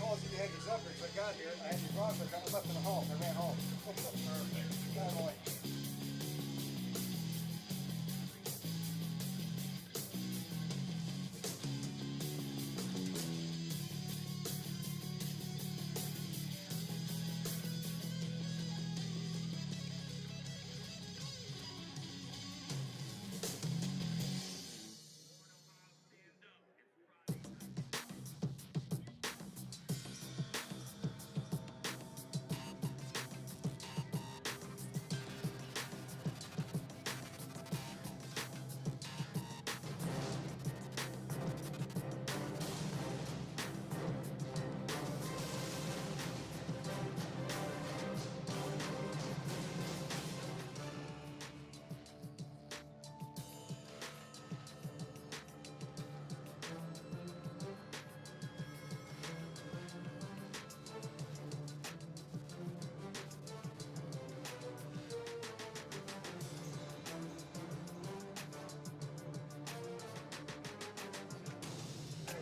calls you had your zuckers. I got here. I had your bronze. I left in the home. I ran home. Perfect. Got away.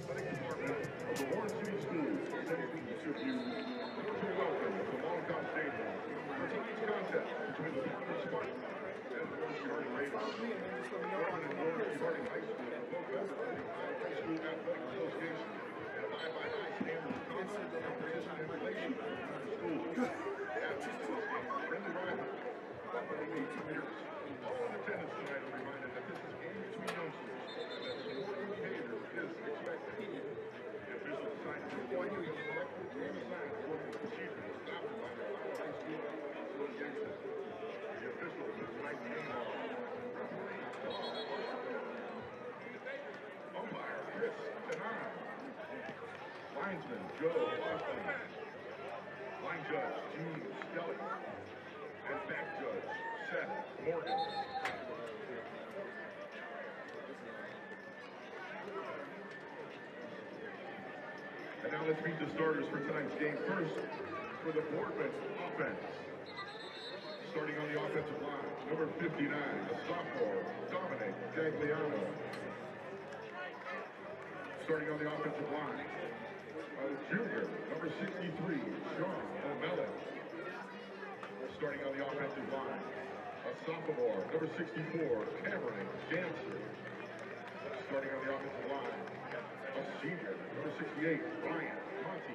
Of the Varsity School, championship you to welcome to Mollenkopf Stadium for tonight's contest between the Spartans and the Varsity Raiders. Boardman and Varsity High School are both members of the High School Athletic Association and abide by high standards of conduct, comprehension, and relations between the schools. Athletes in this game are friendly rivals, following 18 years. All in attendance tonight are reminded that this is a game between youngsters and that sporting behavior is expected. Official assigned to one you have selected and assigned according to procedures adopted by the Alma High School Association. The officials of tonight's game are umpire Chris Caparina, linesman Joe Boardman, line judge Gene Skelly, and back judge Seth Morgan. And now let's meet the starters for tonight's game. First, for the Boardman offense. Starting on the offensive line, number 59, the sophomore, Dominic Gagliano. Starting on the offensive line, the junior, number 63, Sean O'Malley. Starting on the offensive line, a sophomore, number 64, Cameron Dancer. Starting on the offensive line, a senior, number 68, Ryan Monty.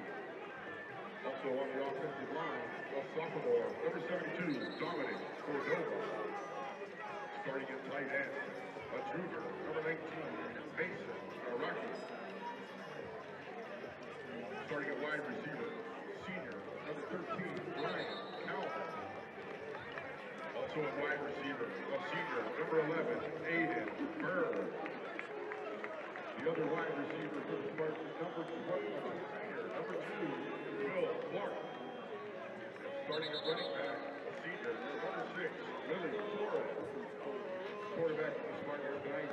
Also on the offensive line, a sophomore, number 72, Dominic Cordova. Starting at tight end, a junior, number 19, Mason Araki. Starting at wide receiver, senior, number 13, Brian Calvin. Also at wide receiver, a senior, number 11, Aiden Bird. The other wide receiver for the Spartans, number 12, number 2, Will Clark. Starting at running back, a senior, number 6, Willie Torres. Quarterback for the Spartans tonight,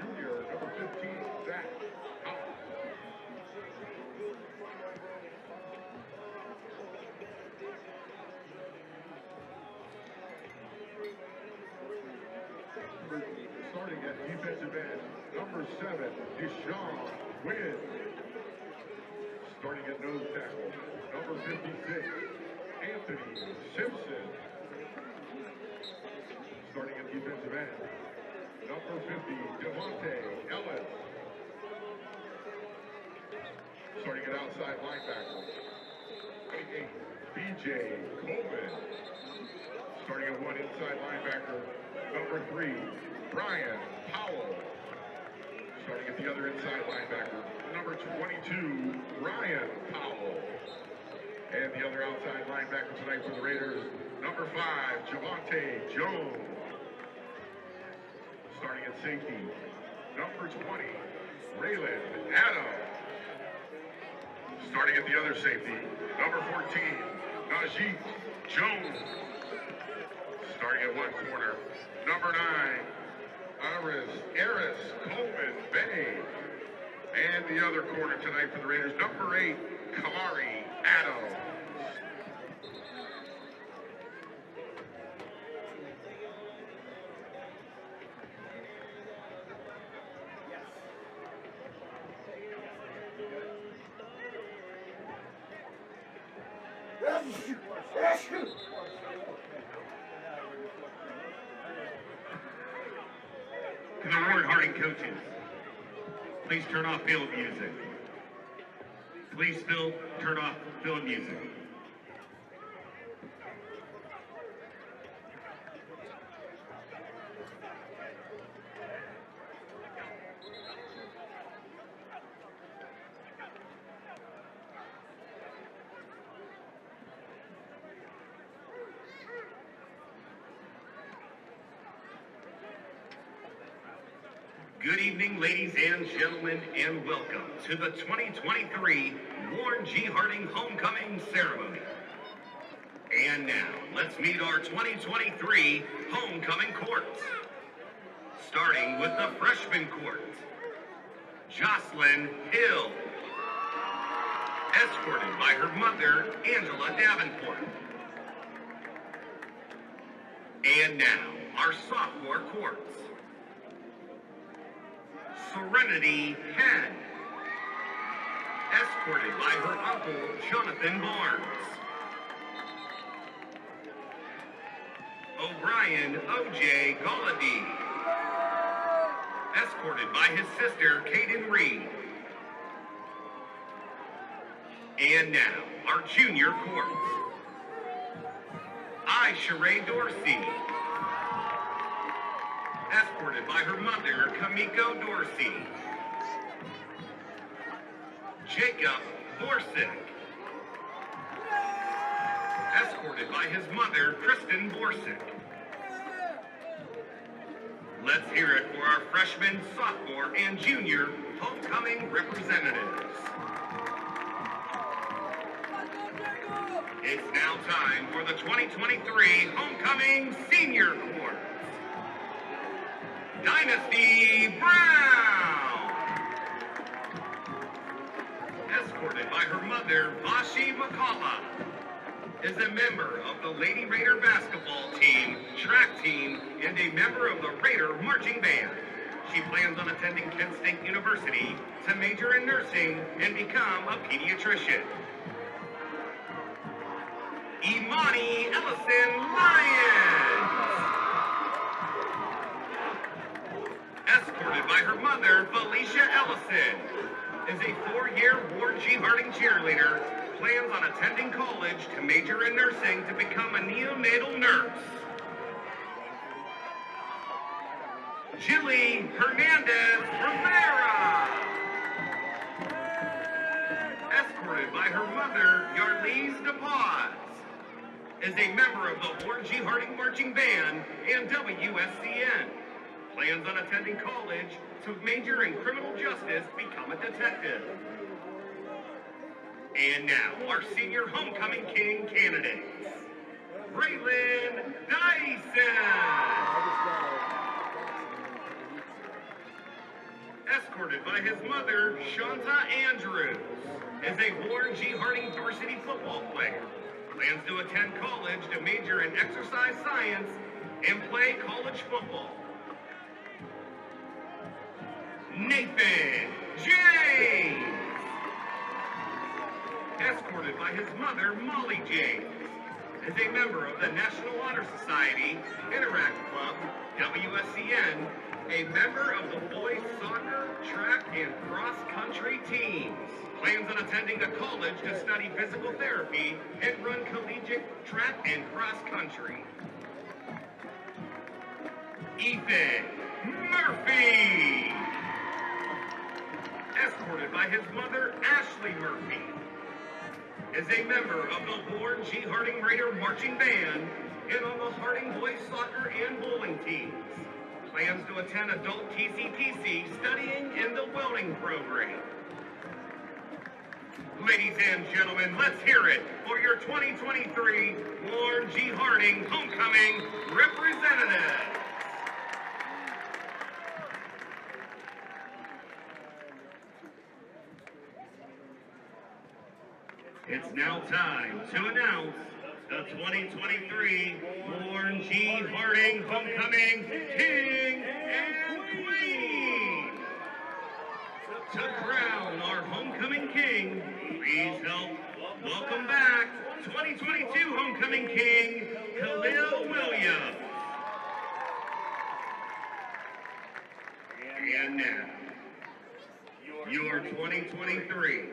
junior, number 15, Zach House. Starting at defensive end, number 7, Deshaun Wynn. Starting at nose tackle, number 56, Anthony Simpson. Starting at defensive end, number 50, Devontae Ellis. Starting at outside linebacker, 28, BJ Coleman. Starting at one inside linebacker, number 3, Brian Powell. Starting at the other inside linebacker, number 22, Ryan Powell. And the other outside linebacker tonight for the Raiders, number 5, Javante Jones. Starting at safety, number 20, Raylan Adams. Starting at the other safety, number 14, Najee Jones. Starting at one corner, number 9, Aris Coleman Bay. And the other corner tonight for the Raiders, number 8, Kamari Adams. To the Ward Harding coaches, please turn off field music. Please turn off field music. Good evening, ladies and gentlemen, and welcome to the 2023 Warren G. Harding Homecoming Ceremony. And now, let's meet our 2023 Homecoming Courts. Starting with the freshman court, Jocelyn Hill, escorted by her mother, Angela Davenport. And now, our sophomore courts. Serenity Head, escorted by her uncle, Jonathan Barnes. O'Brien O.J. Galladay, escorted by his sister, Kaden Reed. And now, our junior courts. Sheree Dorsey, escorted by her mother, Kamiko Dorsey. Jacob Borsick, escorted by his mother, Kristen Borsick. Let's hear it for our freshman, sophomore, and junior homecoming representatives. It's now time for the 2023 homecoming senior courts. Dynasty Brown, escorted by her mother, Vashi McCullough, is a member of the Lady Raider basketball team, track team, and a member of the Raider marching band. She plans on attending Kent State University to major in nursing and become a pediatrician. Imani Ellison Lyons, escorted by her mother, Felicia Ellison, is a 4-year Ward G. Harding cheerleader, plans on attending college to major in nursing to become a neonatal nurse. Jilly Hernandez Rivera, escorted by her mother, Yarlise DePaz, is a member of the Ward G. Harding Marching Band and WSCN. Plans on attending college to major in criminal justice, become a detective. And now, our senior homecoming king candidates. Braylon Dyson, escorted by his mother, Shanta Andrews, is a Ward G. Harding varsity football player. Plans to attend college to major in exercise science and play college football. Nathan James, escorted by his mother, Molly James, is a member of the National Honor Society, Interact Club, WSCN, a member of the boys soccer, track, and cross-country teams. Plans on attending a college to study physical therapy and run collegiate track and cross-country. Ethan Murphy, escorted by his mother, Ashley Murphy, is a member of the Ward G. Harding Raider Marching Band and on the Harding boys soccer and bowling teams. Plans to attend adult TCPC, studying in the welding program. Ladies and gentlemen, let's hear it for your 2023 Ward G. Harding Homecoming representatives. It's now time to announce the 2023 Ward G. Harding Homecoming King and Queen. To crown our homecoming king, please help welcome back 2022 homecoming king, Khalil Williams. And now, your 2023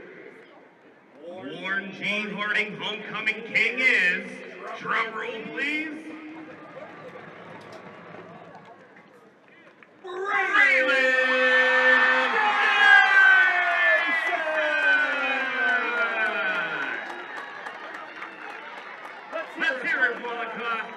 Warren G. Harding homecoming king is, drum roll please, let's hear it, Mollenkopf.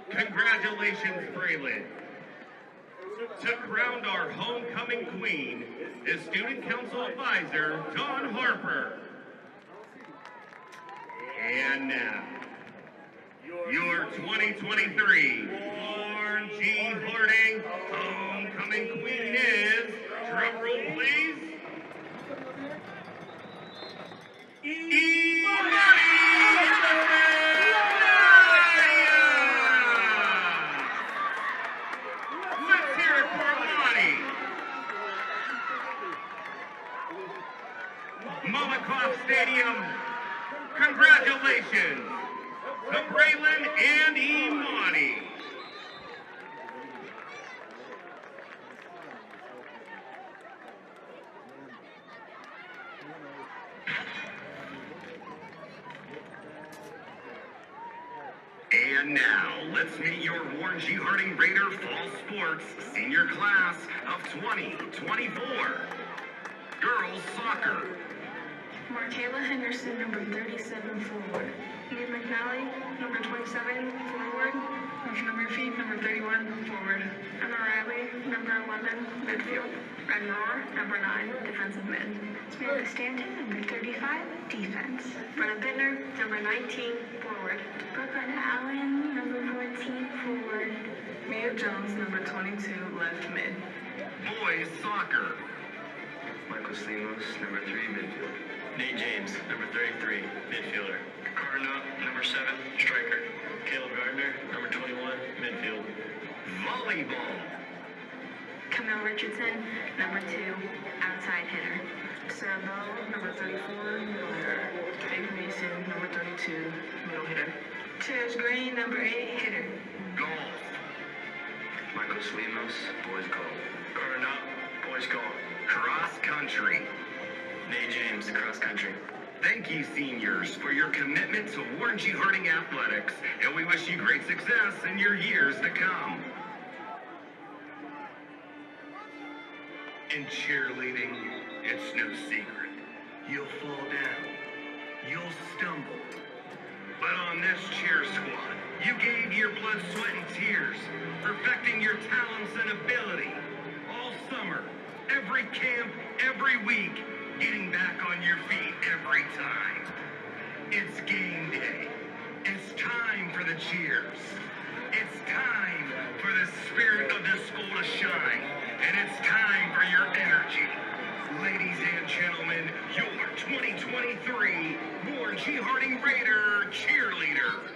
Congratulations, Braylon. To crown our homecoming queen is Student Council Advisor Don Harper. And now, your 2023 Warren G. Harding homecoming queen is, drum roll please, let's hear it for Monty. Mollenkopf Stadium, congratulations to Braylon and Imani. And now, let's meet your Warren G. Harding Raider Fall Sports Senior Class of 2024. Girls Soccer. Markayla Henderson, number 37, forward. Ian McNally, number 27, forward. Rachel Murphy, number 31, forward. Emma Riley, number 11, midfield. Ren Rohr, number 9, defensive mid. Samantha Stanton, number 35, defense. Brenna Bittner, number 19, forward. Brooklyn Allen, number 14, forward. Mia Jones, number 22, left mid. Boys Soccer. Michael Slimos, number 3, midfield. Nate James, number 33, midfielder. Carno, number 7, striker. Caleb Gardner, number 21, midfield. Volleyball. Camille Richardson, number 2, outside hitter. Sarah Bell, number 34, middle hitter. Dave Mason, number 32, middle hitter. Cherish Green, number 8, hitter. Golf. Michael Slimos, boys golf. Carno, boys golf. Cross country. Nate James, cross country. Thank you, seniors, for your commitment to Warren G. Harding Athletics, and we wish you great success in your years to come. In cheerleading, it's no secret. You'll fall down. You'll stumble. But on this cheer squad, you gave your blood, sweat, and tears, perfecting your talents and ability all summer, every camp, every week, getting back on your feet every time. It's game day. It's time for the cheers. It's time for the spirit of this school to shine. And it's time for your energy. Ladies and gentlemen, your 2023 Warren G. Harding Raider cheerleaders.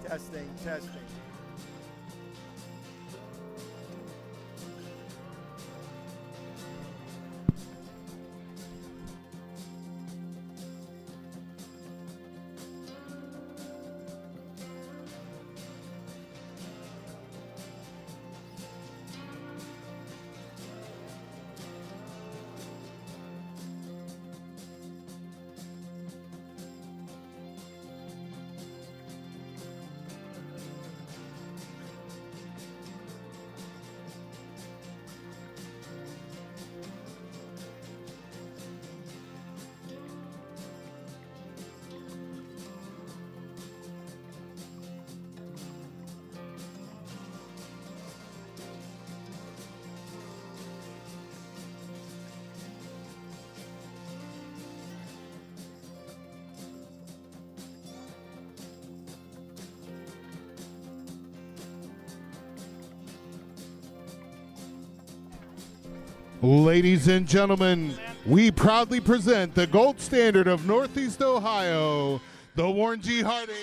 Testing, testing. Ladies and gentlemen, we proudly present the gold standard of Northeast Ohio, the Warren G. Harding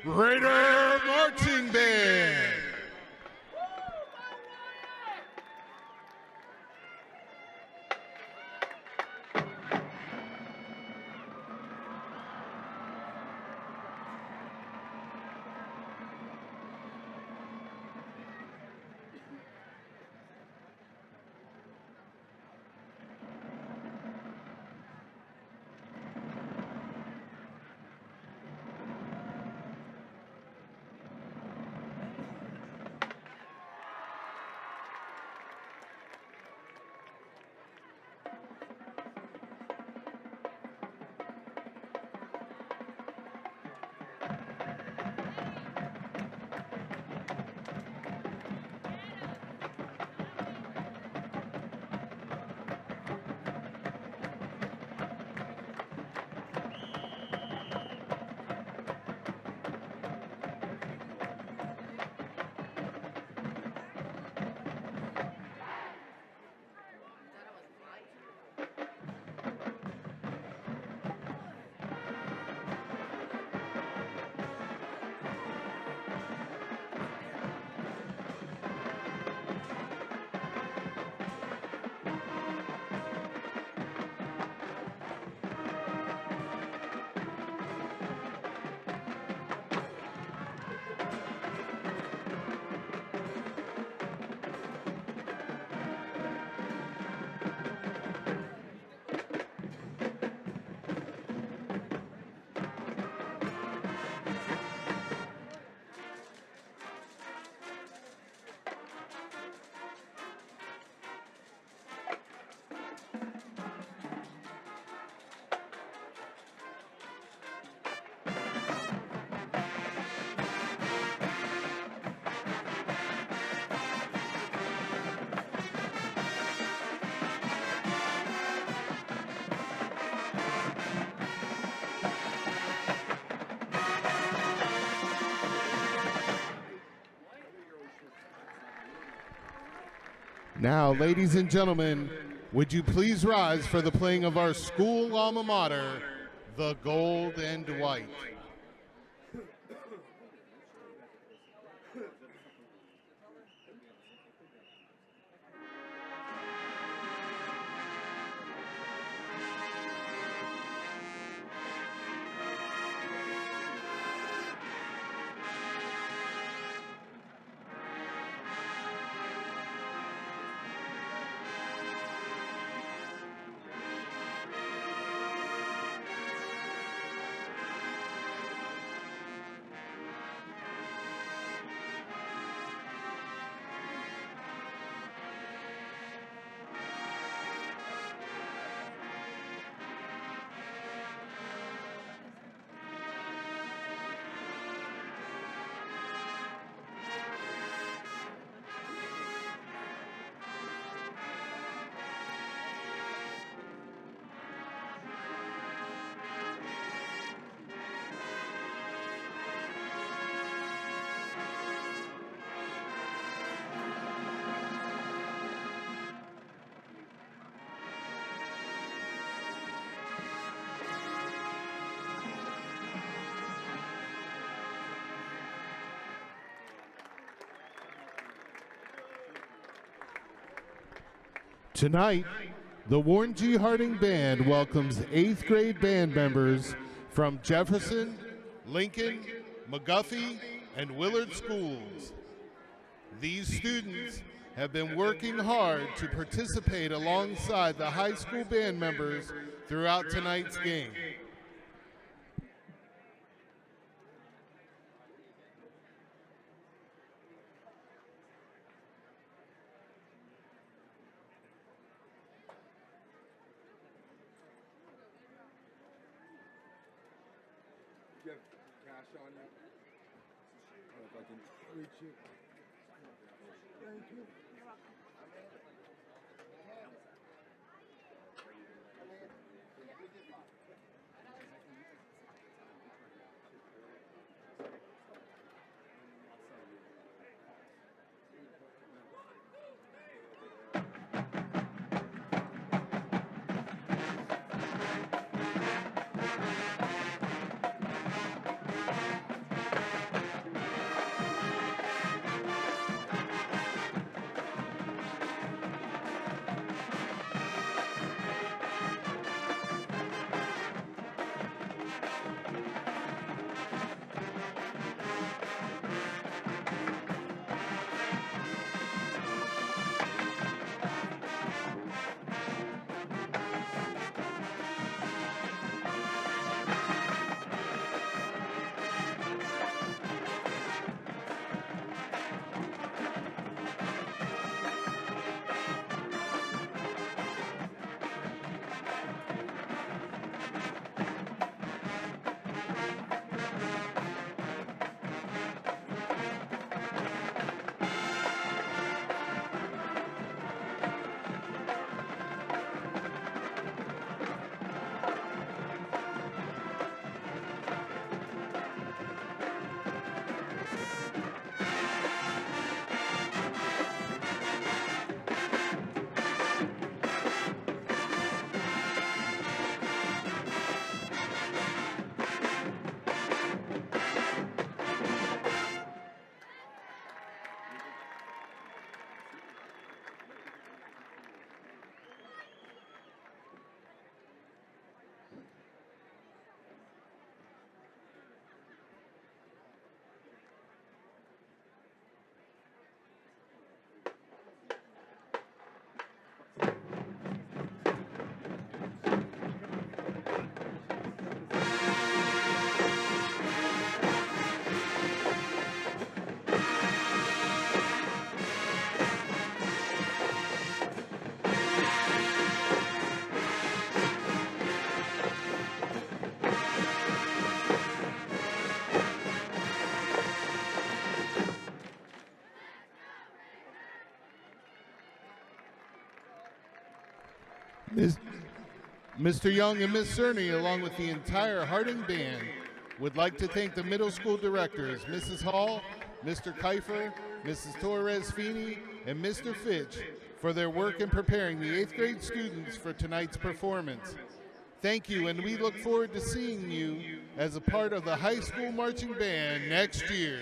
Raider Marching Band. Now, ladies and gentlemen, would you please rise for the playing of our school alma mater, the Gold and White. Tonight, the Warren G. Harding Band welcomes 8th grade band members from Jefferson, Lincoln, McGuffey, and Willard schools. These students have been working hard to participate alongside the high school band members throughout tonight's game. Do you have cash on you? I don't know if I can reach you. Thank you. Mr. Young and Miss Cerny, along with the entire Harding Band, would like to thank the middle school directors, Mrs. Hall, Mr. Kiefer, Mrs. Torres-Feeney, and Mr. Fitch, for their work in preparing the 8th grade students for tonight's performance. Thank you, and we look forward to seeing you as a part of the high school marching band next year.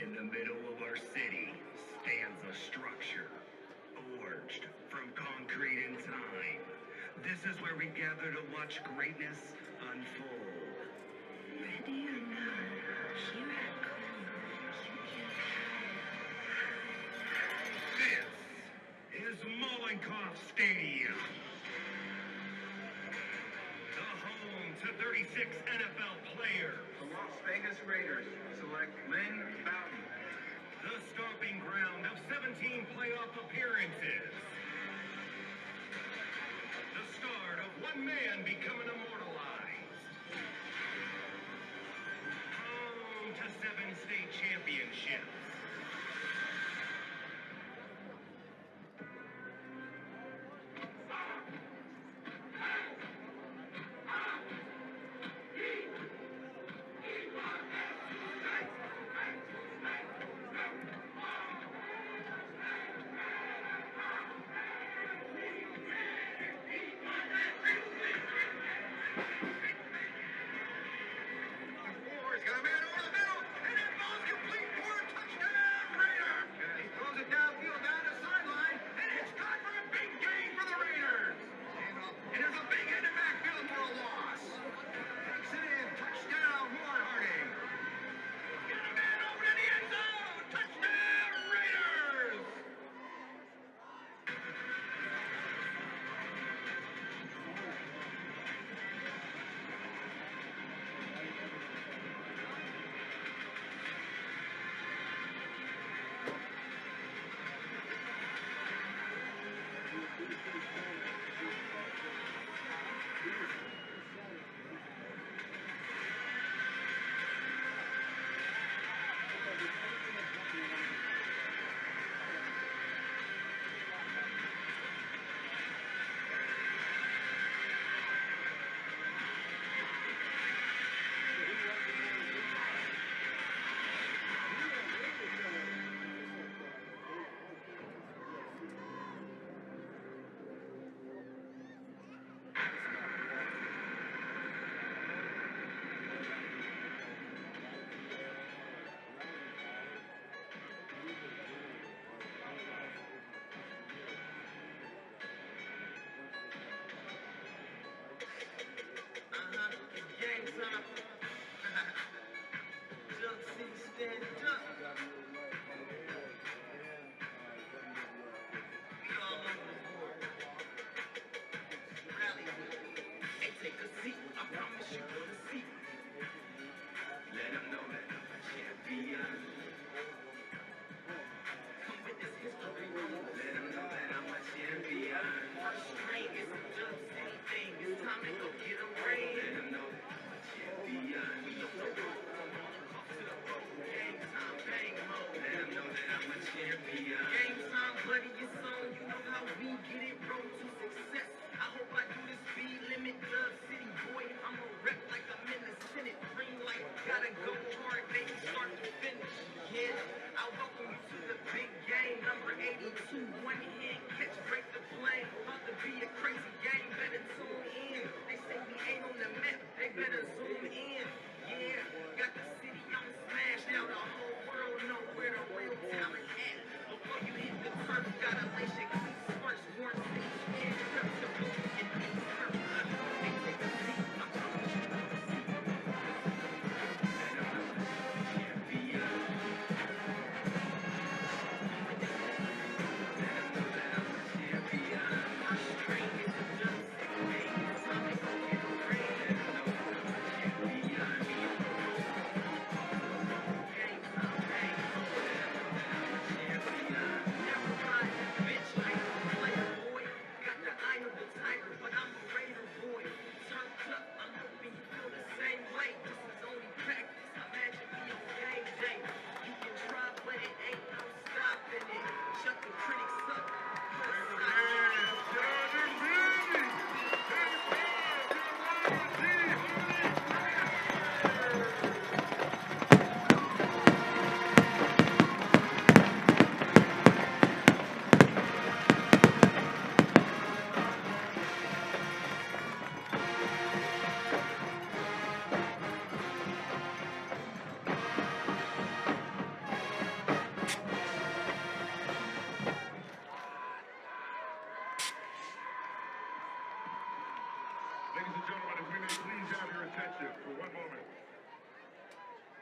In the middle of our city stands a structure forged from concrete and time, This is where we gather to watch greatness unfold. Ready or not, here I come. This is Mollenkopf Stadium. The home to 36 NFL players. The Las Vegas Raiders select Lynn Bowden. The stomping ground of 17 playoff appearances. The start of one man becoming immortalized. Home to 7 state championships.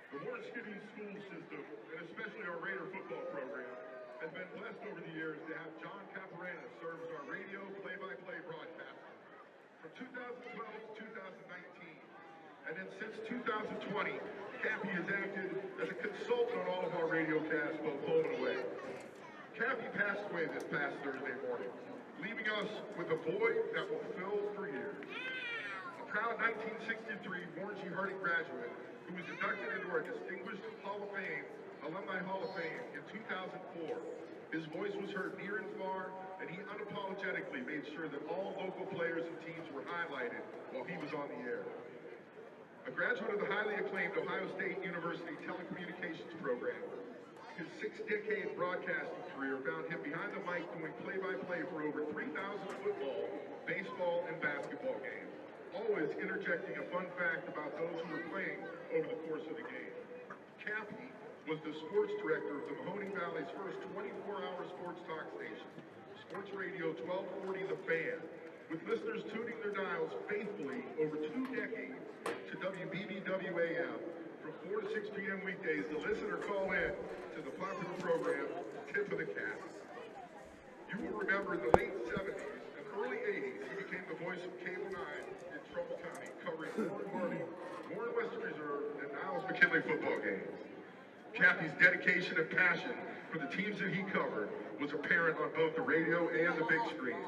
The Varsity school system, and especially our Raider football program, has been blessed over the years to have John Caparina serve as our radio play-by-play broadcaster from 2012 to 2019. And then since 2020, Cappy has acted as a consultant on all of our radio casts, both home and away. Cappy passed away this past Thursday morning, leaving us with a void that will fill for years. A proud 1963 Warren G. Harding graduate who was inducted into our distinguished Hall of Fame, Alumni Hall of Fame in 2004. His voice was heard near and far, and he unapologetically made sure that all local players and teams were highlighted while he was on the air. A graduate of the highly acclaimed Ohio State University telecommunications program, his 6-decade broadcasting career found him behind the mic doing play-by-play for over 3,000 football, baseball, and basketball games, always interjecting a fun fact about those who were playing over the course of the game. Cappy was the sports director of the Mahoning Valley's first 24-hour sports talk station, Sports Radio 1240 The Fan, with listeners tuning their dials faithfully over 2 decades to WBBWAM from 4 to 6 p.m. weekdays to listen or call in to the popular program, Tip of the Cap. You will remember in the late 70s and early 80s, he became the voice of Cable 9 in Trumbull County, covering Warren Harding, Warren Western Reserve, and Niles McKinley football games. Cappy's dedication and passion for the teams that he covered was apparent on both the radio and the big screen.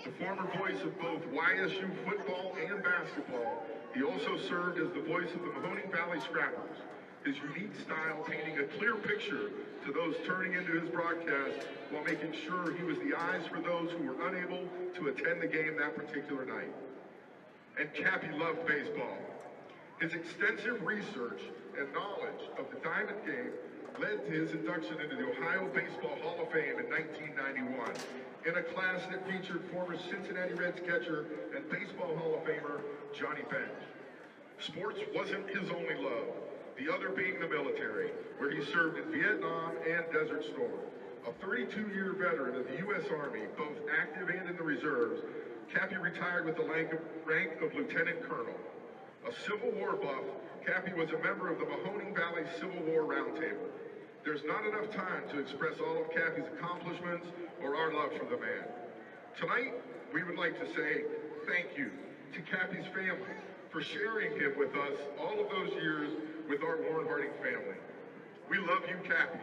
The former voice of both YSU football and basketball, he also served as the voice of the Mahoning Valley Scrappers, his unique style painting a clear picture to those turning into his broadcast while making sure he was the eyes for those who were unable to attend the game that particular night. And Cappy loved baseball. His extensive research and knowledge of the Diamond game led to his induction into the Ohio Baseball Hall of Fame in 1991 in a class that featured former Cincinnati Reds catcher and Baseball Hall of Famer Johnny Bench. Sports wasn't his only love, the other being the military, where he served in Vietnam and Desert Storm. A 32-year veteran of the U.S. Army, both active and in the reserves, Cappy retired with the rank of Lieutenant Colonel. A Civil War buff, Cappy was a member of the Mahoning Valley Civil War Roundtable. There's not enough time to express all of Cappy's accomplishments or our love for the man. Tonight, we would like to say thank you to Cappy's family for sharing him with us all of those years with our Warren Harding family. We love you, Cappy.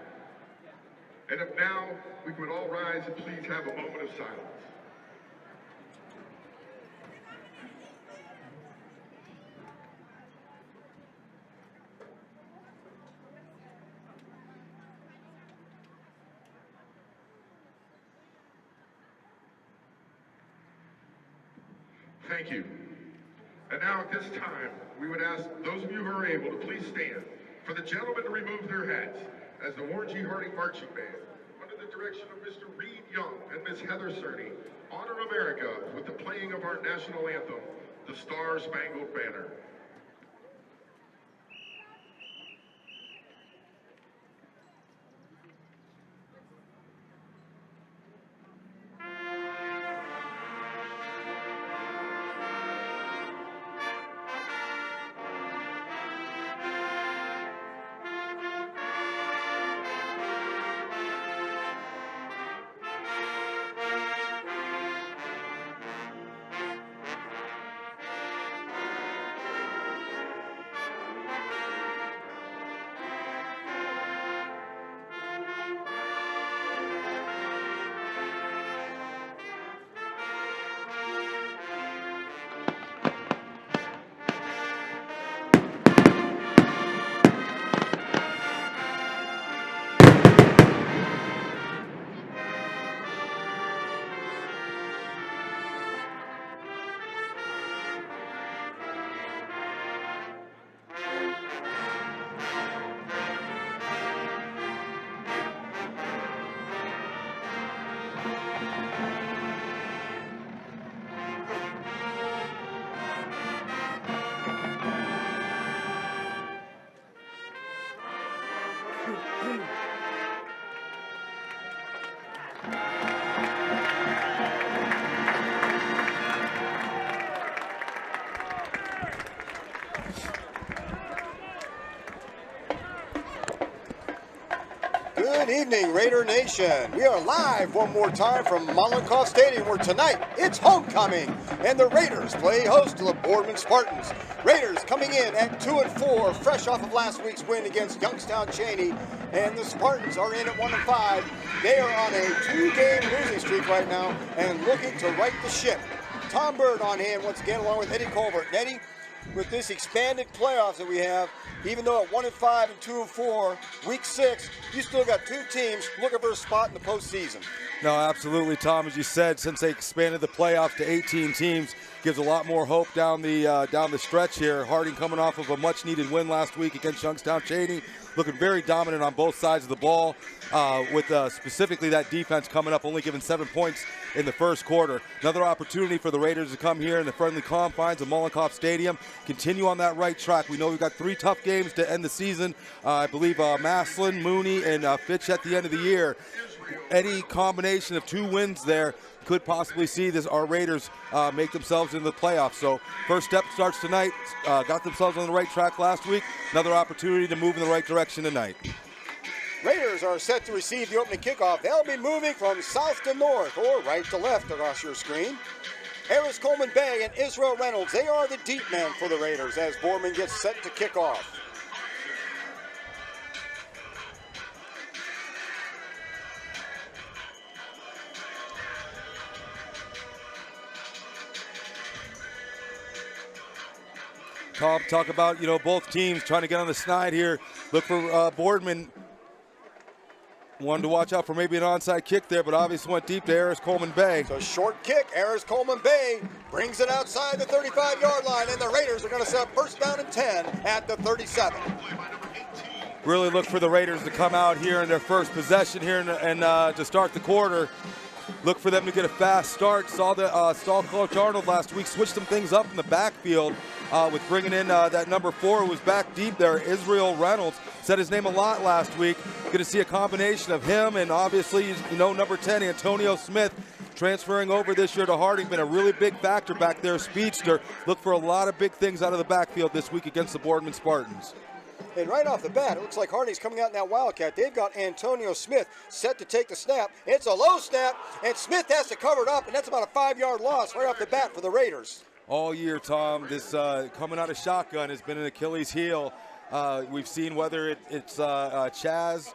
And if now we could all rise and please have a moment of silence. Thank you. And now at this time, we would ask those of you who are able to please stand for the gentlemen to remove their hats as the Warren G. Harding Marching Band, under the direction of Mr. Reed Young and Miss Heather Cerny, honor America with the playing of our national anthem, the Star-Spangled Banner. Good evening, Raider Nation. We are live one more time from Mollenkopf Stadium, where tonight it's homecoming, and the Raiders play host to the Boardman Spartans. Raiders coming in at 2-4, fresh off of last week's win against Youngstown Cheney, and the Spartans are in at 1-5. They are on a 2-game losing streak right now and looking to right the ship. Tom Bird on hand once again, along with Eddie Colbert. And Eddie, with this expanded playoffs that we have, even though at 1-5 and 2-4, week 6, you still got 2 teams looking for a spot in the postseason. No, absolutely, Tom. As you said, since they expanded the playoffs to 18 teams, gives a lot more hope down the stretch here. Harding coming off of a much-needed win last week against Youngstown Cheney, looking very dominant on both sides of the ball, with specifically that defense coming up, only giving 7 points in the first quarter. Another opportunity for the Raiders to come here in the friendly confines of Mollenkopf Stadium, continue on that right track. We know we've got 3 tough games to end the season. I believe Maslin, Mooney, and Fitch at the end of the year. Any combination of 2 wins there could possibly see our Raiders make themselves into the playoffs. So first step starts tonight. Got themselves on the right track last week. Another opportunity to move in the right direction tonight. Raiders are set to receive the opening kickoff. They'll be moving from south to north or right to left across your screen. Harris Coleman Bay and Israel Reynolds, they are the deep men for the Raiders as Boardman gets set to kick off. Tom, talk about, both teams trying to get on the snide here. Look for Boardman. Wanted to watch out for maybe an onside kick there, but obviously went deep to Harris Coleman Bay. So short kick, Harris Coleman Bay brings it outside the 35-yard line, and the Raiders are going to set up first down and 10 at the 37. Really look for the Raiders to come out here in their first possession here and to start the quarter. Look for them to get a fast start. Saw Coach Arnold last week switch some things up in the backfield with bringing in that number 4 who was back deep there, Israel Reynolds. Said his name a lot last week. Going to see a combination of him and obviously, number 10, Antonio Smith, transferring over this year to Harding. Been a really big factor back there, speedster. Look for a lot of big things out of the backfield this week against the Boardman Spartans. And right off the bat, it looks like Harding's coming out in that Wildcat. They've got Antonio Smith set to take the snap. It's a low snap, and Smith has to cover it up, and that's about a 5-yard loss right off the bat for the Raiders. All year, Tom, this coming out of shotgun has been an Achilles heel. We've seen whether it's Chaz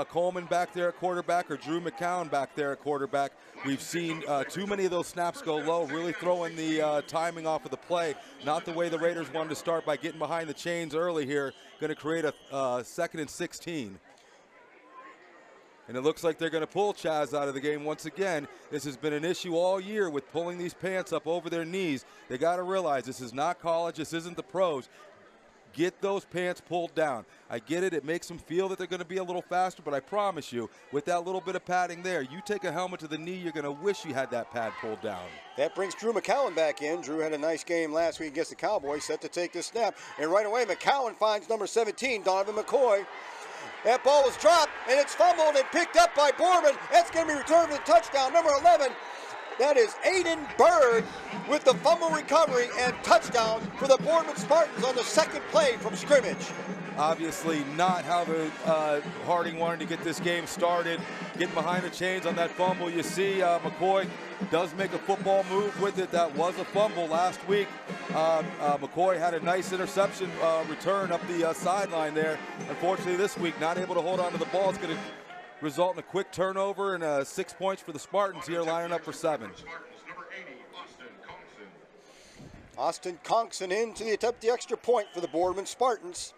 Coleman back there at quarterback or Drew McCown back there at quarterback. We've seen too many of those snaps go low, really throwing the timing off of the play. Not the way the Raiders wanted to start by getting behind the chains early here. Going to create a 2nd and 16. And it looks like they're going to pull Chaz out of the game once again. This has been an issue all year with pulling these pants up over their knees. They got to realize this is not college. This isn't the pros. Get those pants pulled down. I get it. It makes them feel that they're going to be a little faster, but I promise you, with that little bit of padding there, you take a helmet to the knee, you're going to wish you had that pad pulled down. That brings Drew McCowan back in. Drew had a nice game last week against the Cowboys, set to take this snap. And right away, McCowan finds number 17, Donovan McCoy. That ball was dropped, and it's fumbled and picked up by Boardman. That's going to be returned for the touchdown. Number 11, that is Aiden Bird with the fumble recovery and touchdown for the Boardman Spartans on the second play from scrimmage. Obviously not how the Harding wanted to get this game started. Getting behind the chains on that fumble. You see McCoy does make a football move with it. That was a fumble last week. McCoy had a nice interception return up the sideline there. Unfortunately this week not able to hold on to the ball. It's going to result in a quick turnover and 6 points for the Spartans here, lining up for 7. Austin Conkson in to attempt the extra point for the Boardman Spartans.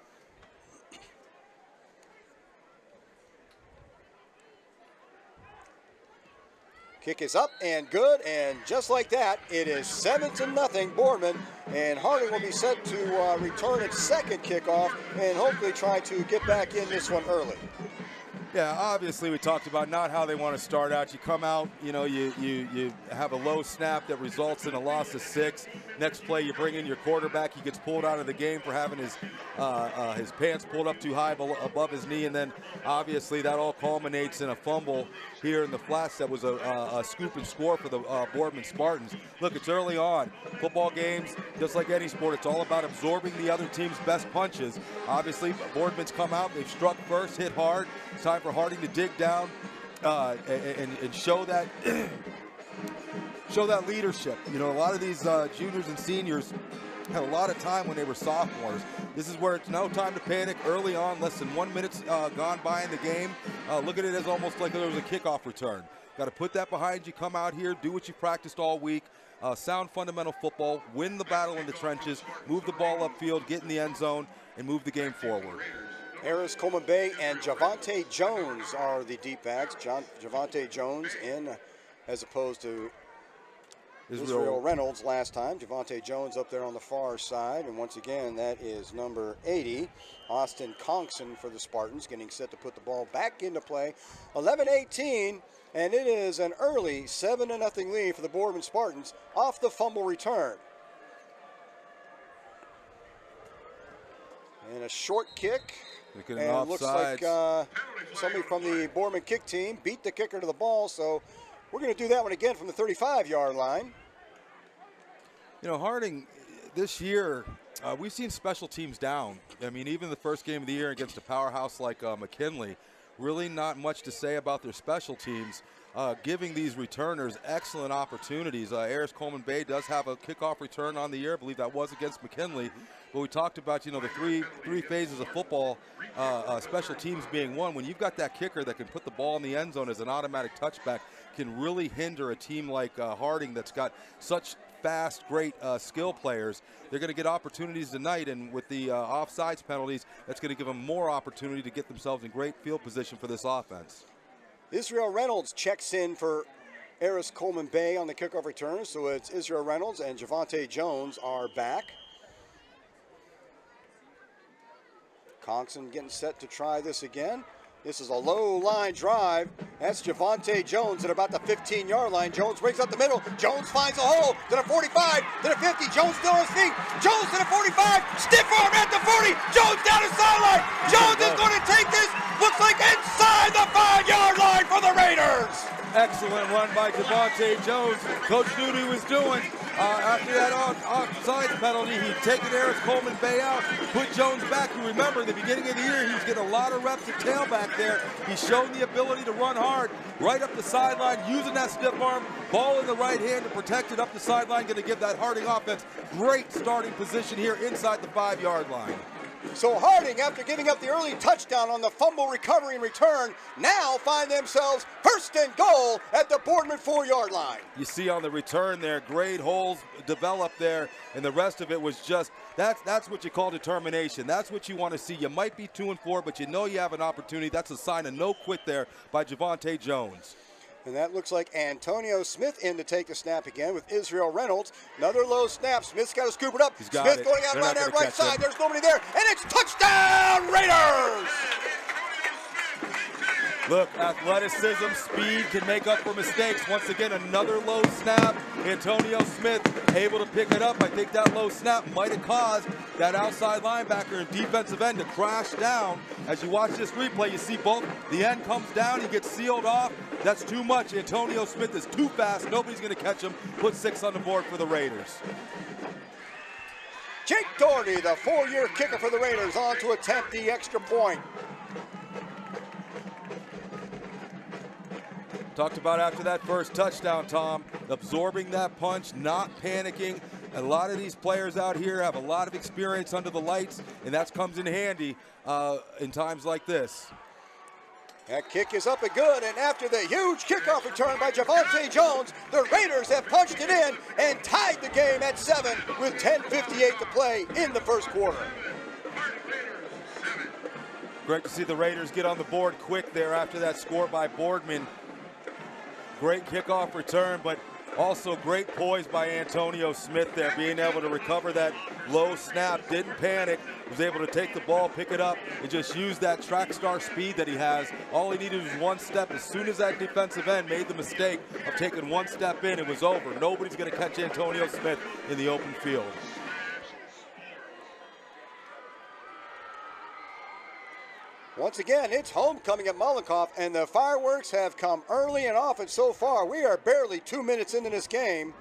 Kick is up and good, and just like that, it is 7-0 Boardman, and Harding will be set to return its second kickoff and hopefully try to get back in this one early. Yeah, obviously we talked about not how they want to start out. You come out, you have a low snap that results in a loss of 6. Next play, you bring in your quarterback. He gets pulled out of the game for having his pants pulled up too high above his knee, and then obviously that all culminates in a fumble here in the flats. That was a scoop and score for the Boardman Spartans. Look, it's early on. Football games, just like any sport, it's all about absorbing the other team's best punches. Obviously, Boardman's come out. They've struck first, hit hard. It's time for Harding to dig down and show that show that leadership. You know, a lot of these juniors and seniors had a lot of time when they were sophomores. This is where it's no time to panic early on. Less than 1 minute's gone by in the game. Look at it as almost like there was a kickoff return. Got to put that behind you. Come out here, do what you practiced all week. Sound fundamental football. Win the battle in the trenches. Move the ball upfield. Get in the end zone and move the game forward. Harris, Coleman Bay, and Javante Jones are the deep backs. Javante Jones in as opposed to Israel Reynolds last time. Javante Jones up there on the far side. And once again, that is number 80, Austin Conkson for the Spartans, getting set to put the ball back into play. 11-18, and it is an early 7-0 lead for the Boardman Spartans off the fumble return. And a short kick. And it looks like somebody from the Boardman kick team beat the kicker to the ball, so we're going to do that one again from the 35-yard line. You know, Harding, this year, we've seen special teams down. I mean, even the first game of the year against a powerhouse like McKinley, really not much to say about their special teams, giving these returners excellent opportunities. Ayers Coleman Bay does have a kickoff return on the year. I believe that was against McKinley. But we talked about, you know, the three phases of football, special teams being one. When you've got that kicker that can put the ball in the end zone as an automatic touchback, can really hinder a team like Harding that's got such fast, great skill players. They're going to get opportunities tonight, and with the offsides penalties, that's going to give them more opportunity to get themselves in great field position for this offense. Israel Reynolds checks in for Harris Coleman Bay on the kickoff return, so it's Israel Reynolds and Javante Jones are back. Conkson getting set to try this again. This is a low line drive. That's Javante Jones at about the 15-yard line. Jones brings up the middle. Jones finds a hole to the 45, to the 50. Jones still on his feet. Jones to the 45. Stiff arm at the 40. Jones down the sideline. Jones is going to take this. Looks like inside the 5-yard line for the Raiders. Excellent run by Javante Jones. Coach knew what he was doing. After that offsides penalty, he'd taken Harris Coleman Bay out, put Jones back. You remember, at the beginning of the year, he was getting a lot of reps at tailback there. He's shown the ability to run hard, right up the sideline, using that stiff arm, ball in the right hand to protect it up the sideline, going to give that Harding offense great starting position here inside the 5-yard line. So Harding, after giving up the early touchdown on the fumble recovery and return, now find themselves first and goal at the Boardman 4-yard line. You see on the return there, great holes developed there, and the rest of it was just, that's what you call determination. That's what you want to see. You might be 2-4, but you know you have an opportunity. That's a sign of no quit there by Javante Jones. And that looks like Antonio Smith in to take the snap again with Israel Reynolds. Another low snap. Smith's got to scoop it up. Smith going out on that right side. There's nobody there. And it's touchdown, Raiders! Look, athleticism, speed can make up for mistakes. Once again, another low snap. Antonio Smith able to pick it up. I think that low snap might have caused that outside linebacker and defensive end to crash down. As you watch this replay, you see both. The end comes down. He gets sealed off. That's too much. Antonio Smith is too fast. Nobody's going to catch him. Put 6 on the board for the Raiders. Jake Doherty, the 4-year kicker for the Raiders, on to attempt the extra point. Talked about after that first touchdown, Tom, absorbing that punch, not panicking. A lot of these players out here have a lot of experience under the lights, and that comes in handy in times like this. That kick is up and good, and after the huge kickoff return by Javante Jones, the Raiders have punched it in and tied the game at 7 with 10:58 to play in the first quarter. Great to see the Raiders get on the board quick there after that score by Boardman. Great kickoff return, but Also, great poise by Antonio Smith there, being able to recover that low snap, didn't panic, was able to take the ball, pick it up, and just use that track star speed that he has. All he needed was one step. As soon as that defensive end made the mistake of taking one step in, it was over. Nobody's going to catch Antonio Smith in the open field. Once again, it's homecoming at Mollenkopf, and the fireworks have come early and often so far. We are barely 2 minutes into this game,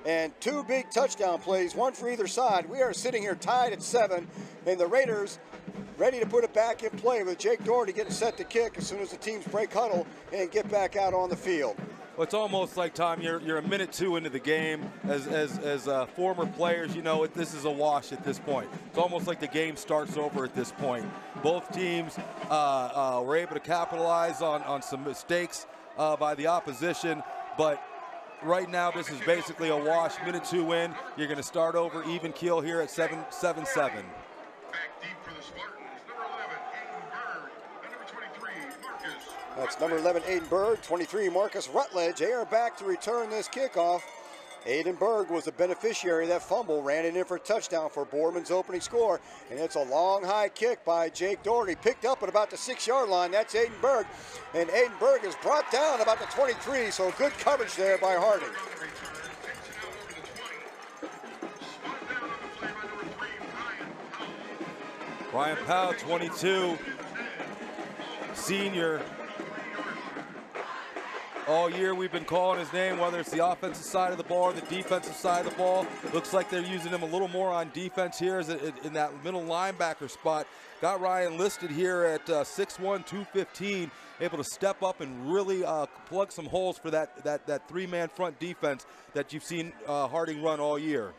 and two big touchdown plays, one for either side. We are sitting here tied at 7, and the Raiders ready to put it back in play with Jake Doherty getting set to kick as soon as the teams break huddle and get back out on the field. Well, it's almost like, Tom, you're a minute 2 into the game. As former players, you know this is a wash at this point. It's almost like the game starts over at this point. Both teams were able to capitalize on some mistakes by the opposition, but right now this is basically a wash. Minute 2 in, you're going to start over even keel here at 7-7. Back deep for the Spartans, number 11, Aiden Bird, and number 23, Marcus. That's number 11, Aiden Berg, 23, Marcus Rutledge. They are back to return this kickoff. Aiden Berg was the beneficiary of that fumble, ran it in for a touchdown for Boardman's opening score. And it's a long high kick by Jake Doherty, picked up at about the 6-yard line. That's Aiden Berg. And Aiden Berg is brought down about the 23, so good coverage there by Harding. Ryan Powell, 22, senior. All year we've been calling his name, whether it's the offensive side of the ball or the defensive side of the ball. Looks like they're using him a little more on defense here as in that middle linebacker spot. Got Ryan listed here at 6'1", 215, able to step up and really plug some holes for that three-man front defense that you've seen Harding run all year.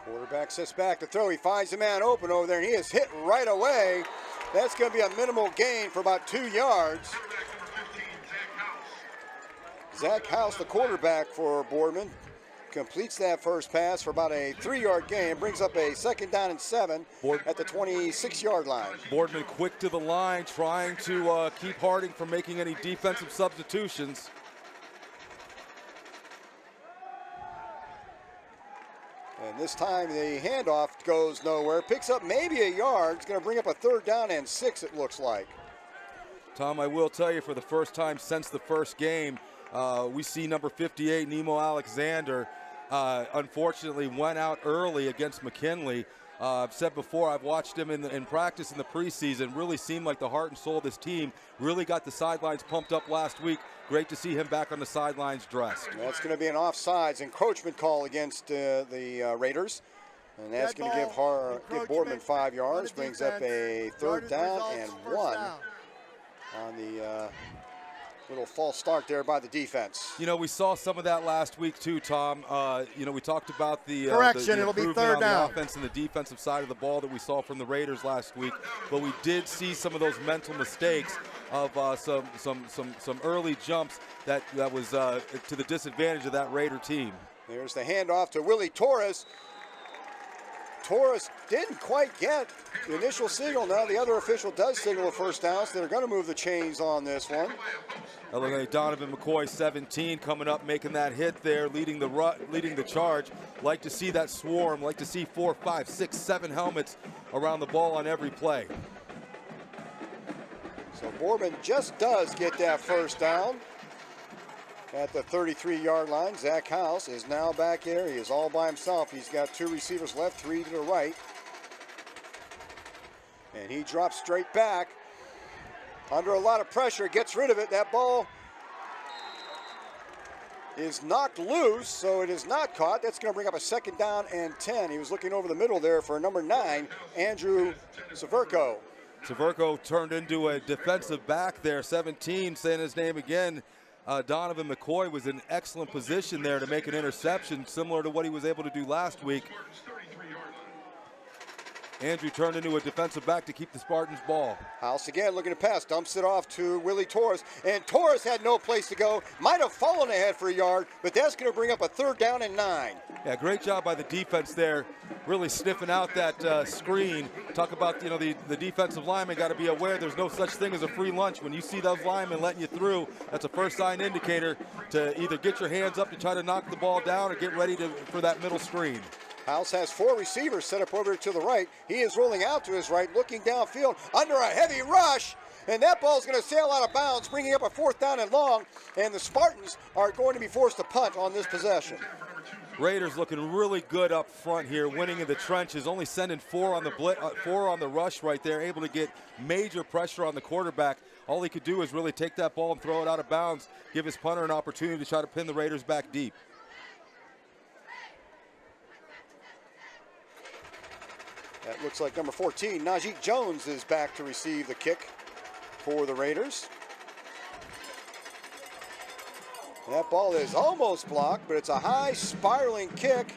Quarterback sits back to throw. He finds a man open over there, and he is hit right away. That's going to be a minimal gain for about 2 yards. Zach House, the quarterback for Boardman, completes that first pass for about a 3-yard gain. Brings up a 2nd down and 7 at the 26-yard line. Boardman quick to the line, trying to keep Harding from making any defensive substitutions. And this time the handoff goes nowhere. Picks up maybe a yard. It's going to bring up a 3rd down and 6, it looks like. Tom, I will tell you, for the first time since the first game, we see number 58, Nemo Alexander, unfortunately went out early against McKinley. I've said before, I've watched him in practice in the preseason. Really seemed like the heart and soul of this team. Really got the sidelines pumped up last week. Great to see him back on the sidelines dressed. That's going to be an offsides encroachment call against the Raiders. And that's going to give Boardman 5 yards. Brings up a 3rd down and 1 on the little false start there by the defense. You know, we saw some of that last week too, Tom. You know, we talked about the correction. It'll be 3rd down. The offense and the defensive side of the ball that we saw from the Raiders last week, but we did see some of those mental mistakes of some early jumps that was to the disadvantage of that Raider team. There's the handoff to Willie Torres. Torres didn't quite get the initial signal. Now the other official does signal a 1st down, so they're going to move the chains on this one. Donovan McCoy, 17, coming up, making that hit there, leading the charge. Like to see that swarm. Like to see 4, 5, 6, 7 helmets around the ball on every play. So Boardman just does get that 1st down at the 33-yard line. Zach House is now back there. He is all by himself. He's got 2 receivers left, 3 to the right. And he drops straight back. Under a lot of pressure, gets rid of it. That ball is knocked loose, so it is not caught. That's going to bring up a 2nd down and 10. He was looking over the middle there for number 9, Andrew Severko. Severko turned into a defensive back there, 17, saying his name again. Donovan McCoy was in excellent position there to make an interception, similar to what he was able to do last week. Andrew turned into a defensive back to keep the Spartans ball. House again looking to pass, dumps it off to Willie Torres, and Torres had no place to go. Might have fallen ahead for a yard, but that's going to bring up a 3rd down and 9. Yeah, great job by the defense there, really sniffing out that screen. Talk about, you know, the defensive lineman got to be aware there's no such thing as a free lunch. When you see those linemen letting you through, that's a first sign indicator to either get your hands up to try to knock the ball down or get ready for that middle screen. House has 4 receivers set up over to the right. He is rolling out to his right, looking downfield under a heavy rush. And that ball's going to sail out of bounds, bringing up a 4th down and long. And the Spartans are going to be forced to punt on this possession. Raiders looking really good up front here, winning in the trenches, only sending 4 on the rush right there, able to get major pressure on the quarterback. All he could do is really take that ball and throw it out of bounds, give his punter an opportunity to try to pin the Raiders back deep. That looks like number 14, Najee Jones, is back to receive the kick for the Raiders. That ball is almost blocked, but it's a high spiraling kick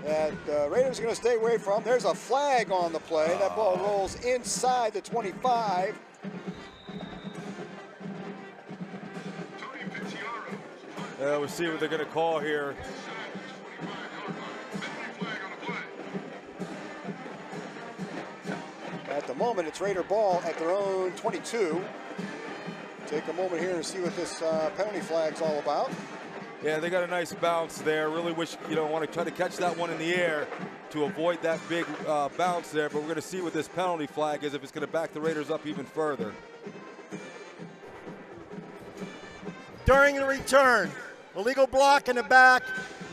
that Raiders are going to stay away from. There's a flag on the play. That ball rolls inside the 25. We'll see what they're going to call here. At the moment, it's Raider ball at their own 22. Take a moment here and see what this penalty flag's all about. Yeah, they got a nice bounce there. Really wish, you know, want to try to catch that one in the air to avoid that big bounce there. But we're going to see what this penalty flag is, if it's going to back the Raiders up even further. During the return, illegal block in the back,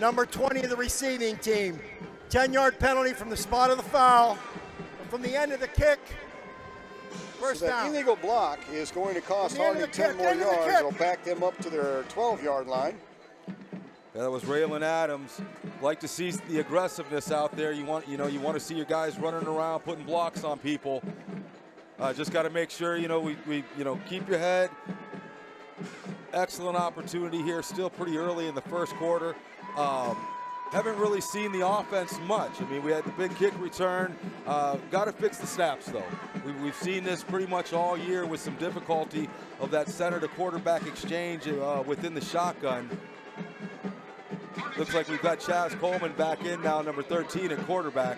number 20 of the receiving team. 10-yard penalty from the spot of the foul. From the end of the kick, first so that down. Illegal block is going to cost Hardy 10 more yards. It'll back them up to their 12-yard line. Yeah, that was Raylan Adams. Like to see the aggressiveness out there. You want to see your guys running around, putting blocks on people. Just got to make sure, we keep your head. Excellent opportunity here. Still pretty early in the first quarter. Haven't really seen the offense much. I mean, we had the big kick return. Got to fix the snaps, though. We've seen this pretty much all year with some difficulty of that center to quarterback exchange within the shotgun. Looks like we've got Chaz Coleman back in now, number 13 at quarterback.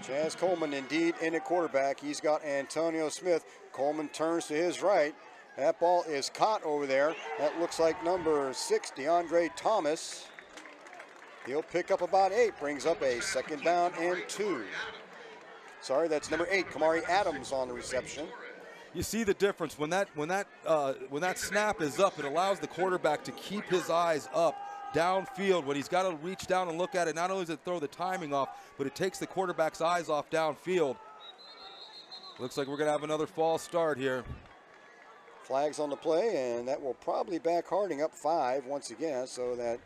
Chaz Coleman indeed in at quarterback. He's got Antonio Smith. Coleman turns to his right. That ball is caught over there. That looks like number 6, DeAndre Thomas. He'll pick up about 8, brings up a 2nd down and 2. Sorry, that's number 8, Kamari Adams on the reception. You see the difference when that snap is up. It allows the quarterback to keep his eyes up downfield when he's got to reach down and look at it. Not only does it throw the timing off, but it takes the quarterback's eyes off downfield. Looks like we're going to have another false start here. Flags on the play, and that will probably back Harding up 5 once again, so that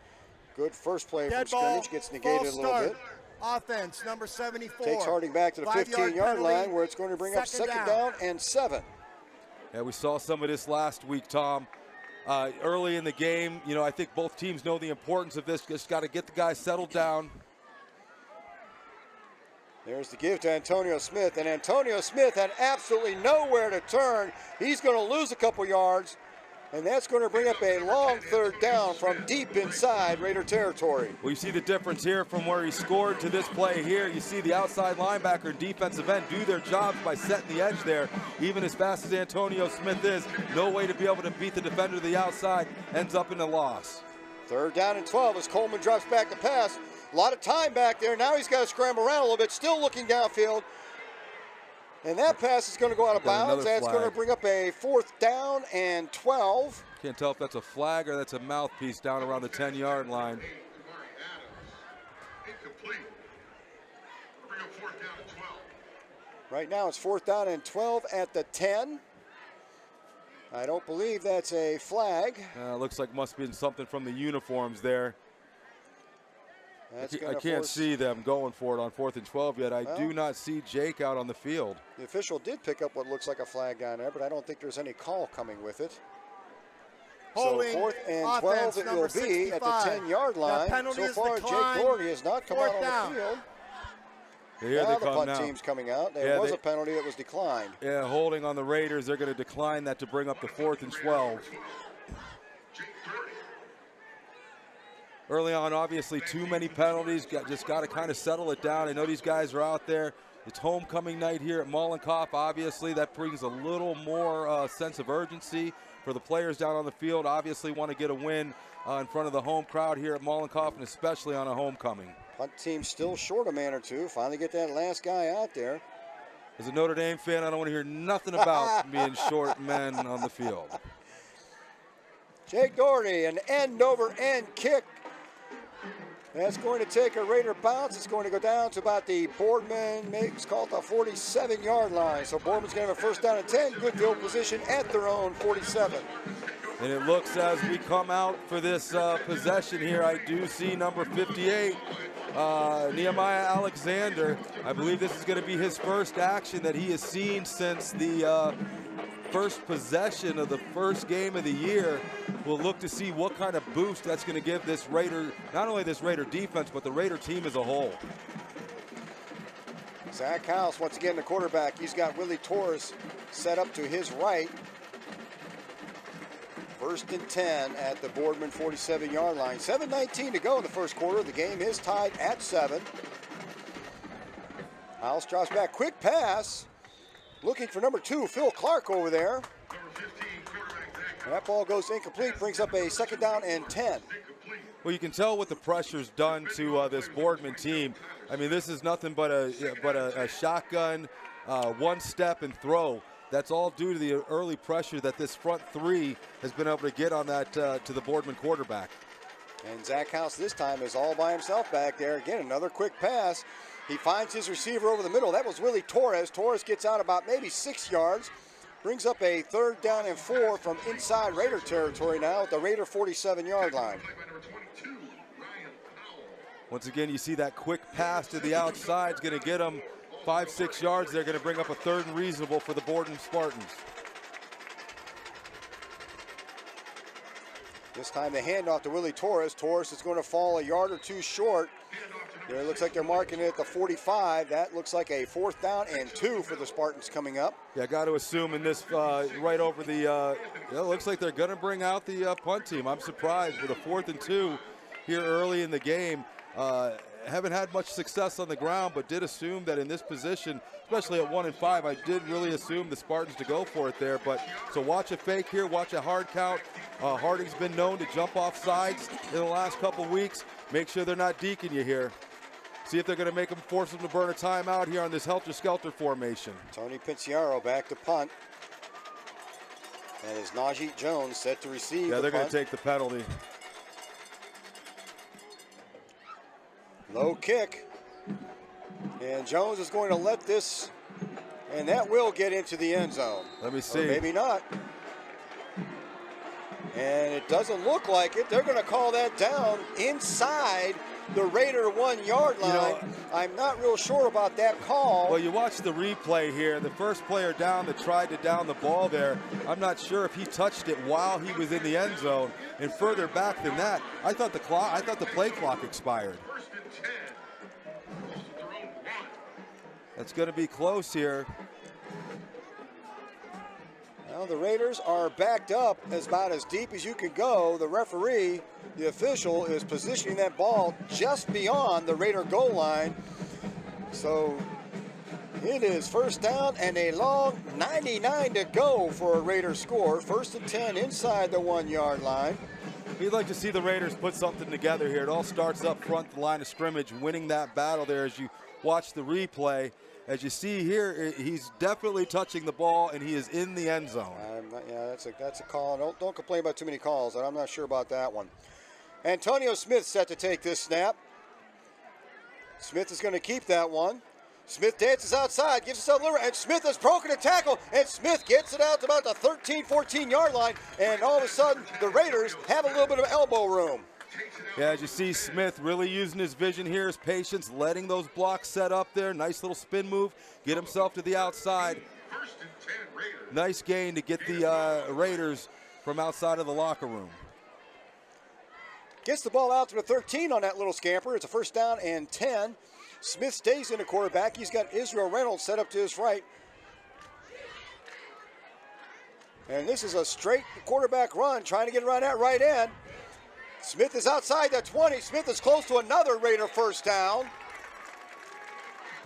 good first play from scrimmage gets negated a little bit. Offense, number 74. Takes Harding back to the 15-yard line, where it's going to bring up 2nd down and 7. Yeah, we saw some of this last week, Tom. Early in the game, I think both teams know the importance of this. Just got to get the guys settled down. There's the give to Antonio Smith, and Antonio Smith had absolutely nowhere to turn. He's going to lose a couple yards. And that's going to bring up a long 3rd down from deep inside Raider territory. Well, you see the difference here from where he scored to this play here. You see the outside linebacker and defensive end do their jobs by setting the edge there. Even as fast as Antonio Smith is, no way to be able to beat the defender to the outside, ends up in a loss. 3rd down and 12 as Coleman drops back to pass. A lot of time back there. Now he's got to scramble around a little bit, still looking downfield. And that pass is going to go out of bounds. That's going to bring up a 4th down and 12. Can't tell if that's a flag or that's a mouthpiece down around the 10-yard line. Right now it's 4th down and 12 at the 10. I don't believe that's a flag. Looks like must have been something from the uniforms there. I can't see them going for it on 4th and 12 yet. I do not see Jake out on the field. The official did pick up what looks like a flag down there, but I don't think there's any call coming with it. Holding so 4th and 12 it will be 65. At the 10-yard line. So far, Jake Doherty has not come out on the field. Here now they the come punt now. team's coming out. There was a penalty that was declined. Yeah, holding on the Raiders. They're going to decline that to bring up the 4th and 12. Early on, obviously, too many penalties. Just got to kind of settle it down. I know these guys are out there. It's homecoming night here at Mollenkopf. Obviously, that brings a little more sense of urgency for the players down on the field. Obviously, want to get a win in front of the home crowd here at Mollenkopf, and especially on a homecoming. Punt team still short a man or two. Finally get that last guy out there. As a Notre Dame fan, I don't want to hear nothing about being short men on the field. Jake Doherty, an end-over-end kick. That's going to take a Raider bounce. It's going to go down to about the Boardman, makes called the 47-yard line. So Boardman's going to have a first down and 10. Good field position at their own 47. And it looks as we come out for this possession here, I do see number 58, Nehemiah Alexander. I believe this is going to be his first action that he has seen since the first possession of the first game of the year. We'll look to see what kind of boost that's going to give this Raider, not only this Raider defense, but the Raider team as a whole. Zach House, once again, the quarterback. He's got Willie Torres set up to his right. First and 10 at the Boardman 47-yard line. 7:19 to go in the first quarter. The game is tied at 7. House drops back. Quick pass. Looking for number 2, Phil Clark over there. And that ball goes incomplete. Brings up a second down and 10. Well, you can tell what the pressure's done to this Boardman team. I mean, this is nothing but a shotgun, one step and throw. That's all due to the early pressure that this front three has been able to get on that to the Boardman quarterback. And Zach House this time is all by himself back there. Again, another quick pass. He finds his receiver over the middle. That was Willie Torres. Torres gets out about maybe 6 yards. Brings up a 3rd down and 4 from inside Raider territory now at the Raider 47-yard line. Once again, you see that quick pass to the outside is going to get them 5-6 yards. They're going to bring up a 3rd and reasonable for the Boardman Spartans. This time the handoff to Willie Torres. Torres is going to fall a yard or 2 short. There, it looks like they're marking it at the 45. That looks like a 4th down and 2 for the Spartans coming up. Yeah, got to assume in this right over the, it looks like they're going to bring out the punt team. I'm surprised with a 4th and 2 here early in the game. Haven't had much success on the ground, but did assume that in this position, especially at 1 and 5, I did really assume the Spartans to go for it there. But so watch a fake here, watch a hard count. Harding's been known to jump off sides in the last couple weeks. Make sure they're not deking you here. See if they're going to force them to burn a timeout here on this helter-skelter formation. Tony Pinciaro back to punt. And is Najee Jones set to receive Yeah, they're going punt. to take the penalty. Low kick. And Jones is going to let this, and that will get into the end zone. Let me see. Or maybe not. And it doesn't look like it. They're going to call that down inside the Raider 1-yard line. You know, I'm not real sure about that call. Well, you watch the replay here. The first player down that tried to down the ball there, I'm not sure if he touched it while he was in the end zone. And further back than that, I thought the play clock expired. That's going to be close here. Well, the Raiders are backed up about as deep as you can go. The referee, the official, is positioning that ball just beyond the Raider goal line. So it is first down and a long 99 to go for a Raider score. 1st and 10 inside the 1-yard line. We'd like to see the Raiders put something together here. It all starts up front, the line of scrimmage, winning that battle there as you watch the replay. As you see here, he's definitely touching the ball, and he is in the end zone. Yeah, that's a call. Don't complain about too many calls. I'm not sure about that one. Antonio Smith set to take this snap. Smith is going to keep that one. Smith dances outside, gives himself a little, and Smith has broken a tackle, and Smith gets it out to about the 13, 14-yard line, and all of a sudden, the Raiders have a little bit of elbow room. Yeah, as you see Smith really using his vision here, his patience, letting those blocks set up there. Nice little spin move, get himself to the outside. Nice gain to get the Raiders from outside of the locker room. Gets the ball out to the 13 on that little scamper. It's a first down and 10. Smith stays in the quarterback. He's got Israel Reynolds set up to his right. And this is a straight quarterback run, trying to get around that right end. Smith is outside the 20. Smith is close to another Raider first down.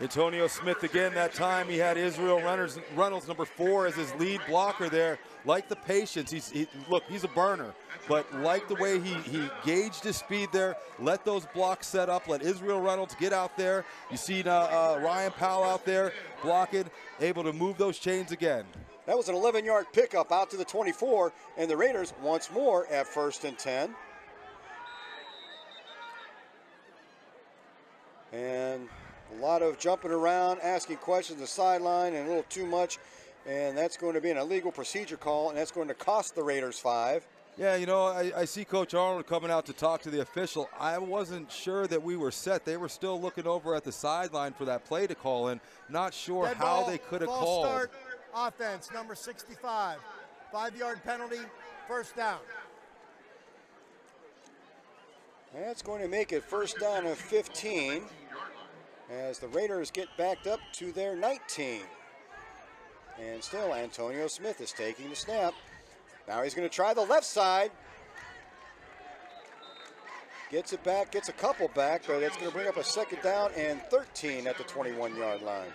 Antonio Smith again that time. He had Israel Reynolds, number 4, as his lead blocker there. Like the patience. Look, he's a burner. But like the way he gauged his speed there, let those blocks set up, let Israel Reynolds get out there. You see Ryan Powell out there blocking, able to move those chains again. That was an 11-yard pickup out to the 24, and the Raiders once more at 1st and 10. And a lot of jumping around, asking questions the sideline, and a little too much. And that's going to be an illegal procedure call, and that's going to cost the Raiders 5. Yeah, you know, I see Coach Arnold coming out to talk to the official. I wasn't sure that we were set. They were still looking over at the sideline for that play to call in. Not sure Dead how ball, they could have false called. Start, offense, number 65. 5-yard penalty, first down. That's going to make it first down and 15 as the Raiders get backed up to their 19. And still Antonio Smith is taking the snap. Now he's going to try the left side. Gets it back, gets a couple back, but it's going to bring up a second down and 13 at the 21-yard line.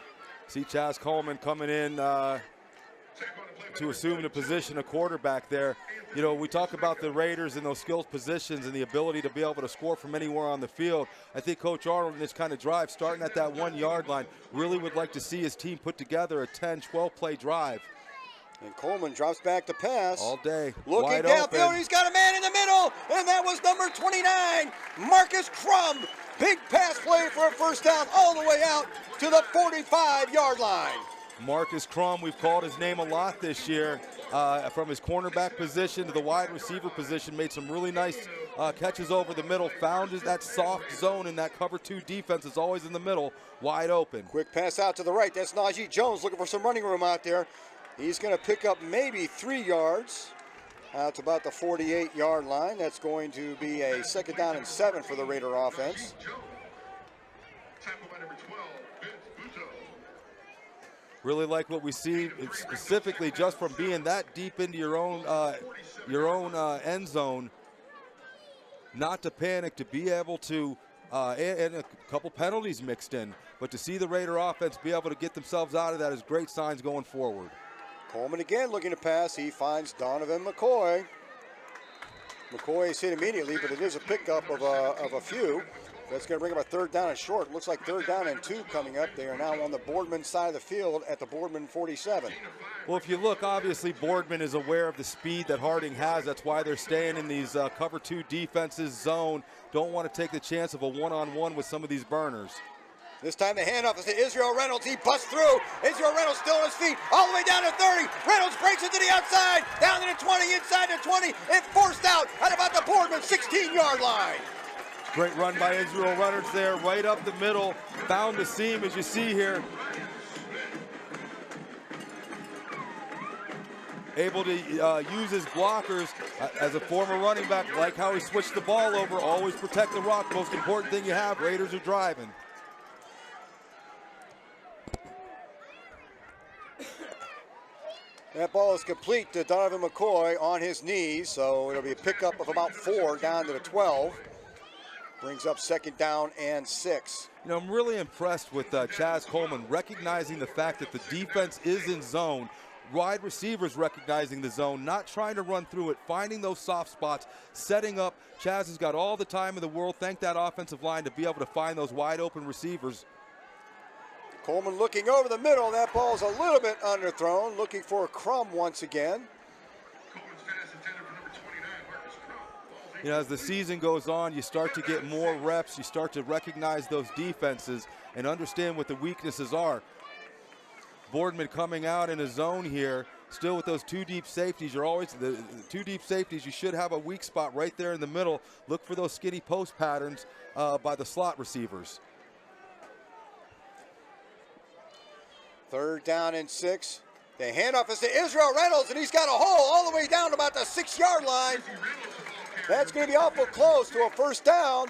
See Chaz Coleman coming in to assume the position of quarterback there. You know, we talk about the Raiders and those skilled positions and the ability to be able to score from anywhere on the field. I think Coach Arnold in this kind of drive, starting at that 1-yard line, really would like to see his team put together a 10, 12-play drive. And Coleman drops back to pass. All day. Looking wide downfield, open. he's got a man in the middle, and that was number 29, Marcus Crum. Big pass play for a first down all the way out to the 45-yard line. Marcus Crum, we've called his name a lot this year. From his cornerback position to the wide receiver position, made some really nice catches over the middle, found that soft zone, and that cover 2 defense is always in the middle, wide open. Quick pass out to the right. That's Najee Jones looking for some running room out there. He's going to pick up maybe 3 yards out to about the 48-yard line. That's going to be a second down and 7 for the Raider offense. Really like what we see, specifically just from being that deep into your own end zone. Not to panic, to be able to, and a couple penalties mixed in, but to see the Raider offense be able to get themselves out of that is great signs going forward. Coleman again looking to pass. He finds Donovan McCoy. McCoy is hit immediately, but it is a pickup of a few. That's going to bring up a third down and short. Looks like third down and 2 coming up. They are now on the Boardman side of the field at the Boardman 47. Well, if you look, obviously Boardman is aware of the speed that Harding has. That's why they're staying in these cover 2 defenses zone. Don't want to take the chance of a one-on-one with some of these burners. This time the handoff is to Israel Reynolds. He busts through. Israel Reynolds still on his feet. All the way down to 30. Reynolds breaks it to the outside. Down to the 20. Inside the 20. And forced out at about the Boardman 16-yard line. Great run by Israel Reynolds there, right up the middle. Found the seam, as you see here. Able to use his blockers as a former running back. Like how he switched the ball over. Always protect the rock. Most important thing you have. Raiders are driving. That ball is complete to Donovan McCoy on his knees, so it'll be a pickup of about 4 down to the 12. Brings up second down and 6. You know, I'm really impressed with Chaz Coleman recognizing the fact that the defense is in zone. Wide receivers recognizing the zone, not trying to run through it, finding those soft spots, setting up. Chaz has got all the time in the world. Thank that offensive line to be able to find those wide open receivers. Coleman looking over the middle. That ball's a little bit underthrown. Looking for a Crum once again. You know, as the season goes on, you start to get more reps. You start to recognize those defenses and understand what the weaknesses are. Boardman coming out in a zone here, still with those 2 deep safeties. You're always, the 2 deep safeties, you should have a weak spot right there in the middle. Look for those skinny post patterns by the slot receivers. Third down and 6. The handoff is to Israel Reynolds, and he's got a hole all the way down to about the 6-yard line. That's going to be awful close to a first down.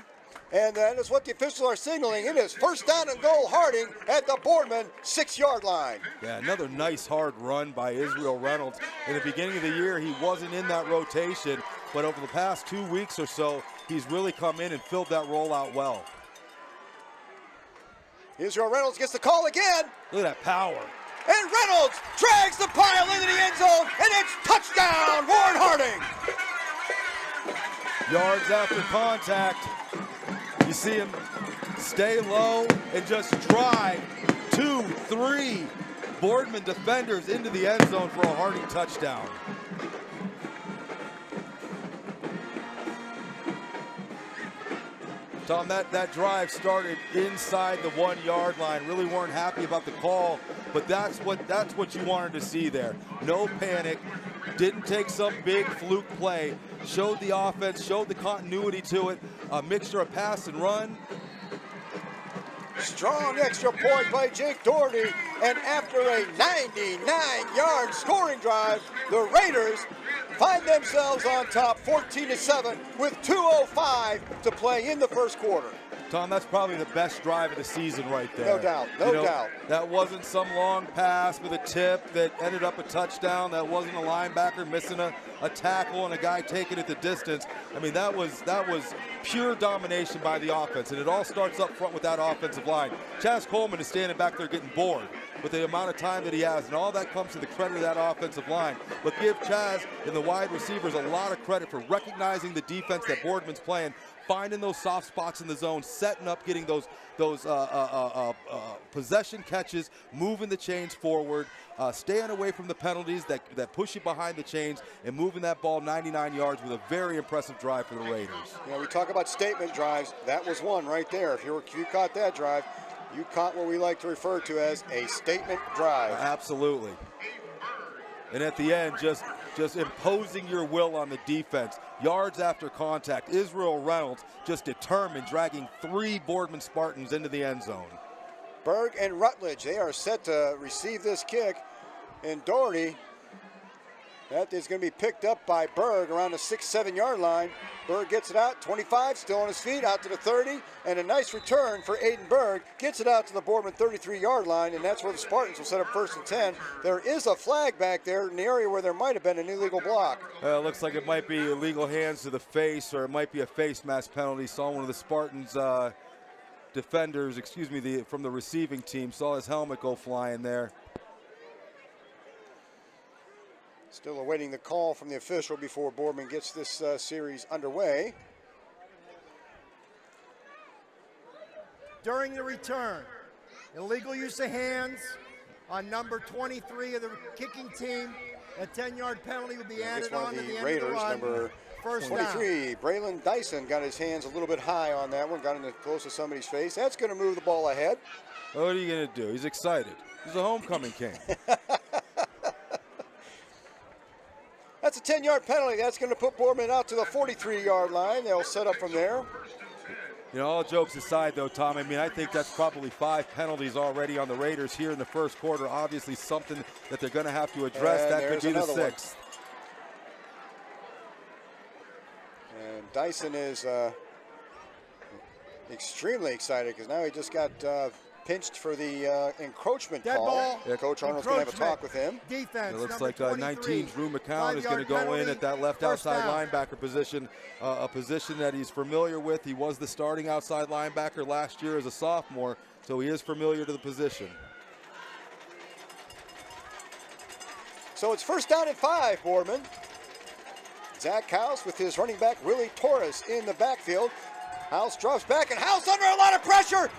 And that is what the officials are signaling. It is first down and goal, Harding at the Boardman 6-yard line. Yeah, another nice hard run by Israel Reynolds. In the beginning of the year, he wasn't in that rotation, but over the past 2 weeks or so, he's really come in and filled that role out well. Israel Reynolds gets the call again. Look at that power. And Reynolds drags the pile into the end zone, and it's touchdown, Warren Harding. Yards after contact. You see him stay low and just drive 2, 3 Boardman defenders into the end zone for a Harding touchdown. Tom, that drive started inside the 1-yard line. Really weren't happy about the call, but that's what you wanted to see there. No panic, didn't take some big fluke play. Showed the offense, showed the continuity to it, a mixture of pass and run. Strong extra point by Jake Doherty, and after a 99-yard scoring drive, the Raiders find themselves on top 14-7 with 2:05 to play in the first quarter. Tom, that's probably the best drive of the season right there. No doubt, no doubt. That wasn't some long pass with a tip that ended up a touchdown. That wasn't a linebacker missing a tackle and a guy taking it the distance. I mean, that was pure domination by the offense, and it all starts up front with that offensive line. Chaz Coleman is standing back there getting bored with the amount of time that he has, and all that comes to the credit of that offensive line. But give Chaz and the wide receivers a lot of credit for recognizing the defense that Boardman's playing, finding those soft spots in the zone, setting up, getting those possession catches, moving the chains forward, staying away from the penalties that push you behind the chains, and moving that ball 99 yards with a very impressive drive for the Raiders. Yeah, we talk about statement drives. That was one right there. If you caught that drive, you caught what we like to refer to as a statement drive. Absolutely. And at the end, just imposing your will on the defense. Yards after contact. Israel Reynolds just determined, dragging 3 Boardman Spartans into the end zone. Berg and Rutledge, they are set to receive this kick. And Doherty, that is going to be picked up by Berg around the 6-7 yard line. Berg gets it out, 25, still on his feet, out to the 30, and a nice return for Aiden Berg. Gets it out to the Boardman 33-yard line, and that's where the Spartans will set up 1st and 10. There is a flag back there in the area where there might have been an illegal block. It looks like it might be illegal hands to the face, or it might be a face mask penalty. Saw one of the Spartans defenders, from the receiving team, saw his helmet go flying there. Still awaiting the call from the official before Boardman gets this series underway. During the return, illegal use of hands on number 23 of the kicking team. A 10-yard penalty will be added on to the end Raiders, of the run. number First 23, Braylon Dyson got his hands a little bit high on that one, got in close to somebody's face. That's going to move the ball ahead. What are you going to do? He's excited. He's a homecoming king. That's a 10-yard penalty. That's going to put Boardman out to the 43-yard line. They'll set up from there. You know, all jokes aside, though, Tom, I mean, I think that's probably 5 penalties already on the Raiders here in the first quarter. Obviously something that they're going to have to address. And that could be the 6th. And Dyson is extremely excited because now he just got pinched for the encroachment Dead call. ball. Yeah, Coach Arnold's going to have a talk with him. Defense. It looks like 19 Drew McCown is going to go in at that left outside linebacker position, a position that he's familiar with. He was the starting outside linebacker last year as a sophomore, so he is familiar to the position. So it's 1st down and 5, Boardman. Zach House with his running back, Willie Torres, in the backfield. House drops back, and House under a lot of pressure.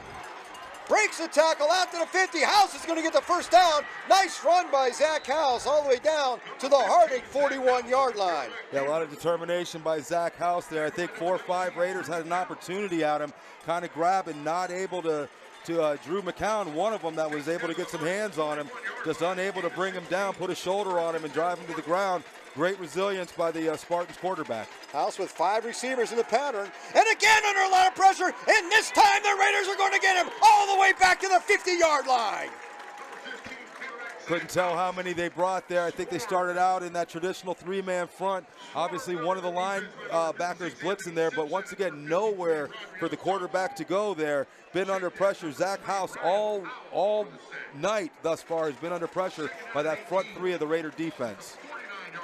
Breaks the tackle out to the 50. House is going to get the 1st down. Nice run by Zach House all the way down to the Harding 41-yard line. Yeah, a lot of determination by Zach House there. I think 4 or 5 Raiders had an opportunity at him, kind of grab and not able to Drew McCown, one of them that was able to get some hands on him, just unable to bring him down, put a shoulder on him and drive him to the ground. Great resilience by the Spartans quarterback. House with 5 receivers in the pattern, and again under a lot of pressure, and this time the Raiders are going to get him all the way back to the 50-yard line. Couldn't tell how many they brought there. I think they started out in that traditional three-man front. Obviously, one of the line backers blitzing there, but once again, nowhere for the quarterback to go there. Been under pressure. Zach House all night thus far has been under pressure by that front three of the Raider defense.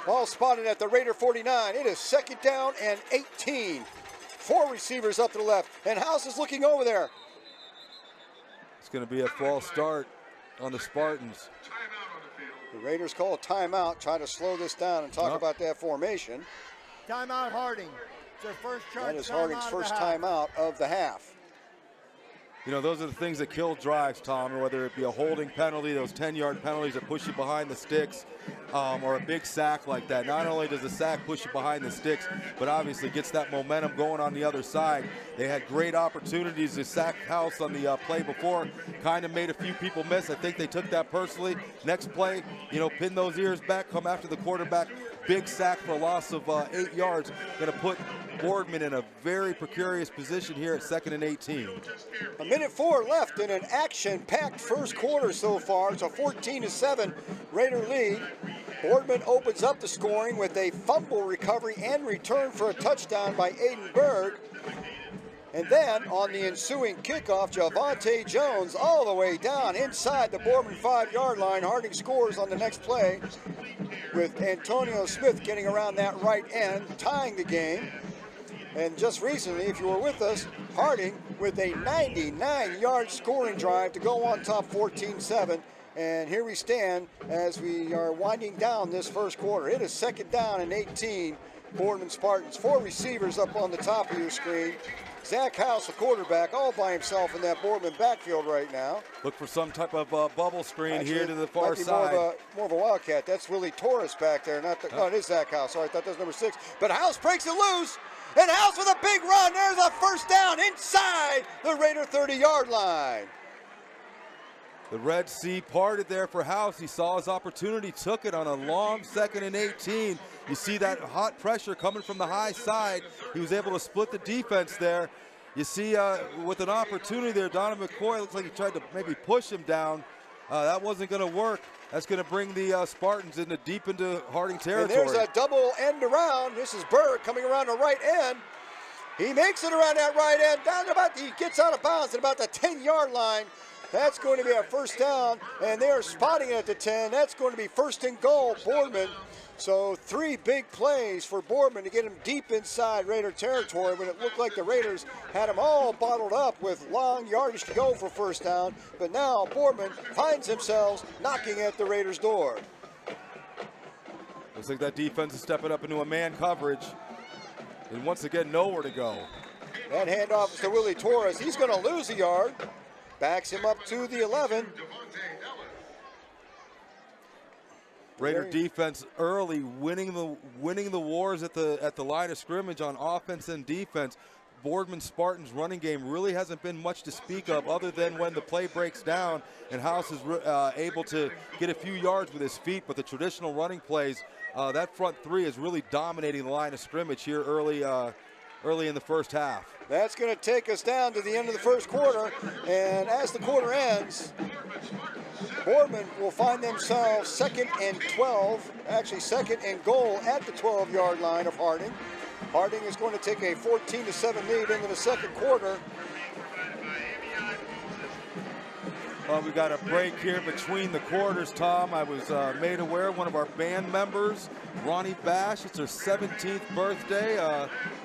Ball spotted at the Raider 49. It is 2nd down and 18. 4 receivers up to the left, and House is looking over there. It's going to be a false start on the Spartans. The Raiders call a timeout, try to slow this down and talk about that formation. Timeout Harding. It's their first charge. That is Harding's first timeout of the half. You know, those are the things that kill drives, Tom, whether it be a holding penalty, those 10-yard penalties that push you behind the sticks, or a big sack like that. Not only does the sack push you behind the sticks, but obviously gets that momentum going on the other side. They had great opportunities to sack House on the play before, kind of made a few people miss. I think they took that personally. Next play, you know, pin those ears back, come after the quarterback. Big sack for a loss of 8 yards. Going to put Boardman in a very precarious position here at 2nd and 18. A minute 4 left in an action-packed first quarter so far. It's a 14-7 Raider lead. Boardman opens up the scoring with a fumble recovery and return for a touchdown by Aiden Berg. And then on the ensuing kickoff, Javante Jones all the way down inside the Boardman 5-yard line. Harding scores on the next play with Antonio Smith getting around that right end, tying the game. And just recently, if you were with us, Harding with a 99-yard scoring drive to go on top 14-7. And here we stand as we are winding down this first quarter. It is 2nd down and 18, Boardman Spartans. 4 receivers up on the top of your screen. Zach House, the quarterback, all by himself in that Boardman backfield right now. Look for some type of bubble screen. Actually, here to the far side. More of a Wildcat. That's Willie Torres back there. Not the, no, it is Zach House. Sorry, I thought that was number 6. But House breaks it loose. And House with a big run. There's a first down inside the Raider 30-yard line. The Red Sea parted there for House. He saw his opportunity, took it on a long 2nd and 18. You see that hot pressure coming from the high side. He was able to split the defense there. You see with an opportunity there, Donovan McCoy looks like he tried to maybe push him down. That wasn't going to work. That's going to bring the Spartans deep into Harding territory. And there's a double end around. This is Berg coming around the right end. He makes it around that right end. He gets out of bounds at about the 10-yard line. That's going to be a first down, and they are spotting it at the 10. That's going to be 1st and goal, Boardman. So 3 big plays for Boardman to get him deep inside Raider territory when it looked like the Raiders had him all bottled up with long yardage to go for first down. But now Boardman finds himself knocking at the Raiders' door. Looks like that defense is stepping up into a man coverage. And once again, nowhere to go. That handoff is to Willie Torres. He's going to lose a yard. Backs him up to the 11. Raider defense early, winning the wars at the line of scrimmage on offense and defense. Boardman Spartans running game really hasn't been much to speak of other than when the play breaks down and House is able to get a few yards with his feet. But the traditional running plays, that front 3 is really dominating the line of scrimmage here early in the first half. That's going to take us down to the end of the first quarter, and as the quarter ends, Boardman will find themselves 2nd and 12, actually 2nd and goal at the 12-yard line of Harding. Harding is going to take a 14-7 lead into the second quarter. We got a break here between the quarters, Tom. I was made aware one of our band members, Ronnie Bash, it's her 17th birthday.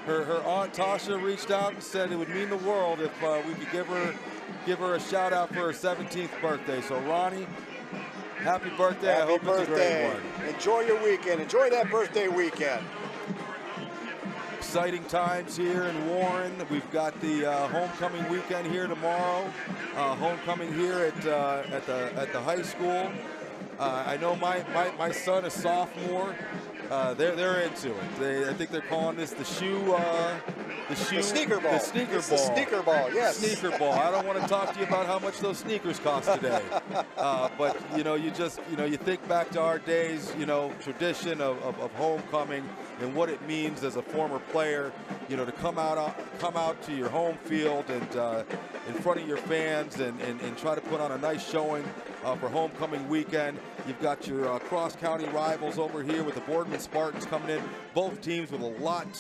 Her aunt Tasha reached out and said it would mean the world if we could give her a shout out for her 17th birthday. So Ronnie, happy birthday. Happy I hope birthday. It's a great one. Enjoy your weekend. Enjoy that birthday weekend. Exciting times here in Warren. We've got the homecoming weekend here tomorrow. Homecoming here at the high school. I know my son is sophomore. They're into it. I think they're calling this the sneaker ball. The sneaker ball, yes. Sneaker ball. I don't want to talk to you about how much those sneakers cost today. But you think back to our days, tradition of homecoming and what it means as a former player. you know, to come out to your home field and in front of your fans and try to put on a nice showing for homecoming weekend. You've got your cross-county rivals over here with the Boardman Spartans coming in. Both teams with a lot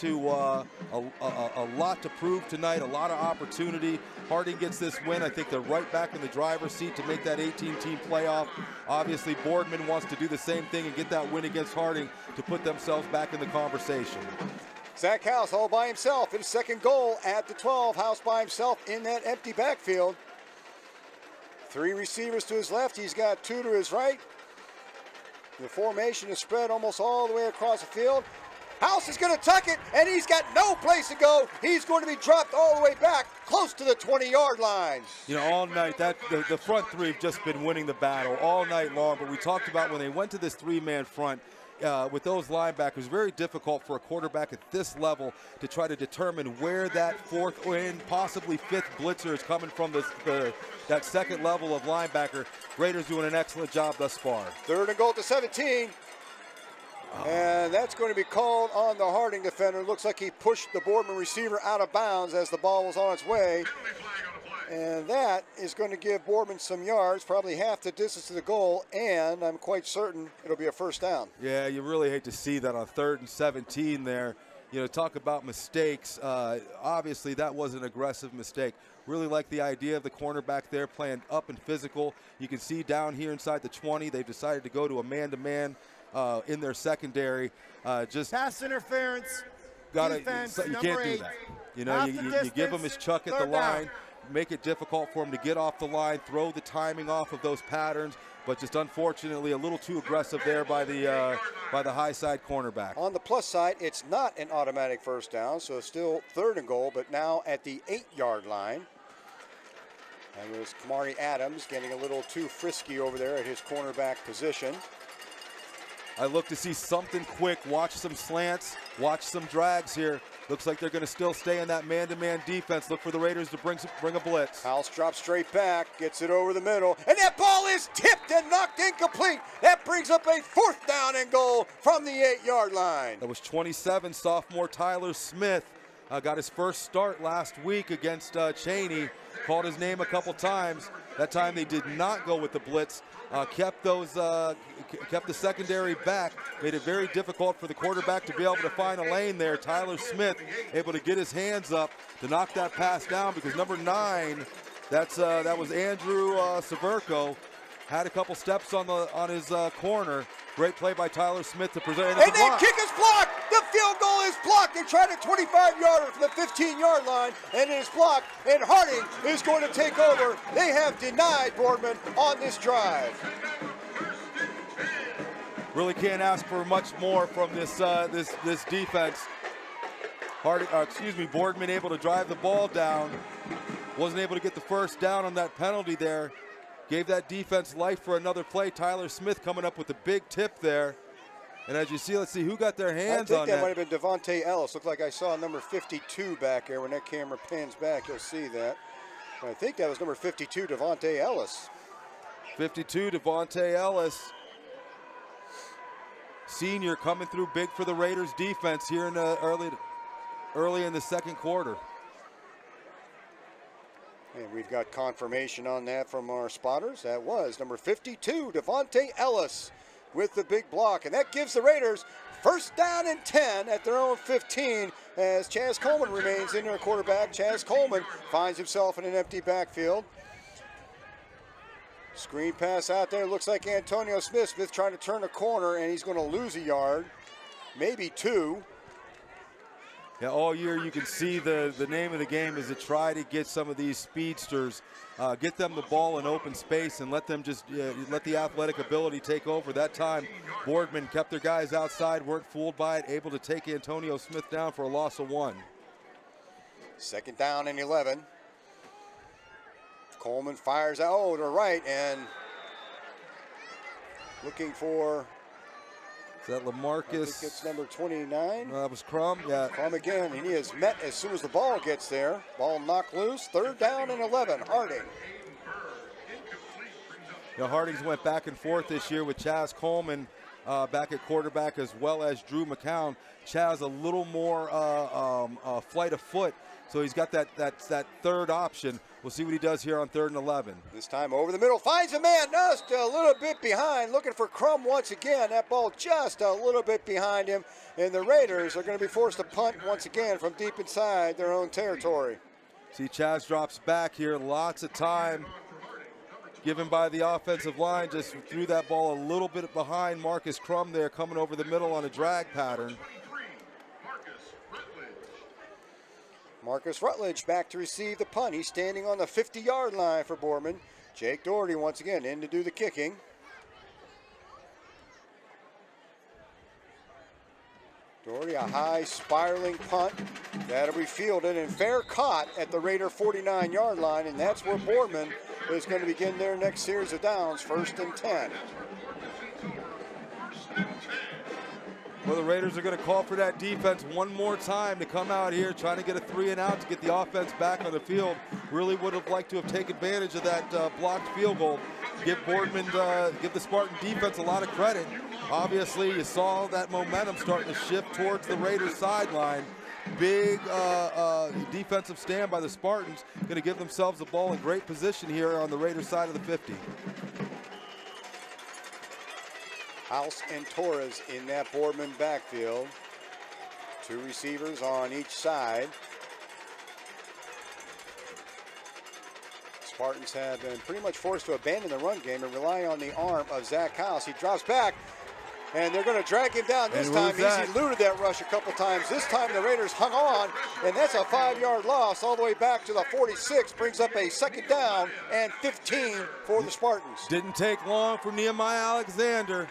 to prove tonight, a lot of opportunity. Harding gets this win. I think they're right back in the driver's seat to make that 18-team playoff. Obviously, Boardman wants to do the same thing and get that win against Harding to put themselves back in the conversation. Zach House all by himself. His second goal at the 12. House by himself in that empty backfield. 3 receivers to his left. He's got 2 to his right. The formation is spread almost all the way across the field. House is going to tuck it, and he's got no place to go. He's going to be dropped all the way back, close to the 20-yard line. You know, all night, the front three have just been winning the battle all night long. But we talked about when they went to this 3-man front, with those linebackers, very difficult for a quarterback at this level to try to determine where that 4th and possibly 5th blitzer is coming from, that second level of linebacker. Raiders doing an excellent job thus far. 3rd and goal to 17. And that's going to be called on the Harding defender. Looks like he pushed the Boardman receiver out of bounds as the ball was on its way. And that is going to give Boardman some yards, probably half the distance to the goal, and I'm quite certain it'll be a first down. Yeah, you really hate to see that on 3rd and 17 there. You know, talk about mistakes. Obviously, that was an aggressive mistake. Really like the idea of the cornerback there playing up and physical. You can see down here inside the 20, they've decided to go to a man-to-man in their secondary. Just pass interference. Defense, you can't do that. You know, you give him his chuck at the line. Make it difficult for him to get off the line, throw the timing off of those patterns, but just unfortunately a little too aggressive there by the high side cornerback. On the plus side, it's not an automatic first down, so still 3rd and goal, but now at the 8-yard line. And it was Kamari Adams getting a little too frisky over there at his cornerback position. I look to see something quick, watch some slants, watch some drags here. Looks like they're going to still stay in that man-to-man defense. Look for the Raiders to bring a blitz. House drops straight back, gets it over the middle, and that ball is tipped and knocked incomplete. That brings up a 4th down and goal from the 8-yard line. That was 27, sophomore Tyler Smith. Got his first start last week against Cheney. Called his name a couple times. That time they did not go with the blitz. Kept the secondary back, made it very difficult for the quarterback to be able to find a lane there. Tyler Smith able to get his hands up to knock that pass down because number 9, that was Andrew Severco, had a couple steps on his corner. Great play by Tyler Smith to present. And that kick is blocked. The field goal is blocked. They tried a 25-yarder from the 15-yard line, and it is blocked. And Harding is going to take over. They have denied Boardman on this drive. Really can't ask for much more from this defense. Boardman able to drive the ball down. Wasn't able to get the first down on that penalty there. Gave that defense life for another play. Tyler Smith coming up with a big tip there. And as you see, let's see who got their hands on that. I think that might have been Devontae Ellis. Looked like I saw number 52 back there. When that camera pans back, you'll see that. And I think that was number 52, Devontae Ellis. 52, Devontae Ellis. Senior coming through big for the Raiders defense here in the early in the second quarter. And we've got confirmation on that from our spotters. That was number 52, Devontae Ellis with the big block. And that gives the Raiders first down and 10 at their own 15 as Chaz Coleman remains in their quarterback. Chaz Coleman finds himself in an empty backfield. Screen pass out there. Looks like Antonio Smith. Smith trying to turn a corner, and he's going to lose a yard, maybe 2. Yeah, all year you can see the name of the game is to try to get some of these speedsters, get them the ball in open space and let them just let the athletic ability take over. That time, Boardman kept their guys outside, weren't fooled by it, able to take Antonio Smith down for a loss of 1. 2nd down and 11. Coleman fires out to the right and looking for. Is that LaMarcus? I think it's number 29. That was Crum, yeah. Crum again, and he is met as soon as the ball gets there. Ball knocked loose. 3rd down and 11. Harding. Harding's went back and forth this year with Chaz Coleman back at quarterback, as well as Drew McCown. Chaz a little more flight of foot, so he's got that third option. We'll see what he does here on 3rd and 11. This time over the middle, finds a man just a little bit behind, looking for Crum once again. That ball just a little bit behind him, and the Raiders are going to be forced to punt once again from deep inside their own territory. See, Chaz drops back here, lots of time given by the offensive line, just threw that ball a little bit behind Marcus Crum there, coming over the middle on a drag pattern. Marcus Rutledge back to receive the punt. He's standing on the 50-yard line for Boardman. Jake Doherty once again in to do the kicking. Doherty, a high spiraling punt. That'll be fielded and fair caught at the Raider 49-yard line, and that's where Boardman is going to begin their next series of downs, 1st and 10. Well, the Raiders are going to call for that defense one more time to come out here, trying to get a 3 and out to get the offense back on the field. Really would have liked to have taken advantage of that blocked field goal. Give Boardman, give the Spartan defense a lot of credit. Obviously, you saw that momentum starting to shift towards the Raiders sideline. Big defensive stand by the Spartans, going to give themselves the ball in great position here on the Raiders side of the 50. House and Torres in that Boardman backfield. 2 receivers on each side. Spartans have been pretty much forced to abandon the run game and rely on the arm of Zach House. He drops back, and they're going to drag him down this time. He's eluded that rush a couple times. This time the Raiders hung on, and that's a 5-yard loss all the way back to the 46. Brings up a 2nd down and 15 for the Spartans. Didn't take long for Nehemiah Alexander.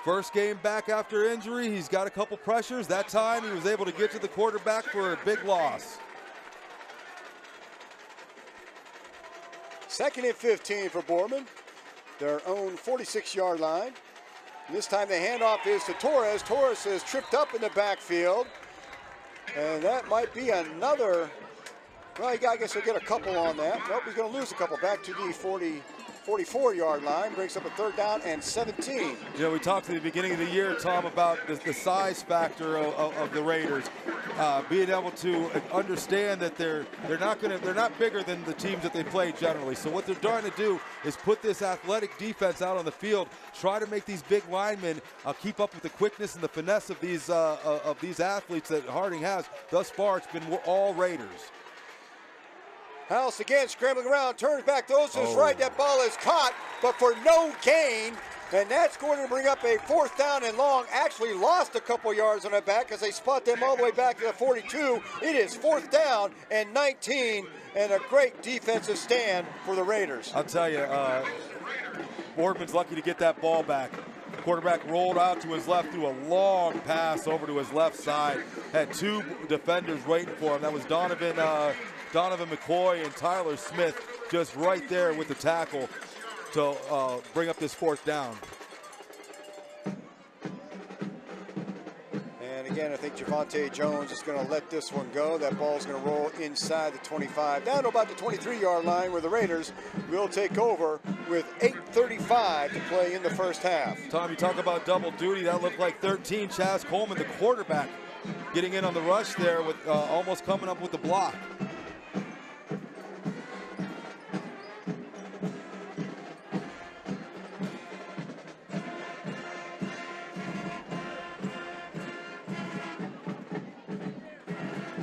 First game back after injury. He's got a couple pressures. That time he was able to get to the quarterback for a big loss. 2nd and 15 for Boardman, their own 46-yard line. And this time the handoff is to Torres. Torres is tripped up in the backfield. And that might be another, well, I guess he'll get a couple on that. Nope, he's going to lose a couple. Back to the 44-yard line, brings up a 3rd down and 17. You know, we talked at the beginning of the year, Tom, about the size factor of the Raiders, being able to understand that they're not bigger than the teams that they play generally. So what they're trying to do is put this athletic defense out on the field, try to make these big linemen keep up with the quickness and the finesse of these athletes that Harding has. Thus far, it's been all Raiders. House again scrambling around, turns back, throws to his right. That ball is caught, but for no gain. And that's going to bring up a 4th down and long. Actually lost a couple yards on that back as they spot them all the way back to the 42. It is 4th down and 19, and a great defensive stand for the Raiders. I'll tell you, Boardman's lucky to get that ball back. Quarterback rolled out to his left, threw a long pass over to his left side. Had 2 defenders waiting for him. That was Donovan McCoy and Tyler Smith just right there with the tackle to bring up this 4th down. And again, I think Javante Jones is going to let this one go. That ball's going to roll inside the 25, down to about the 23-yard line, where the Raiders will take over with 8:35 to play in the 1st half. Tom, you talk about double duty. That looked like 13. Chaz Coleman, the quarterback, getting in on the rush there with almost coming up with the block.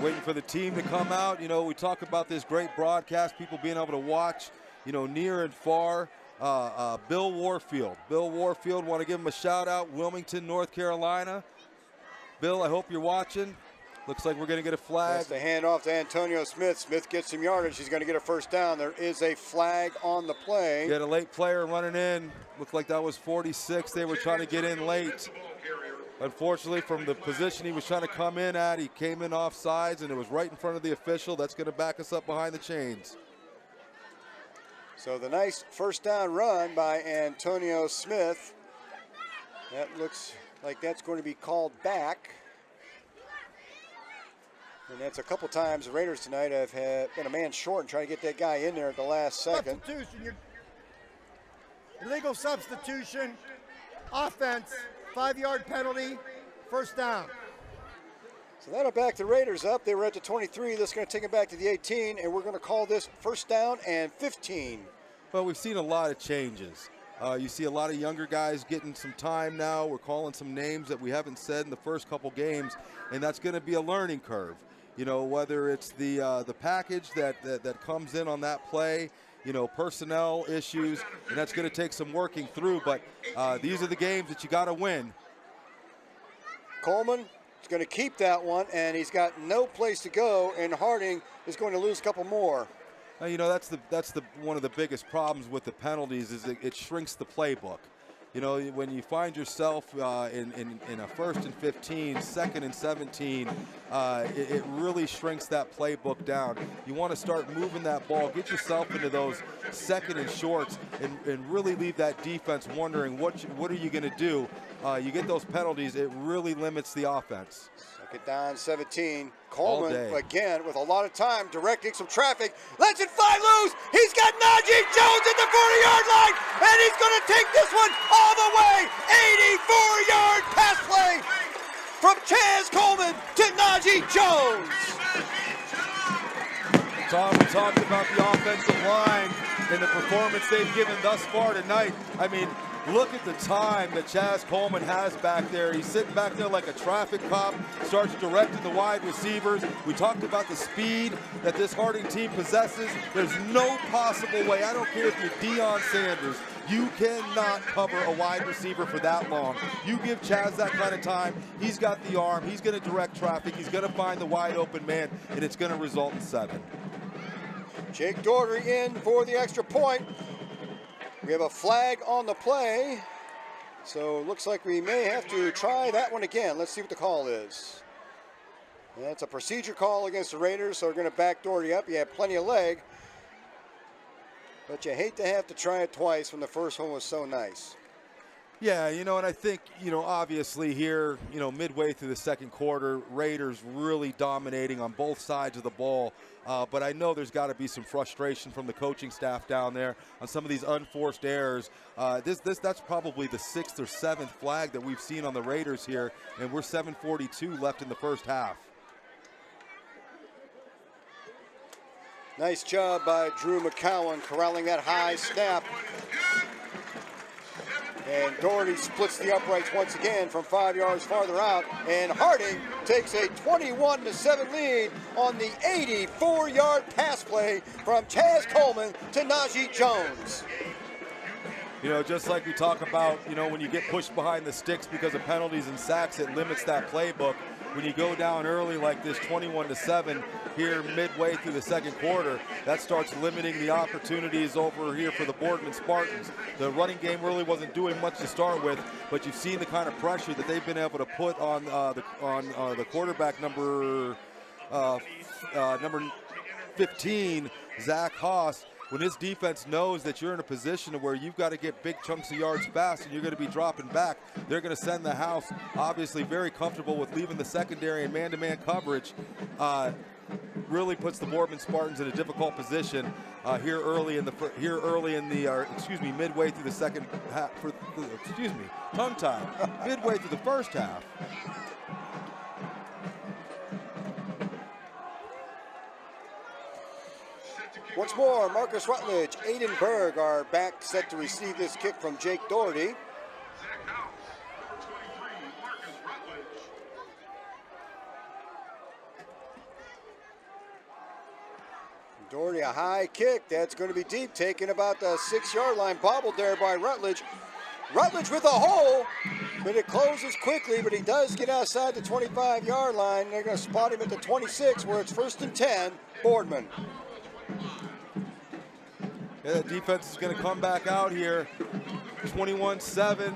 Waiting for the team to come out. You know, we talk about this great broadcast, people being able to watch, you know, near and far. Bill Warfield, want to give him a shout out. Wilmington, North Carolina. Bill, I hope you're watching. Looks like we're going to get a flag. That's the handoff to Antonio Smith. Smith gets some yardage. He's going to get a 1st down. There is a flag on the play. You had a late player running in. Looked like that was 46. They were trying to get in late. Unfortunately, from the position he was trying to come in at, he came in off sides, and it was right in front of the official. That's going to back us up behind the chains. So the nice 1st down run by Antonio Smith. That looks like that's going to be called back. And that's a couple times the Raiders tonight have been a man short and trying to get that guy in there at the last second. Substitution, illegal substitution, offense, 5-yard penalty, first down. So that'll back the Raiders up. They were at the 23. That's going to take them back to the 18, and we're going to call this first down and 15. Well, we've seen a lot of changes. You see a lot of younger guys getting some time now. We're calling some names that we haven't said in the first couple games, and that's going to be a learning curve. You know, whether it's the package that comes in on that play, you know, personnel issues, and that's going to take some working through. But these are the games that you got to win. Coleman is going to keep that one, and he's got no place to go, and Harding is going to lose a couple more. You know, that's the one of the biggest problems with the penalties is it shrinks the playbook. You know, when you find yourself in a 1st and 15, 2nd and 17, it really shrinks that playbook down. You want to start moving that ball, get yourself into those 2nd and shorts, and really leave that defense wondering what are you going to do. You get those penalties, it really limits the offense. 2nd down, 17. Coleman again with a lot of time, directing some traffic. Lets it fly loose. He's got Najee Jones at the 40-yard line, and he's going to take this one all the way. 84-yard pass play from Chaz Coleman to Najee Jones. Tom, we talked about the offensive line and the performance they've given thus far tonight. I mean, look at the time that Chaz Coleman has back there. He's sitting back there like a traffic cop, starts directing the wide receivers. We talked about the speed that this Harding team possesses. There's no possible way, I don't care if you're Deion Sanders, you cannot cover a wide receiver for that long. You give Chaz that kind of time, he's got the arm, he's going to direct traffic, he's going to find the wide open man, and it's going to result in 7. Jake Daugherty in for the extra point. We have a flag on the play, so it looks like we may have to try that one again. Let's see what the call is. That's a procedure call against the Raiders, so we're going to back Daugherty up. You have plenty of leg, but you hate to have to try it twice when the first one was so nice. Yeah, you know, and I think, you know, obviously here, you know, midway through the second quarter, Raiders really dominating on both sides of the ball. But I know there's got to be some frustration from the coaching staff down there on some of these unforced errors. That's probably the 6th or 7th flag that we've seen on the Raiders here, and we're 7:42 left in the first half. Nice job by Drew McCowan corralling that high snap. And Daugherty splits the uprights once again from 5 yards farther out. And Harding takes a 21-7 lead on the 84-yard pass play from Chaz Coleman to Najee Jones. You know, just like we talk about, you know, when you get pushed behind the sticks because of penalties and sacks, it limits that playbook. When you go down early like this 21-7 here midway through the second quarter, that starts limiting the opportunities over here for the Boardman Spartans. The running game really wasn't doing much to start with, but you've seen the kind of pressure that they've been able to put on the quarterback number 15, Zach Haas. When his defense knows that you're in a position where you've got to get big chunks of yards fast and you're going to be dropping back, they're going to send the house. Obviously very comfortable with leaving the secondary and man-to-man coverage. Really puts the Boardman Spartans in a difficult position midway through the second half. Midway through the first half. Once more, Marcus Rutledge, Aiden Berg are back set to receive this kick from Jake Daugherty. Daugherty, a high kick. That's going to be deep, taken about the 6-yard line, bobbled there by Rutledge. Rutledge with a hole, but it closes quickly, but he does get outside the 25-yard line. They're going to spot him at the 26, where it's 1st and 10, Boardman. Yeah, the defense is going to come back out here, 21-7.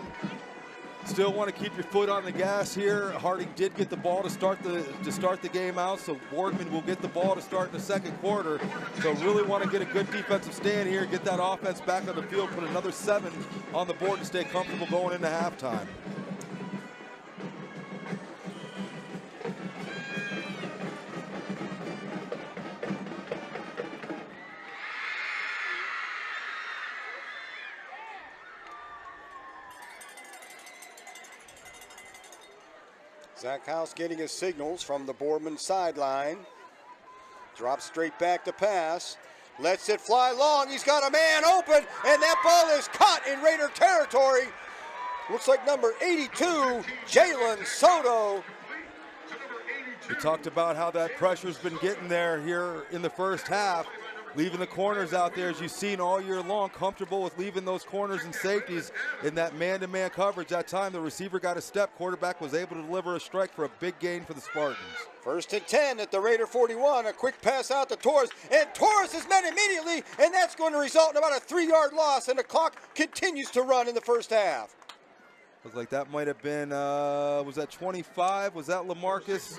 Still want to keep your foot on the gas here. Harding did get the ball to start the game out, so Boardman will get the ball to start in the second quarter. So really want to get a good defensive stand here, get that offense back on the field, put another 7 on the board to stay comfortable going into halftime. Zach House getting his signals from the Boardman sideline. Drops straight back to pass. Lets it fly long. He's got a man open, and that ball is caught in Raider territory. Looks like number 82, Jalen Soto. We talked about how that pressure's been getting there here in the first half, leaving the corners out there, as you've seen all year long, comfortable with leaving those corners and safeties in that man-to-man coverage. That time the receiver got a step, quarterback was able to deliver a strike for a big gain for the Spartans. 1st and 10 at the Raider 41. A quick pass out to Torres, and Torres is met immediately, and that's going to result in about a 3-yard loss, and the clock continues to run in the first half. Looks like that might have been, was that 25? Was that LaMarcus?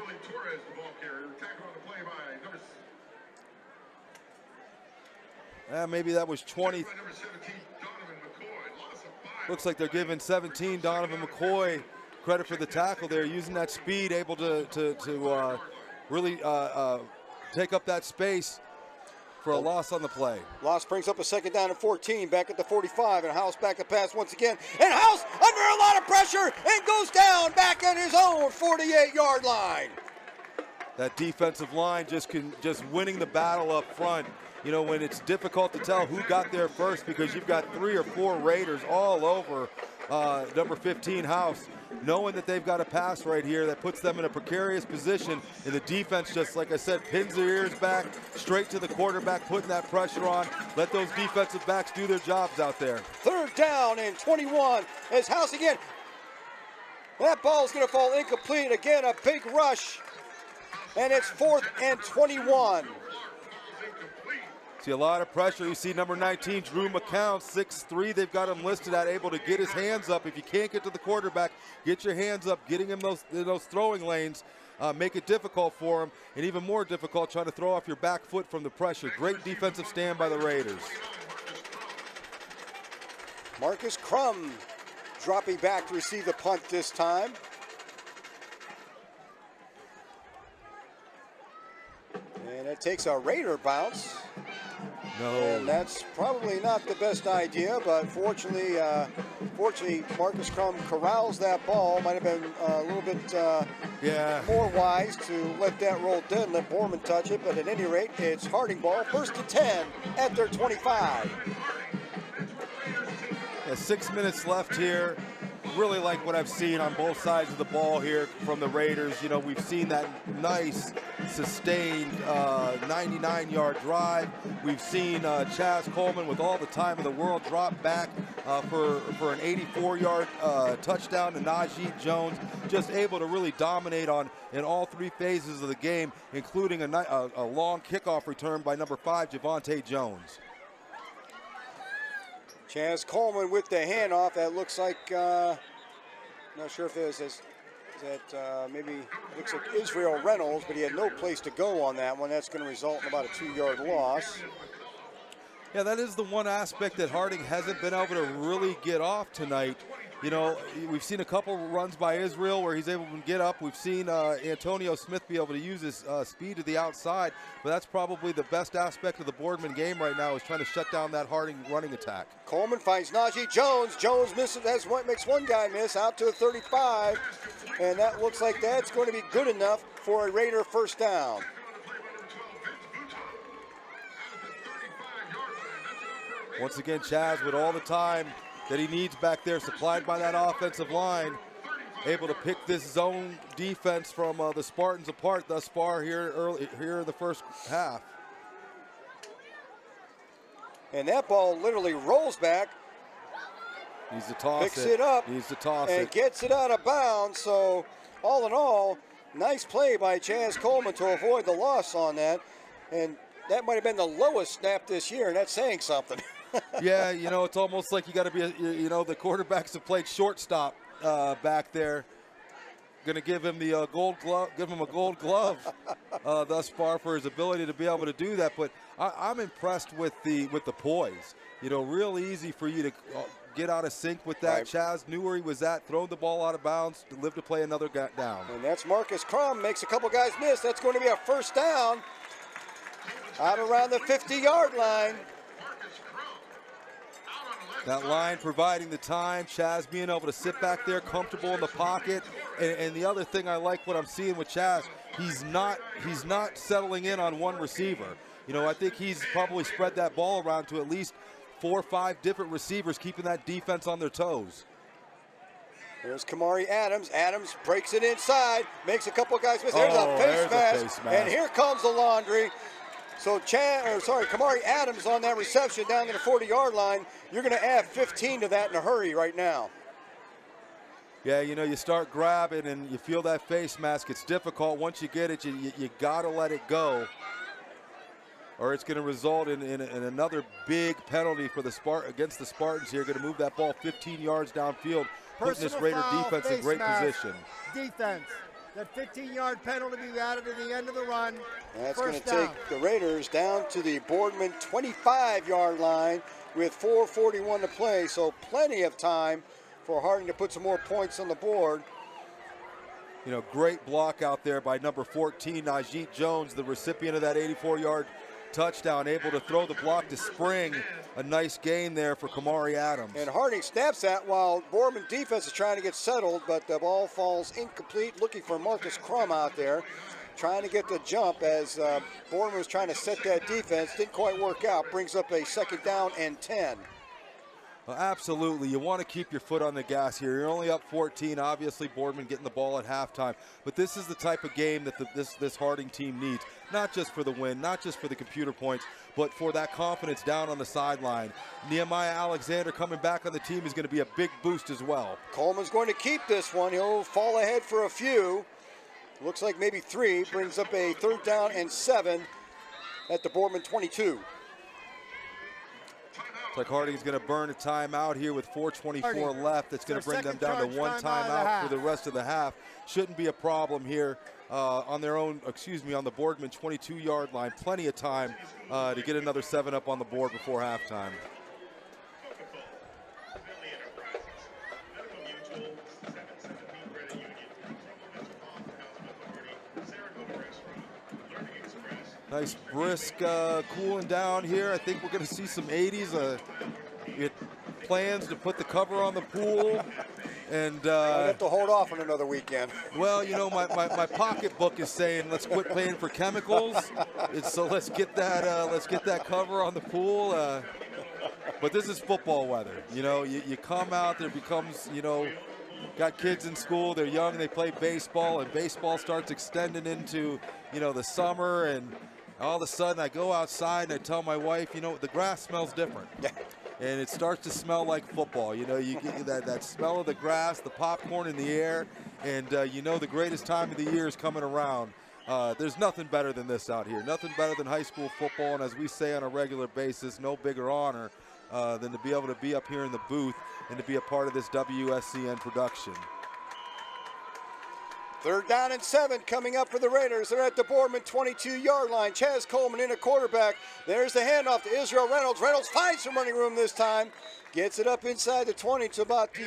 Maybe that was 20. Looks like they're giving 17 Donovan McCoy credit for the tackle there, using that speed, able to really take up that space for a loss on the play. Loss brings up a 2nd down and 14, back at the 45, and House back to pass once again. And House under a lot of pressure and goes down back at his own 48-yard line. That defensive line just winning the battle up front. You know, when it's difficult to tell who got there first, because you've got 3 or 4 Raiders all over number 15 House, knowing that they've got a pass right here that puts them in a precarious position, and the defense, just like I said, pins their ears back, straight to the quarterback, putting that pressure on. Let those defensive backs do their jobs out there. 3rd down and 21 as House again. That ball's going to fall incomplete. Again, a big rush, and it's 4th and 21. See a lot of pressure. You see number 19, Drew McCown, 6'3". They've got him listed at, able to get his hands up. If you can't get to the quarterback, get your hands up, getting him those throwing lanes, make it difficult for him, and even more difficult trying to throw off your back foot from the pressure. Great defensive stand by the Raiders. Marcus Crum dropping back to receive the punt this time. And it takes a Raider bounce. No. And that's probably not the best idea, but fortunately Marcus Crum corrals that ball. Might have been a little bit more wise to let that roll dead and let Boardman touch it, but at any rate, it's Harding ball, 1st and 10 at their 25. Yeah, 6 minutes left here. Really like what I've seen on both sides of the ball here from the Raiders. You know, we've seen that nice, sustained 99-yard drive. We've seen Chaz Coleman, with all the time in the world, drop back for an 84-yard touchdown to Najee Jones. Just able to really dominate in all 3 phases of the game, including a long kickoff return by number 5, Javonte Jones. Chaz Coleman with the handoff. That looks like, not sure if it is maybe looks like Israel Reynolds, but he had no place to go on that one. That's going to result in about a 2-yard loss. Yeah, that is the one aspect that Harding hasn't been able to really get off tonight. You know, we've seen a couple runs by Israel where he's able to get up. We've seen Antonio Smith be able to use his speed to the outside, but that's probably the best aspect of the Boardman game right now, is trying to shut down that Harding running attack. Coleman finds Najee Jones. Jones misses, makes one guy miss out to the 35, and that looks like that's going to be good enough for a Raider 1st down. Once again, Chaz with all the time that he needs back there, supplied by that offensive line, able to pick this zone defense from the Spartans apart thus far here in the first half. And that ball literally rolls back. Needs to toss picks it up. Needs to toss and it. Gets it out of bounds. So all in all, nice play by Chaz Coleman to avoid the loss on that. And that might have been the lowest snap this year, and that's saying something. Yeah, you know, it's almost like you got to be, you know, the quarterbacks have played shortstop back there. Going to give him the gold glove, give him a gold glove thus far for his ability to be able to do that. But I'm impressed with the poise. You know, real easy for you to get out of sync with that. Right. Chaz knew where he was at, thrown the ball out of bounds, to live to play another down. And that's Marcus Crum, makes a couple guys miss. That's going to be a 1st down out around the 50-yard line. That line providing the time, Chaz being able to sit back there comfortable in the pocket. And the other thing I like what I'm seeing with Chaz, he's not settling in on one receiver. You know, I think he's probably spread that ball around to at least 4 or 5 different receivers, keeping that defense on their toes. There's Kamari Adams. Adams breaks it inside, makes a couple of guys miss. There's a face mask, and here comes the laundry. So Kamari Adams on that reception down to the 40-yard line. You're going to add 15 to that in a hurry right now. Yeah, you know, you start grabbing and you feel that face mask. It's difficult. Once you get it, you got to let it go, or it's going to result in another big penalty for against the Spartans here. Going to move that ball 15 yards downfield, putting this Raider defense in great position. Defense. That 15-yard penalty be added to the end of the run. That's going to take the Raiders down to the Boardman 25-yard line with 4:41 to play, so plenty of time for Harding to put some more points on the board. You know, great block out there by number 14, Najee Jones, the recipient of that 84-yard touchdown, able to throw the block to spring. A nice gain there for Kamari Adams. And Harding snaps that while Boardman defense is trying to get settled, but the ball falls incomplete, looking for Marcus Crum out there, trying to get the jump as Boardman was trying to set that defense. Didn't quite work out. Brings up a 2nd down and 10. Well, absolutely. You want to keep your foot on the gas here. You're only up 14. Obviously, Boardman getting the ball at halftime. But this is the type of game that this Harding team needs, not just for the win, not just for the computer points, but for that confidence down on the sideline. Nehemiah Alexander coming back on the team is going to be a big boost as well. Coleman's going to keep this one. He'll fall ahead for a few. Looks like maybe 3. Brings up a 3rd down and 7 at the Boardman 22. Looks like Harding's going to burn a timeout here with 4:24 left. It's going to bring them down to 1 timeout for the rest of the half. Shouldn't be a problem here on the Boardman 22-yard line. Plenty of time to get another 7 up on the board before halftime. Nice brisk cooling down here. I think we're going to see some 80s. It plans to put the cover on the pool. And I'd have to hold off on another weekend. Well, you know, my pocketbook is saying let's quit paying for chemicals. So let's get that cover on the pool. But this is football weather. You know, you come out, there becomes, you know, got kids in school, they're young, they play baseball, and baseball starts extending into, you know, the summer, and all of a sudden I go outside and I tell my wife, you know, the grass smells different. And it starts to smell like football. You know, you get that smell of the grass, the popcorn in the air, and you know the greatest time of the year is coming around. There's nothing better than this out here. Nothing better than high school football, and as we say on a regular basis, no bigger honor than to be able to be up here in the booth and to be a part of this WSCN production. 3rd down and 7 coming up for the Raiders. They're at the Boardman 22-yard line. Chaz Coleman in a quarterback. There's the handoff to Israel Reynolds. Reynolds finds some running room this time. Gets it up inside the 20 to about the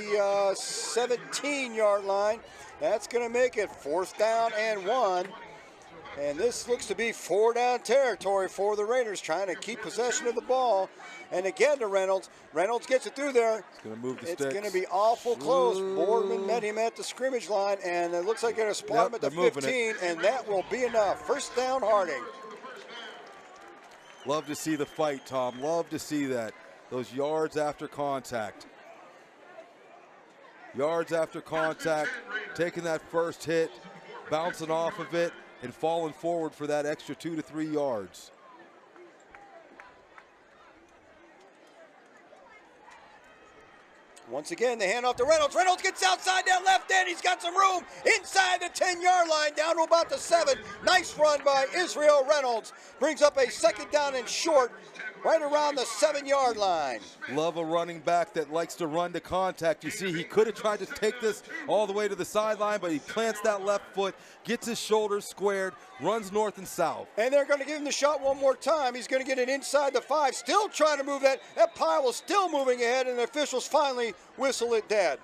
17-yard line. That's going to make it 4th down and 1. And this looks to be 4-down territory for the Raiders, trying to keep possession of the ball. And again to Reynolds. Reynolds gets it through there. It's going to move the sticks. It's going to be awful close. Boardman met him at the scrimmage line, and it looks like they're going to spot him at the 15, and that will be enough. 1st down, Harding. Love to see the fight, Tom. Love to see that. Those yards after contact. Yards after contact, taking that first hit, bouncing off of it, and falling forward for that extra 2 to 3 yards. Once again, the handoff to Reynolds. Reynolds gets outside that left end. He's got some room inside the 10-yard line, down to about the 7. Nice run by Israel Reynolds. Brings up a 2nd down and short, right around the 7-yard line. Love a running back that likes to run to contact. You see, he could have tried to take this all the way to the sideline, but he plants that left foot, gets his shoulders squared, runs north and south. And they're going to give him the shot one more time. He's going to get it inside the 5, still trying to move that. That pile is still moving ahead, and the officials finally whistle it dead.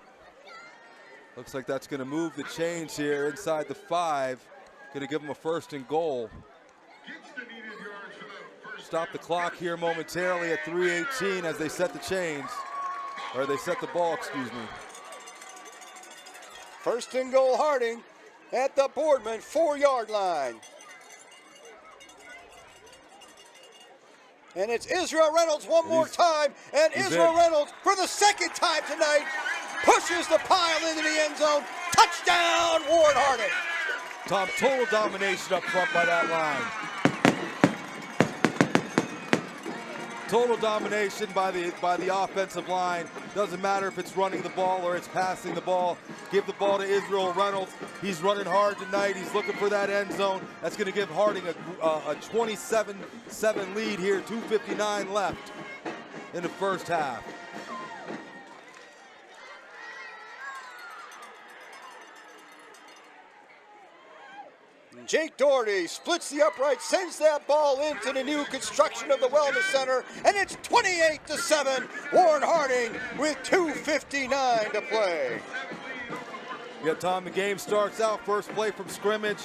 Looks like that's going to move the chains here inside the 5. Going to give him a 1st and goal. Stop the clock here momentarily at 3:18 as they set the chains. or they set the ball, excuse me. First and goal, Harding at the Boardman 4-yard line. And it's Israel Reynolds one more time, and Israel Reynolds for the second time tonight pushes the pile into the end zone. Touchdown, Warren Harding. Tom, total domination up front by that line. Total domination by the offensive line. Doesn't matter if it's running the ball or it's passing the ball. Give the ball to Israel Reynolds. He's running hard tonight. He's looking for that end zone. That's going to give Harding a 27-7 lead here. 2:59 left in the first half. Jake Doherty splits the upright, sends that ball into the new construction of the Wellness Center, and it's 28-7. Warren Harding with 2:59 to play. Yeah, Tom, the game starts out, first play from scrimmage,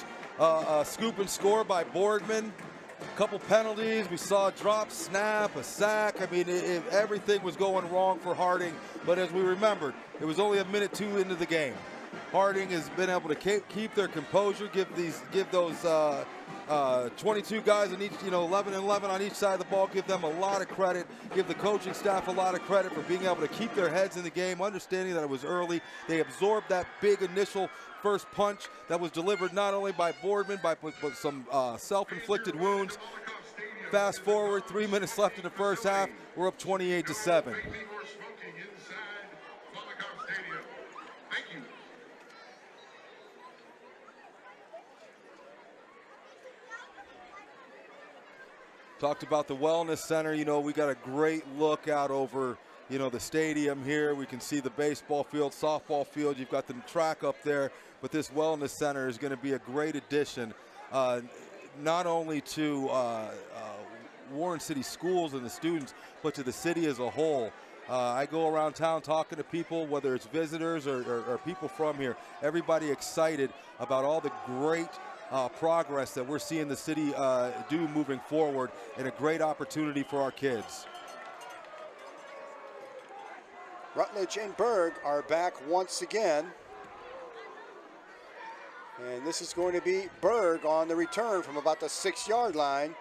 scoop and score by Boardman. A couple penalties, we saw a drop, snap, a sack. I mean, everything was going wrong for Harding, but as we remembered, it was only a minute 2 into the game. Harding has been able to keep their composure, give those 22 guys in each, 11 and 11 on each side of the ball, give them a lot of credit, give the coaching staff a lot of credit for being able to keep their heads in the game, understanding that it was early. They absorbed that big initial first punch that was delivered not only by Boardman, but some self-inflicted wounds. Fast forward, 3 minutes left in the first half, we're up 28-7. Talked about the Wellness Center. We got a great look out over, the stadium here. We can see the baseball field, softball field. You've got the track up there, but this Wellness Center is going to be a great addition, not only to Warren City schools and the students, but to the city as a whole. I go around town talking to people, whether it's visitors or people from here, everybody excited about all the great progress that we're seeing the city do moving forward, and a great opportunity for our kids. Rutledge and Berg are back once again. And this is going to be Berg on the return from about the 6-yard line.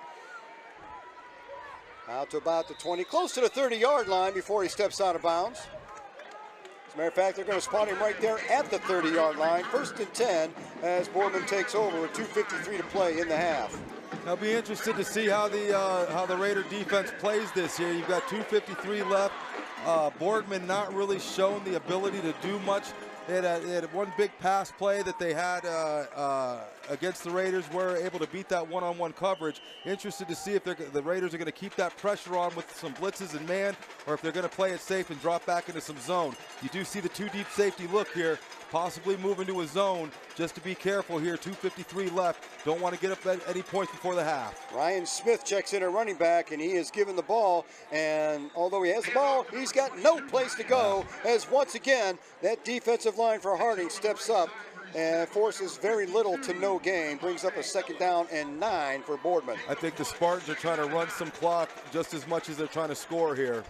Out to about the 20, close to the 30-yard line before he steps out of bounds. As a matter of fact, they're going to spot him right there at the 30-yard line. 1st and 10 as Boardman takes over with 2:53 to play in the half. I'll be interested to see how the Raider defense plays this year. You've got 2:53 left. Boardman not really shown the ability to do much. They had one big pass play that they had against the Raiders. Were able to beat that one-on-one coverage. Interested to see if the Raiders are going to keep that pressure on with some blitzes and man, or if they're going to play it safe and drop back into some zone. You do see the 2-deep safety look here, possibly move into a zone. Just to be careful here, 2:53 left. Don't want to get up at any point before the half. Ryan Smith checks in a running back, and he is given the ball. And although he has the ball, he's got no place to go, as once again, that defensive line for Harding steps up and forces very little to no gain. Brings up a 2nd down and 9 for Boardman. I think the Spartans are trying to run some clock just as much as they're trying to score here.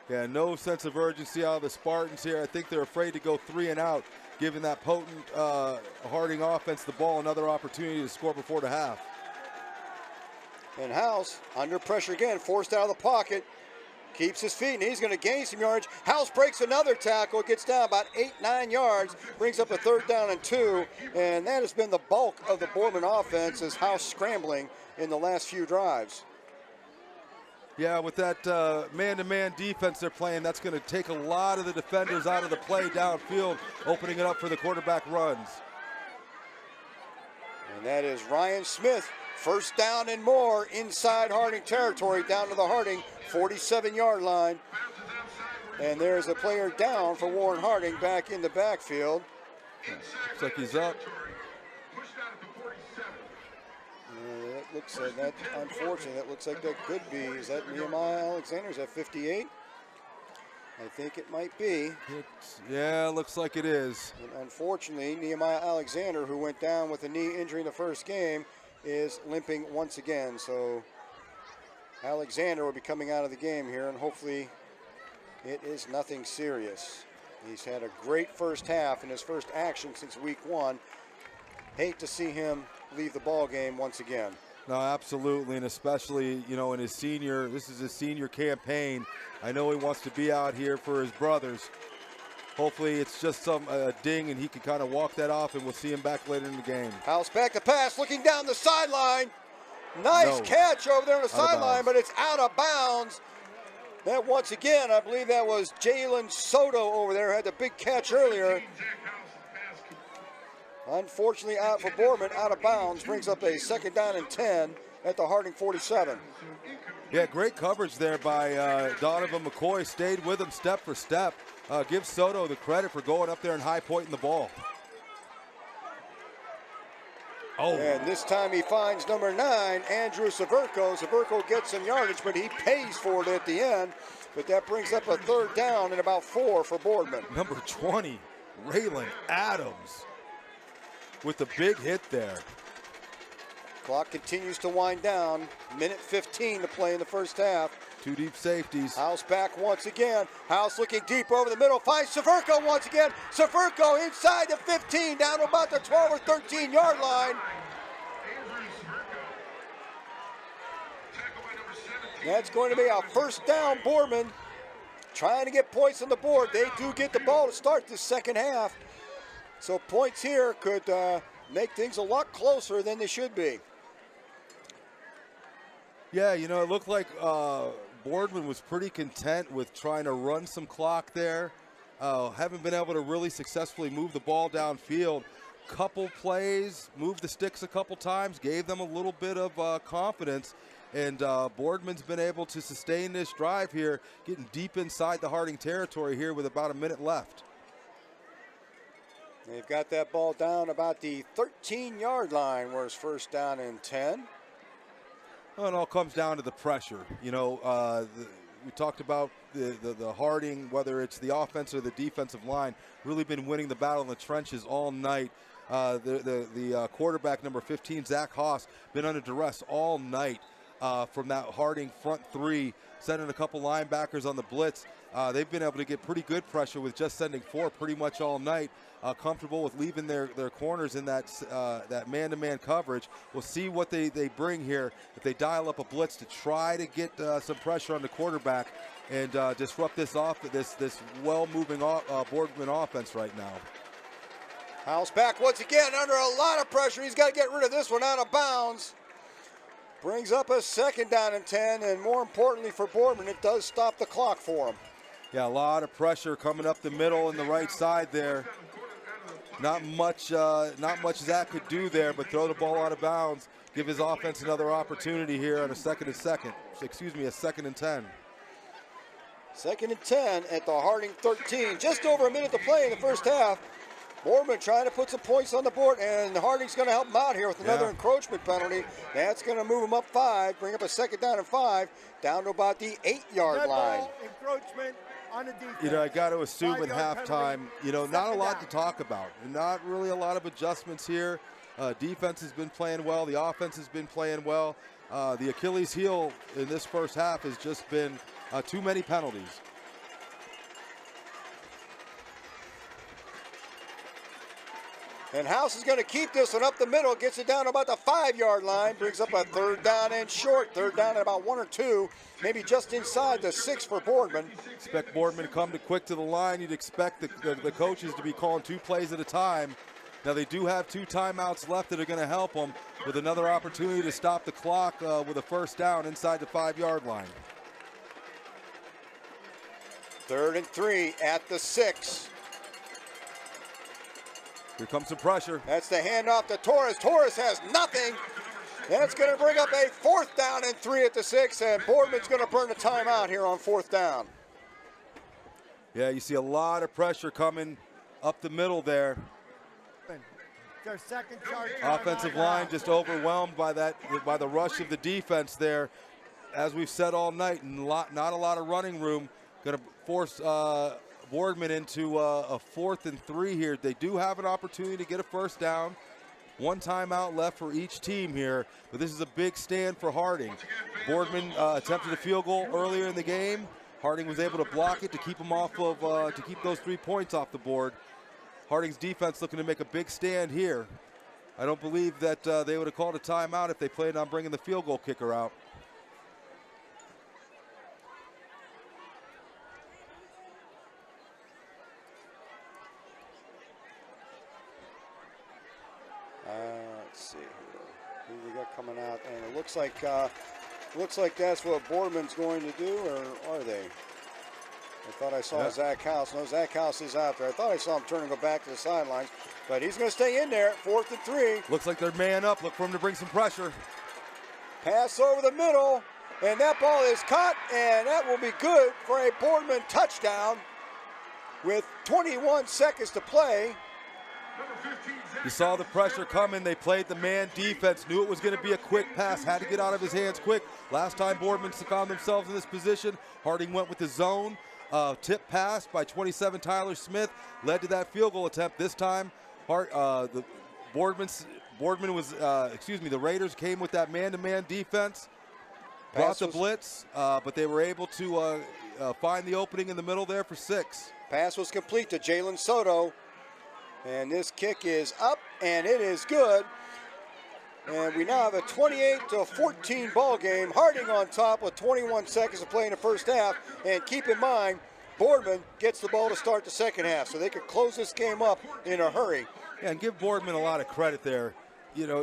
Yeah, no sense of urgency out of the Spartans here. I think they're afraid to go 3 and out, giving that potent Harding offense the ball another opportunity to score before the half. And House, under pressure again, forced out of the pocket, keeps his feet, and he's going to gain some yards. House breaks another tackle, gets down about 8-9 yards, brings up a 3rd down and 2, and that has been the bulk of the Boardman offense, as House scrambling in the last few drives. Yeah, with that man-to-man defense they're playing, that's going to take a lot of the defenders out of the play downfield, opening it up for the quarterback runs. And that is Ryan Smith, 1st down and more inside Harding territory, down to the Harding 47-yard line. And there's a player down for Warren Harding back in the backfield. Looks like he's up. That looks like that, unfortunately, that looks like that could be. Is that Nehemiah Alexander? Is that 58? I think it might be. Yeah, looks like it is. And unfortunately, Nehemiah Alexander, who went down with a knee injury in the first game, is limping once again. So Alexander will be coming out of the game here, and hopefully it is nothing serious. He's had a great first half in his first action since week 1. Hate to see him leave the ball game once again. No, absolutely, and especially, you know, in his senior, this is his senior campaign. I know he wants to be out here for his brothers. Hopefully it's just some ding and he can kind of walk that off, and we'll see him back later in the game. House back to pass, looking down the sideline. Nice catch over there on the sideline, but it's out of bounds. That once again, I believe that was Jalen Soto over there, had the big catch earlier. Unfortunately out for Boardman, out of bounds, brings up a 2nd down and 10 at the Harding 47. Yeah, great coverage there by Donovan McCoy. Stayed with him step for step. Give Soto the credit for going up there and high pointing the ball. Oh. And this time he finds number 9, Andrew Severko. Severko gets some yardage, but he pays for it at the end. But that brings up a 3rd down and about 4 for Boardman. Number 20, Raylan Adams with the big hit there. Clock continues to wind down. Minute 15 to play in the first half. 2 deep safeties. House back once again. House looking deep over the middle. Finds Severko once again. Severko inside the 15, down to about the 12 or 13 yard line. That's going to be a 1st down. Boardman trying to get points on the board. They do get the ball to start this second half. So points here could make things a lot closer than they should be. Yeah, you know, it looked like Boardman was pretty content with trying to run some clock there. Haven't been able to really successfully move the ball downfield. Couple plays, moved the sticks a couple times, gave them a little bit of confidence. And Boardman's been able to sustain this drive here, getting deep inside the Harding territory here with about a minute left. They've got that ball down about the 13-yard line, where it's 1st down and 10. Well, it all comes down to the pressure. You know, we talked about the Harding, whether it's the offense or the defensive line, really been winning the battle in the trenches all night. The quarterback, number 15, Zach Haas, been under duress all night from that Harding front 3, sending a couple linebackers on the blitz. They've been able to get pretty good pressure with just sending 4 pretty much all night. Comfortable with leaving their corners in that man-to-man coverage. We'll see what they bring here if they dial up a blitz to try to get some pressure on the quarterback and disrupt this well-moving Boardman offense right now. House back once again under a lot of pressure. He's got to get rid of this one out of bounds. Brings up a 2nd down and 10, and more importantly for Boardman, it does stop the clock for him. Yeah, a lot of pressure coming up the middle and the right side there. Not much Zach could do there, but throw the ball out of bounds, give his offense another opportunity here on a 2nd and 10. 2nd and 10 at the Harding 13. Just over a minute to play in the first half. Boardman trying to put some points on the board, and Harding's going to help him out here with another encroachment penalty. That's going to move him up 5, bring up a 2nd down and 5, down to about the 8-yard line. Encroachment on the defense. You know, I got to assume at halftime, you know, not a lot to talk about. Not really a lot of adjustments here. Defense has been playing well. The offense has been playing well. The Achilles heel in this first half has just been too many penalties. And House is going to keep this one up the middle, gets it down about the 5-yard line, brings up a 3rd down and short. 3rd down at about 1 or 2, maybe just inside the 6 for Boardman. Expect Boardman to come quick to the line. You'd expect the coaches to be calling 2 plays at a time. Now they do have 2 timeouts left that are going to help them with another opportunity to stop the clock with a 1st down inside the 5-yard line. 3rd and 3 at the 6. Here comes some pressure. That's the handoff to Torres. Torres has nothing. That's going to bring up a 4th down and 3 at the 6, and Boardman's going to burn a timeout here on 4th down. Yeah, you see a lot of pressure coming up the middle there. Their 2nd charge. Offensive line just overwhelmed by the rush of the defense there. As we've said all night, not a lot of running room. Going to force Boardman into a 4th and 3 here. They do have an opportunity to get a 1st down. One timeout left for each team here, but this is a big stand for Harding. Boardman attempted a field goal earlier in the game. Harding was able to block it to keep them off of to keep those 3 points off the board. Harding's defense looking to make a big stand here. I don't believe that they would have called a timeout if they planned on bringing the field goal kicker out. Let's see who we got coming out, and it looks like that's what Boardman's going to do, or are they? I thought I saw Zach House. No, Zach House is out there. I thought I saw him turn and go back to the sidelines, but he's going to stay in there. 4th and 3. Looks like they're man up. Look for him to bring some pressure. Pass over the middle, and that ball is caught, and that will be good for a Boardman touchdown with 21 seconds to play. You saw the pressure coming. They played the man defense, knew it was going to be a quick pass, had to get out of his hands quick. Last time Boardman found themselves in this position, Harding went with the zone. Tip pass by 27 Tyler Smith led to that field goal attempt. This time, the Raiders came with that man-to-man defense, brought the blitz, but they were able to find the opening in the middle there for 6. Pass was complete to Jalen Soto, and this kick is up, and it is good. And we now have a 28-14 ball game. Harding on top with 21 seconds to play in the first half. And keep in mind, Boardman gets the ball to start the second half, so they could close this game up in a hurry. Yeah, and give Boardman a lot of credit there.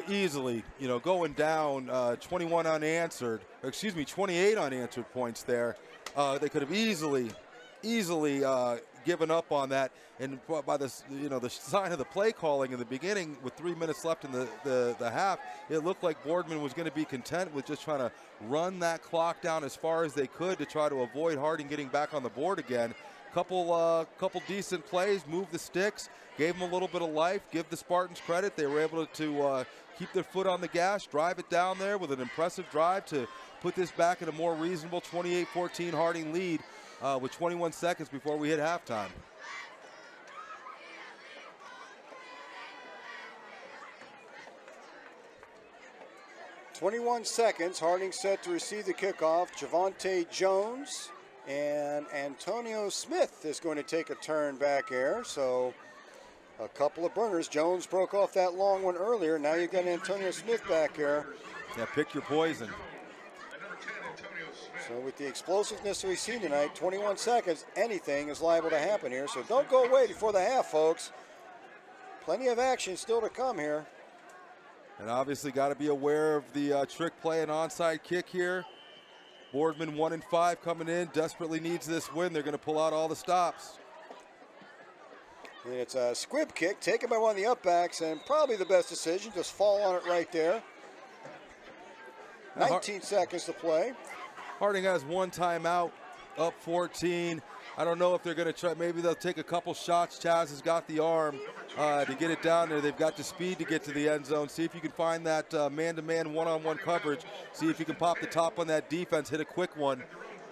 Easily, going down 28 unanswered points there. They could have easily given up on that, and by this, the sign of the play calling in the beginning with 3 minutes left in the half, it looked like Boardman was going to be content with just trying to run that clock down as far as they could to try to avoid Harding getting back on the board again. Couple decent plays, move the sticks, gave them a little bit of life. Give the Spartans credit; they were able to keep their foot on the gas, drive it down there with an impressive drive to put this back in a more reasonable 28-14 Harding lead. With 21 seconds before we hit halftime. .21 seconds. Harding set to receive the kickoff. Javante Jones and Antonio Smith is going to take a turn back here. So a couple of burners. Jones broke off that long one earlier. Now you've got Antonio Smith back here. Yeah, pick your poison. So with the explosiveness we've seen tonight, 21 seconds, anything is liable to happen here. So don't go away before the half, folks. Plenty of action still to come here. And obviously got to be aware of the trick play and onside kick here. Boardman 1-5 coming in, desperately needs this win. They're going to pull out all the stops. And it's a squib kick taken by one of the upbacks, and probably the best decision, just fall on it right there. 19 seconds to play. Harding has one timeout, up 14. I don't know if they're going to try. Maybe they'll take a couple shots. Chaz has got the arm to get it down there. They've got the speed to get to the end zone. See if you can find that man-to-man, one-on-one coverage. See if you can pop the top on that defense, hit a quick one,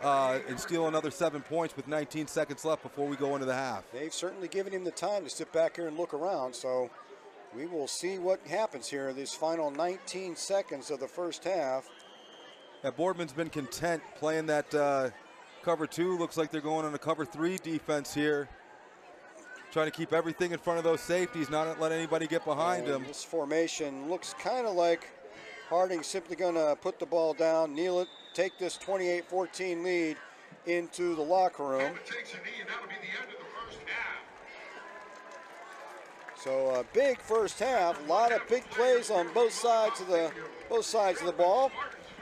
and steal another 7 points with 19 seconds left before we go into the half. They've certainly given him the time to sit back here and look around, so we will see what happens here these final 19 seconds of the first half. Yeah, Boardman's been content playing that cover 2. Looks like they're going on a cover 3 defense here. Trying to keep everything in front of those safeties, not let anybody get behind them. This formation looks kind of like Harding simply going to put the ball down, kneel it, take this 28-14 lead into the locker room. So a big first half, a lot of big plays on both sides of the ball.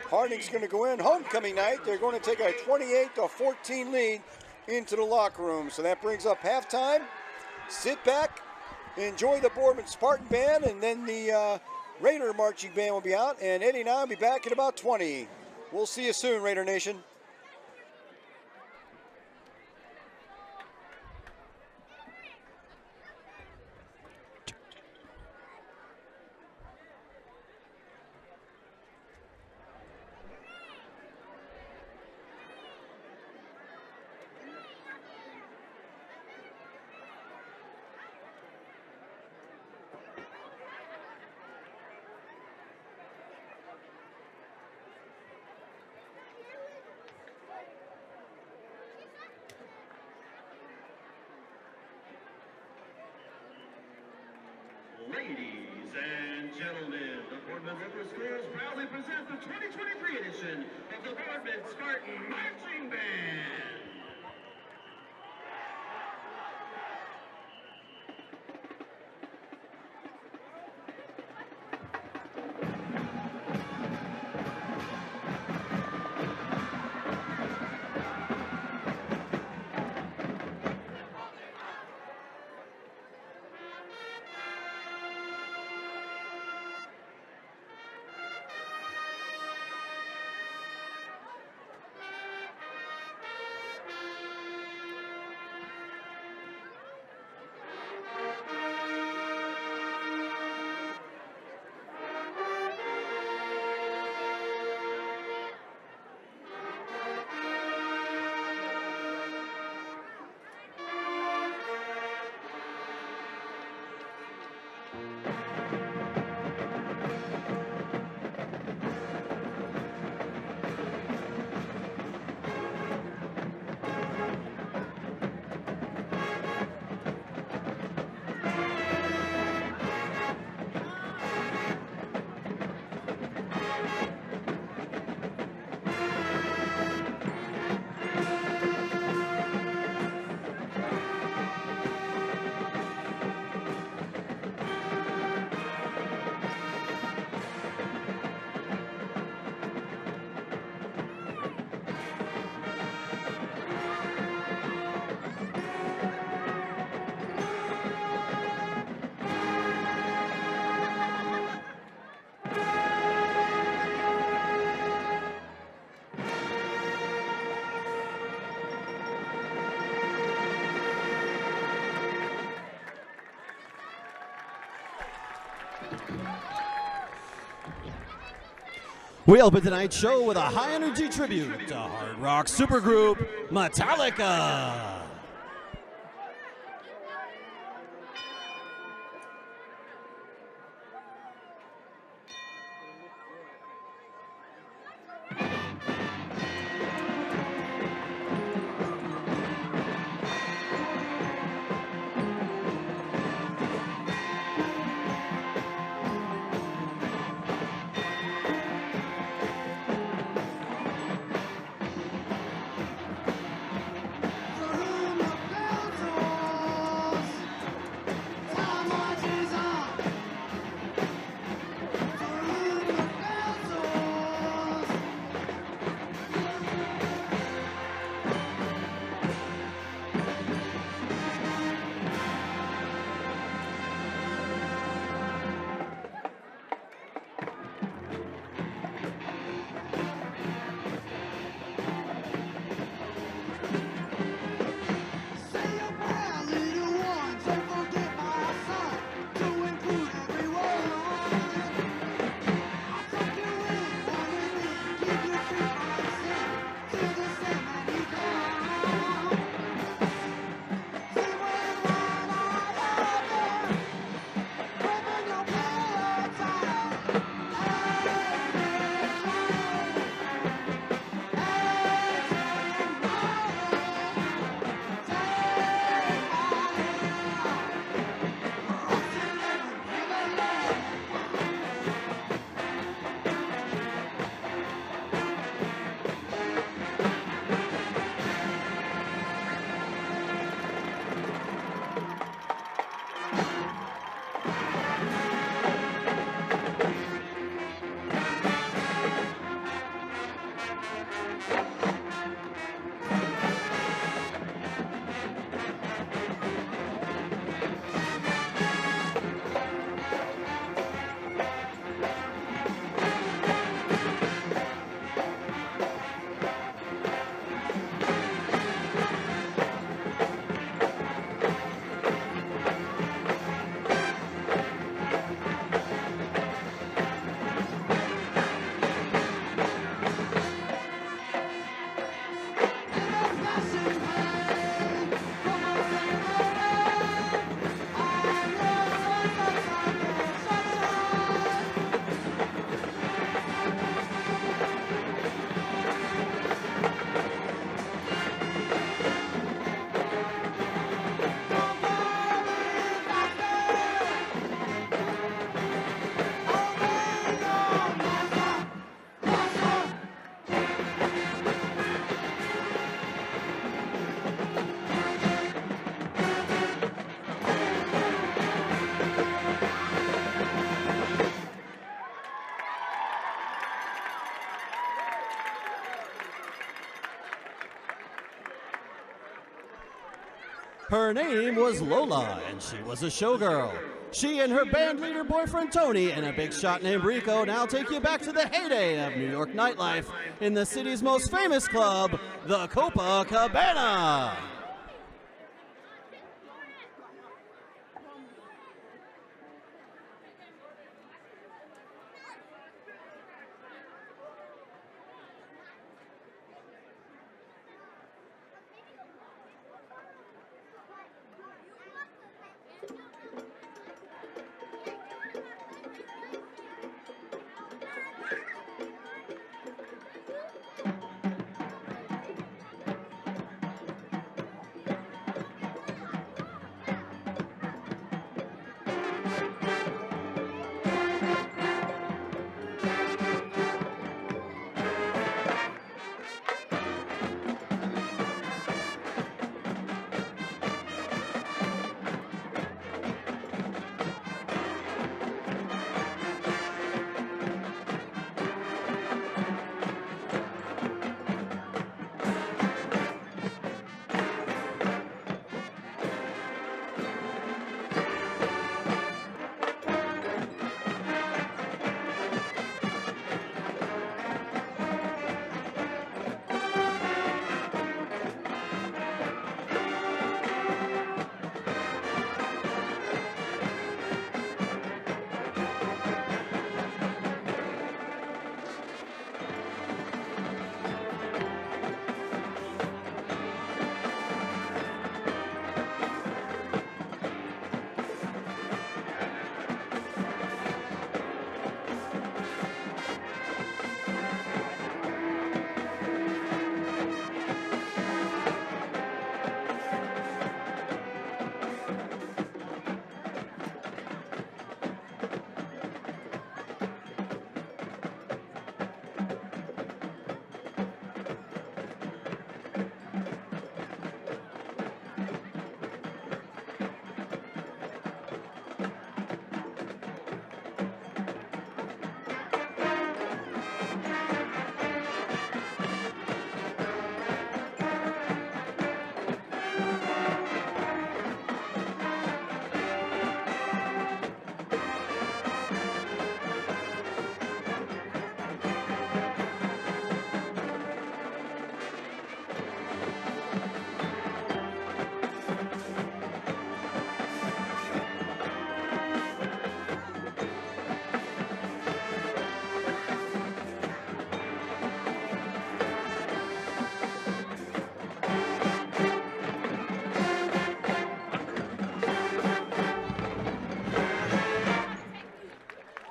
Harding's going to go in homecoming night. They're going to take a 28-14 lead into the locker room. So that brings up halftime. Sit back, enjoy the Boardman Spartan band, and then the Raider marching band will be out. And Eddie and I will be back in about 20. We'll see you soon, Raider Nation. Memphis Schools proudly present the 2023 edition of the Boardman Spartan Marching Band. We open tonight's show with a high-energy tribute to hard rock supergroup Metallica. Room Her name was Lola, and she was a showgirl. She and her band leader boyfriend Tony and a big shot named Rico now take you back to the heyday of New York nightlife in the city's most famous club, the Copacabana.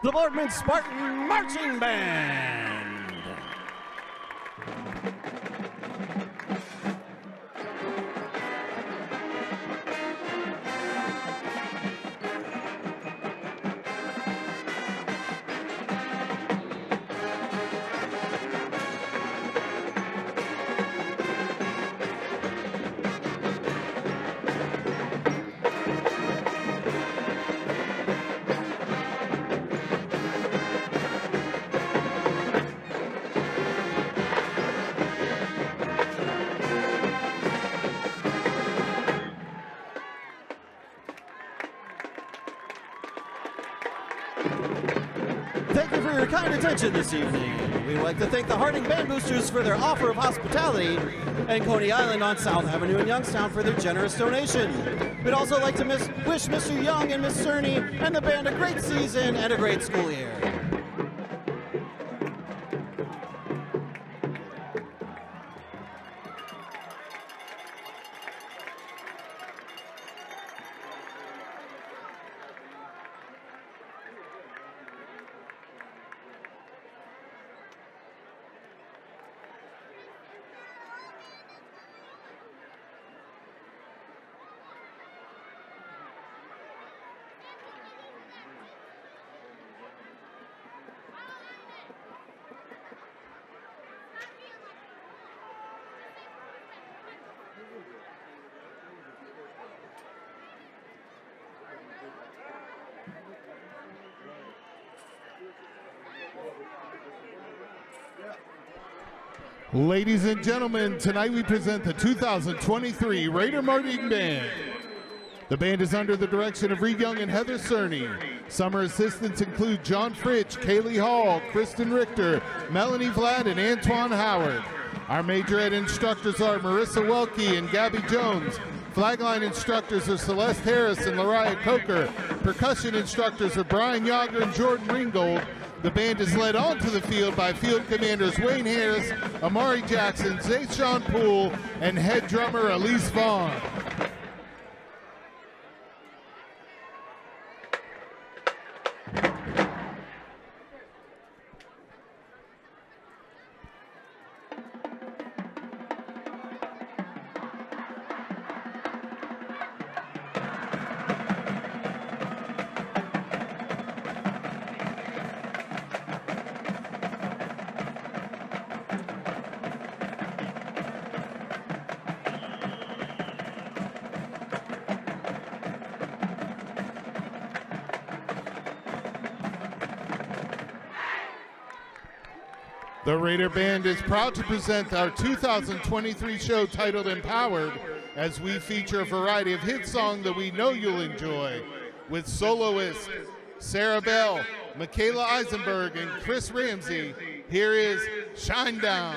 The Boardman Spartan Marching Band. Thank you for your kind attention this evening. We'd like to thank the Harding Band Boosters for their offer of hospitality and Coney Island on South Avenue in Youngstown for their generous donation. We'd also like to wish Mr. Young and Miss Cerny and the band a great season and a great school year. Ladies and gentlemen, tonight we present the 2023 Raider Marching Band. The band is under the direction of Reed Young and Heather Cerny. Summer assistants include John Fritsch, Kaylee Hall, Kristen Richter, Melanie Vlad, and Antoine Howard. Our major ed instructors are Marissa Welke and Gabby Jones. Flagline instructors are Celeste Harris and Lariah Coker. Percussion instructors are Brian Yager and Jordan Ringgold. The band is led onto the field by field commanders Wayne Harris, Amari Jackson, Zayshawn Poole, and head drummer Elise Vaughn. The Raider Band is proud to present our 2023 show titled Empowered, as we feature a variety of hit songs that we know you'll enjoy, with soloists Sarah Bell, Michaela Eisenberg, and Chris Ramsey. Here is Shine Down.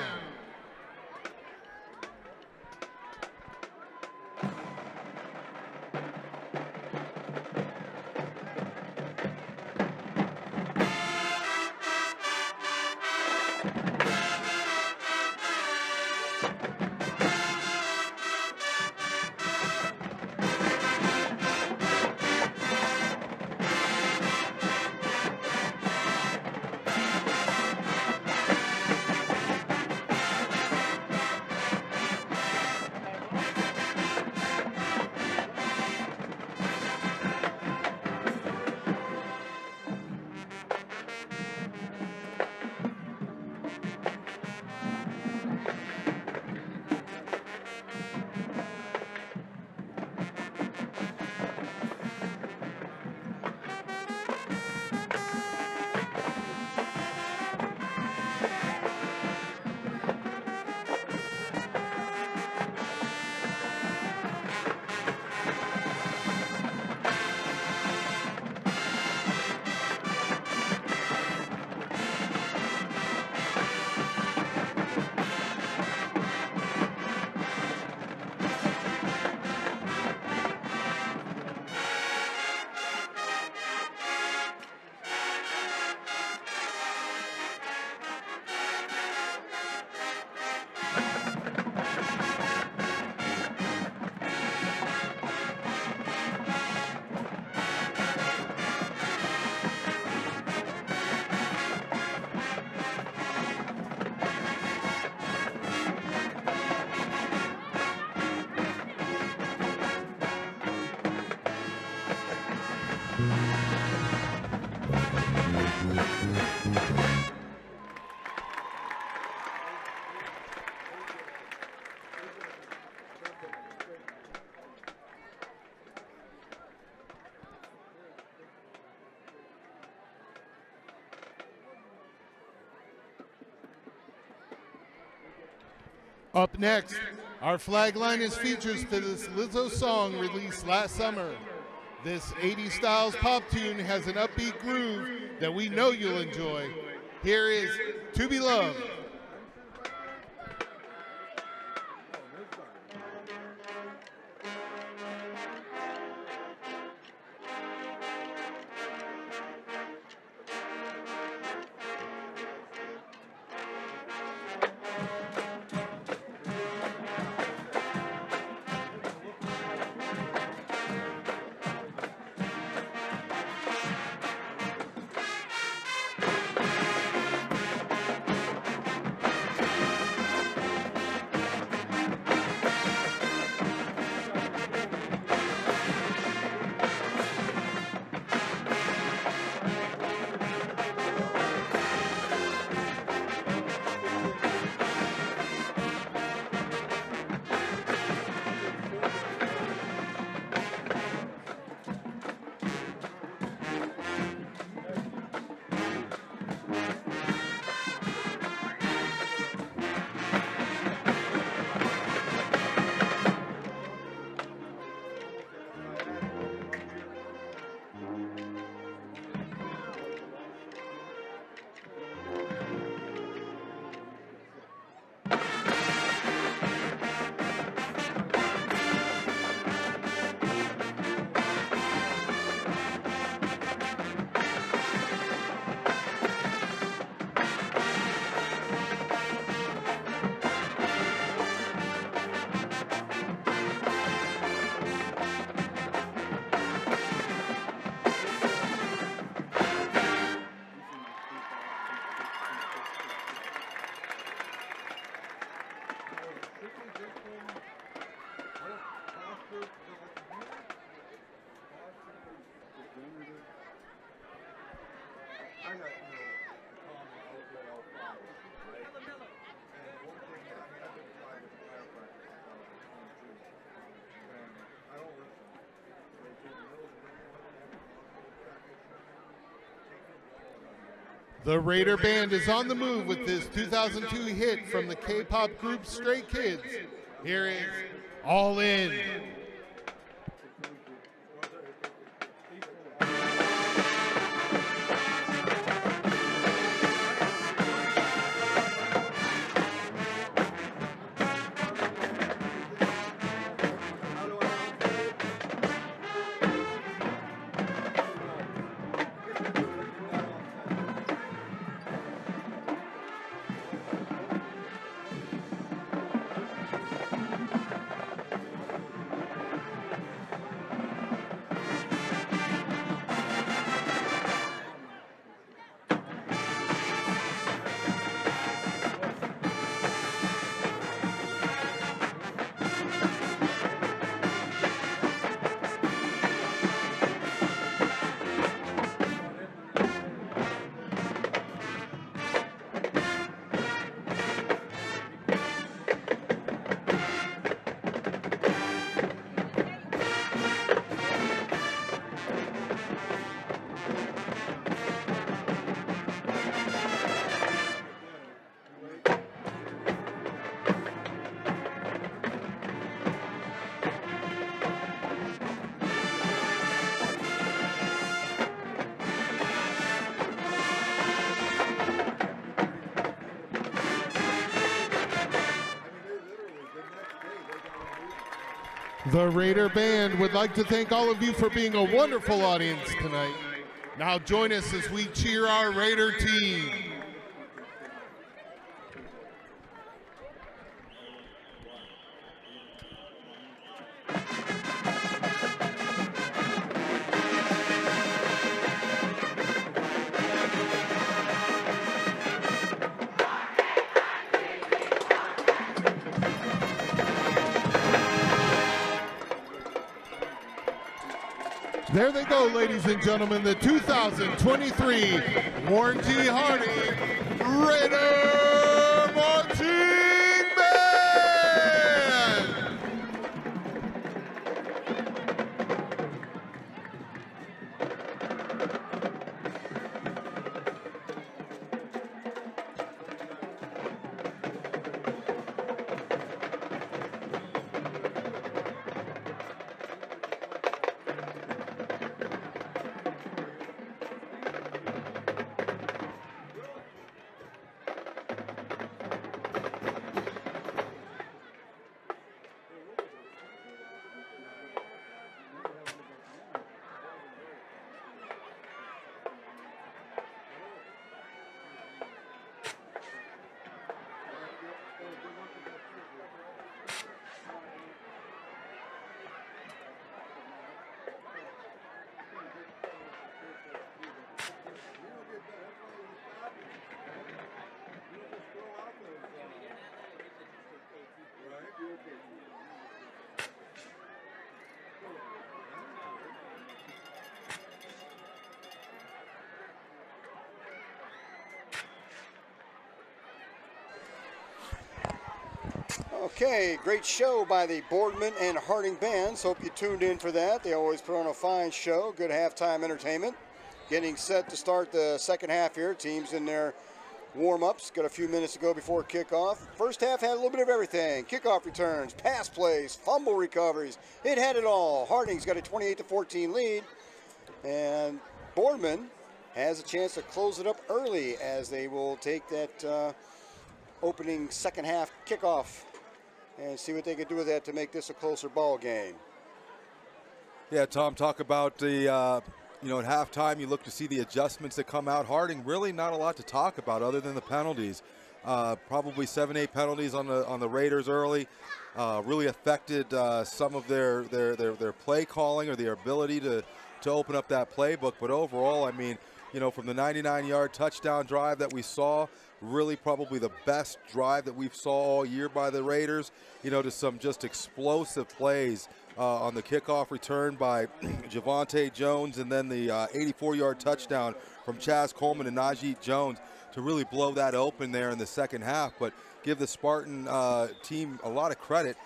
Up next, our flag line is features to this Lizzo song released last summer. This 80s styles pop tune has an upbeat groove that we know you'll enjoy. Here is To Be Loved. The Raider Band is on the move with this 2002 hit from the K-pop group Stray Kids. Here is All In. The Raider Band would like to thank all of you for being a wonderful audience tonight. Now join us as we cheer our Raider team. There they go, ladies and gentlemen, the 2023 Warren G. Harding Raider Marching Band! Okay, great show by the Boardman and Harding bands. Hope you tuned in for that. They always put on a fine show, good halftime entertainment. Getting set to start the second half here. Teams in their warm-ups. Got a few minutes to go before kickoff. First half had a little bit of everything. Kickoff returns, pass plays, fumble recoveries. It had it all. Harding's got a 28-14 lead. And Boardman has a chance to close it up early as they will take that opening second half kickoff and see what they can do with that to make this a closer ball game. Yeah, Tom, talk about the, at halftime, you look to see the adjustments that come out. Harding, really not a lot to talk about other than the penalties. Probably 7-8 penalties on the Raiders early. Really affected some of their play calling or their ability to open up that playbook. But overall, I mean, from the 99-yard touchdown drive that we saw, really probably the best drive that we've saw all year by the Raiders, to some just explosive plays on the kickoff return by Javonte Jones, and then the 84-yard touchdown from Chaz Coleman and Najee Jones to really blow that open there in the second half. But give the Spartan team a lot of credit.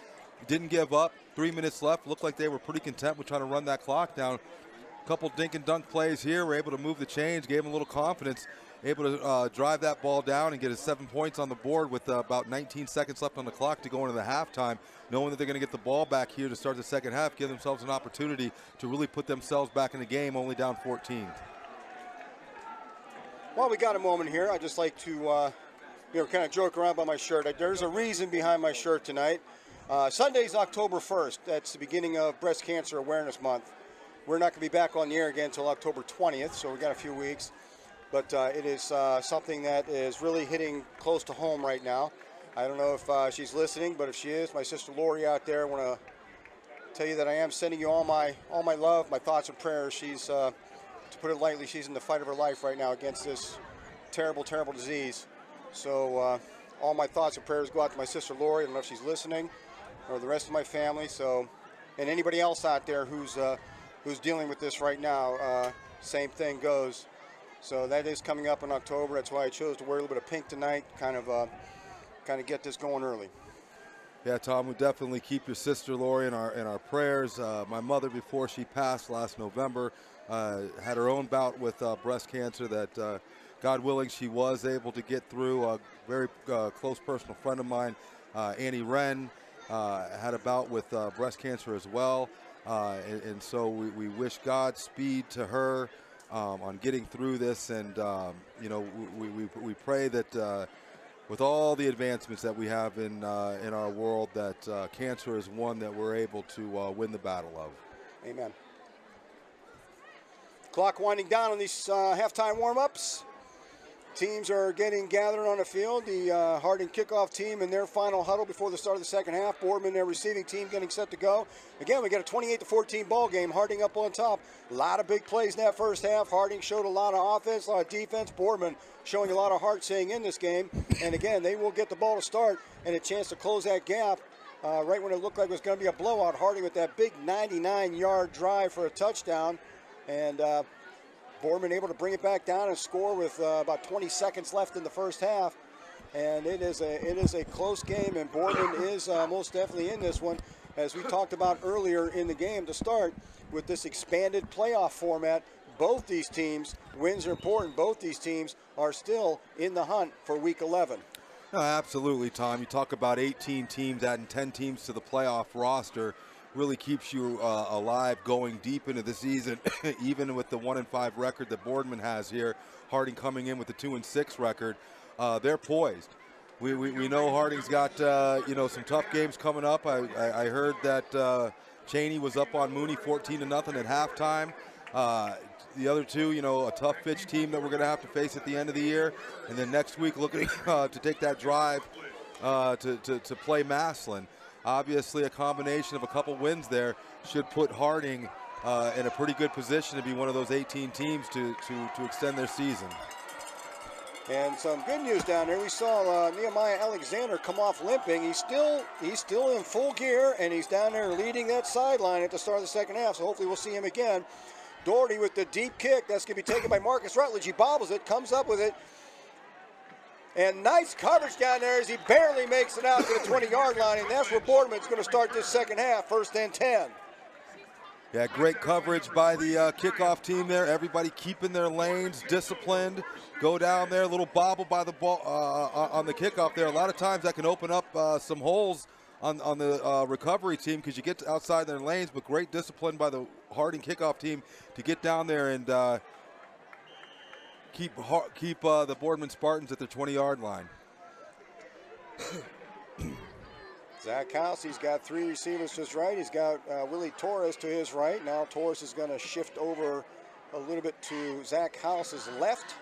Didn't give up. 3 minutes left. Looked like they were pretty content with trying to run that clock down. A couple dink and dunk plays here. Were able to move the chains, gave them a little confidence, able to drive that ball down and get us 7 points on the board with about 19 seconds left on the clock to go into the halftime, knowing that they're going to get the ball back here to start the second half, give themselves an opportunity to really put themselves back in the game, only down 14. While we got a moment here, I'd just like to kind of joke around about my shirt. There's a reason behind my shirt tonight. Sunday's October 1st. That's the beginning of Breast Cancer Awareness Month. We're not going to be back on the air again until October 20th, so we got a few weeks. But it is something that is really hitting close to home right now. I don't know if she's listening, but if she is, my sister Lori out there, I want to tell you that I am sending you all my love, my thoughts and prayers. She's, to put it lightly, she's in the fight of her life right now against this terrible, terrible disease. So all my thoughts and prayers go out to my sister Lori. I don't know if she's listening, or the rest of my family. So, and anybody else out there who's dealing with this right now, same thing goes. So that is coming up in October. That's why I chose to wear a little bit of pink tonight, kind of get this going early. Yeah, Tom, we definitely keep your sister Lori in our prayers. My mother, before she passed last November, had her own bout with breast cancer that, God willing, she was able to get through. A very close personal friend of mine, Annie Wren, had a bout with breast cancer as well. And so we wish Godspeed to her on getting through this. And, we pray that with all the advancements that we have in our world, that cancer is one that we're able to win the battle of. Amen. Clock winding down on these halftime warm-ups. Teams are getting gathered on the field. The Harding kickoff team in their final huddle before the start of the second half. Boardman, their receiving team, getting set to go. Again, we got a 28-14 ball game. Harding up on top. A lot of big plays in that first half. Harding showed a lot of offense, a lot of defense. Boardman showing a lot of heart staying in this game. And again, they will get the ball to start and a chance to close that gap right when it looked like it was going to be a blowout. Harding with that big 99-yard drive for a touchdown. And Boardman able to bring it back down and score with about 20 seconds left in the first half. And it is a close game, and Boardman is most definitely in this one. As we talked about earlier in the game to start, with this expanded playoff format, both these teams, wins are important. Both these teams are still in the hunt for Week 11. No, absolutely, Tom. You talk about 18 teams, adding 10 teams to the playoff roster. Really keeps you alive going deep into the season, even with the 1-5 record that Boardman has here. Harding coming in with the 2-6 record. They're poised. We know Harding's got some tough games coming up. I heard that Cheney was up on Mooney 14-0 at halftime. The other two, a tough pitch team that we're going to have to face at the end of the year, and then next week looking to take that drive to play Massillon. Obviously, a combination of a couple wins there should put Harding in a pretty good position to be one of those 18 teams to extend their season. And some good news down there. We saw Nehemiah Alexander come off limping. He's still in full gear, and he's down there leading that sideline at the start of the second half. So hopefully we'll see him again. Doherty with the deep kick. That's going to be taken by Marcus Rutledge. He bobbles it, comes up with it. And nice coverage down there as he barely makes it out to the 20-yard line. And that's where Boardman's going to start this second half, 1st and 10. Yeah, great coverage by the kickoff team there. Everybody keeping their lanes, disciplined. Go down there, a little bobble by the ball on the kickoff there. A lot of times that can open up some holes on the recovery team because you get outside their lanes, but great discipline by the Harding kickoff team to get down there and keep the Boardman Spartans at their 20-yard line. Zach House, he's got 3 receivers to his right. He's got Willie Torres to his right. Now Torres is going to shift over a little bit to Zach House's left.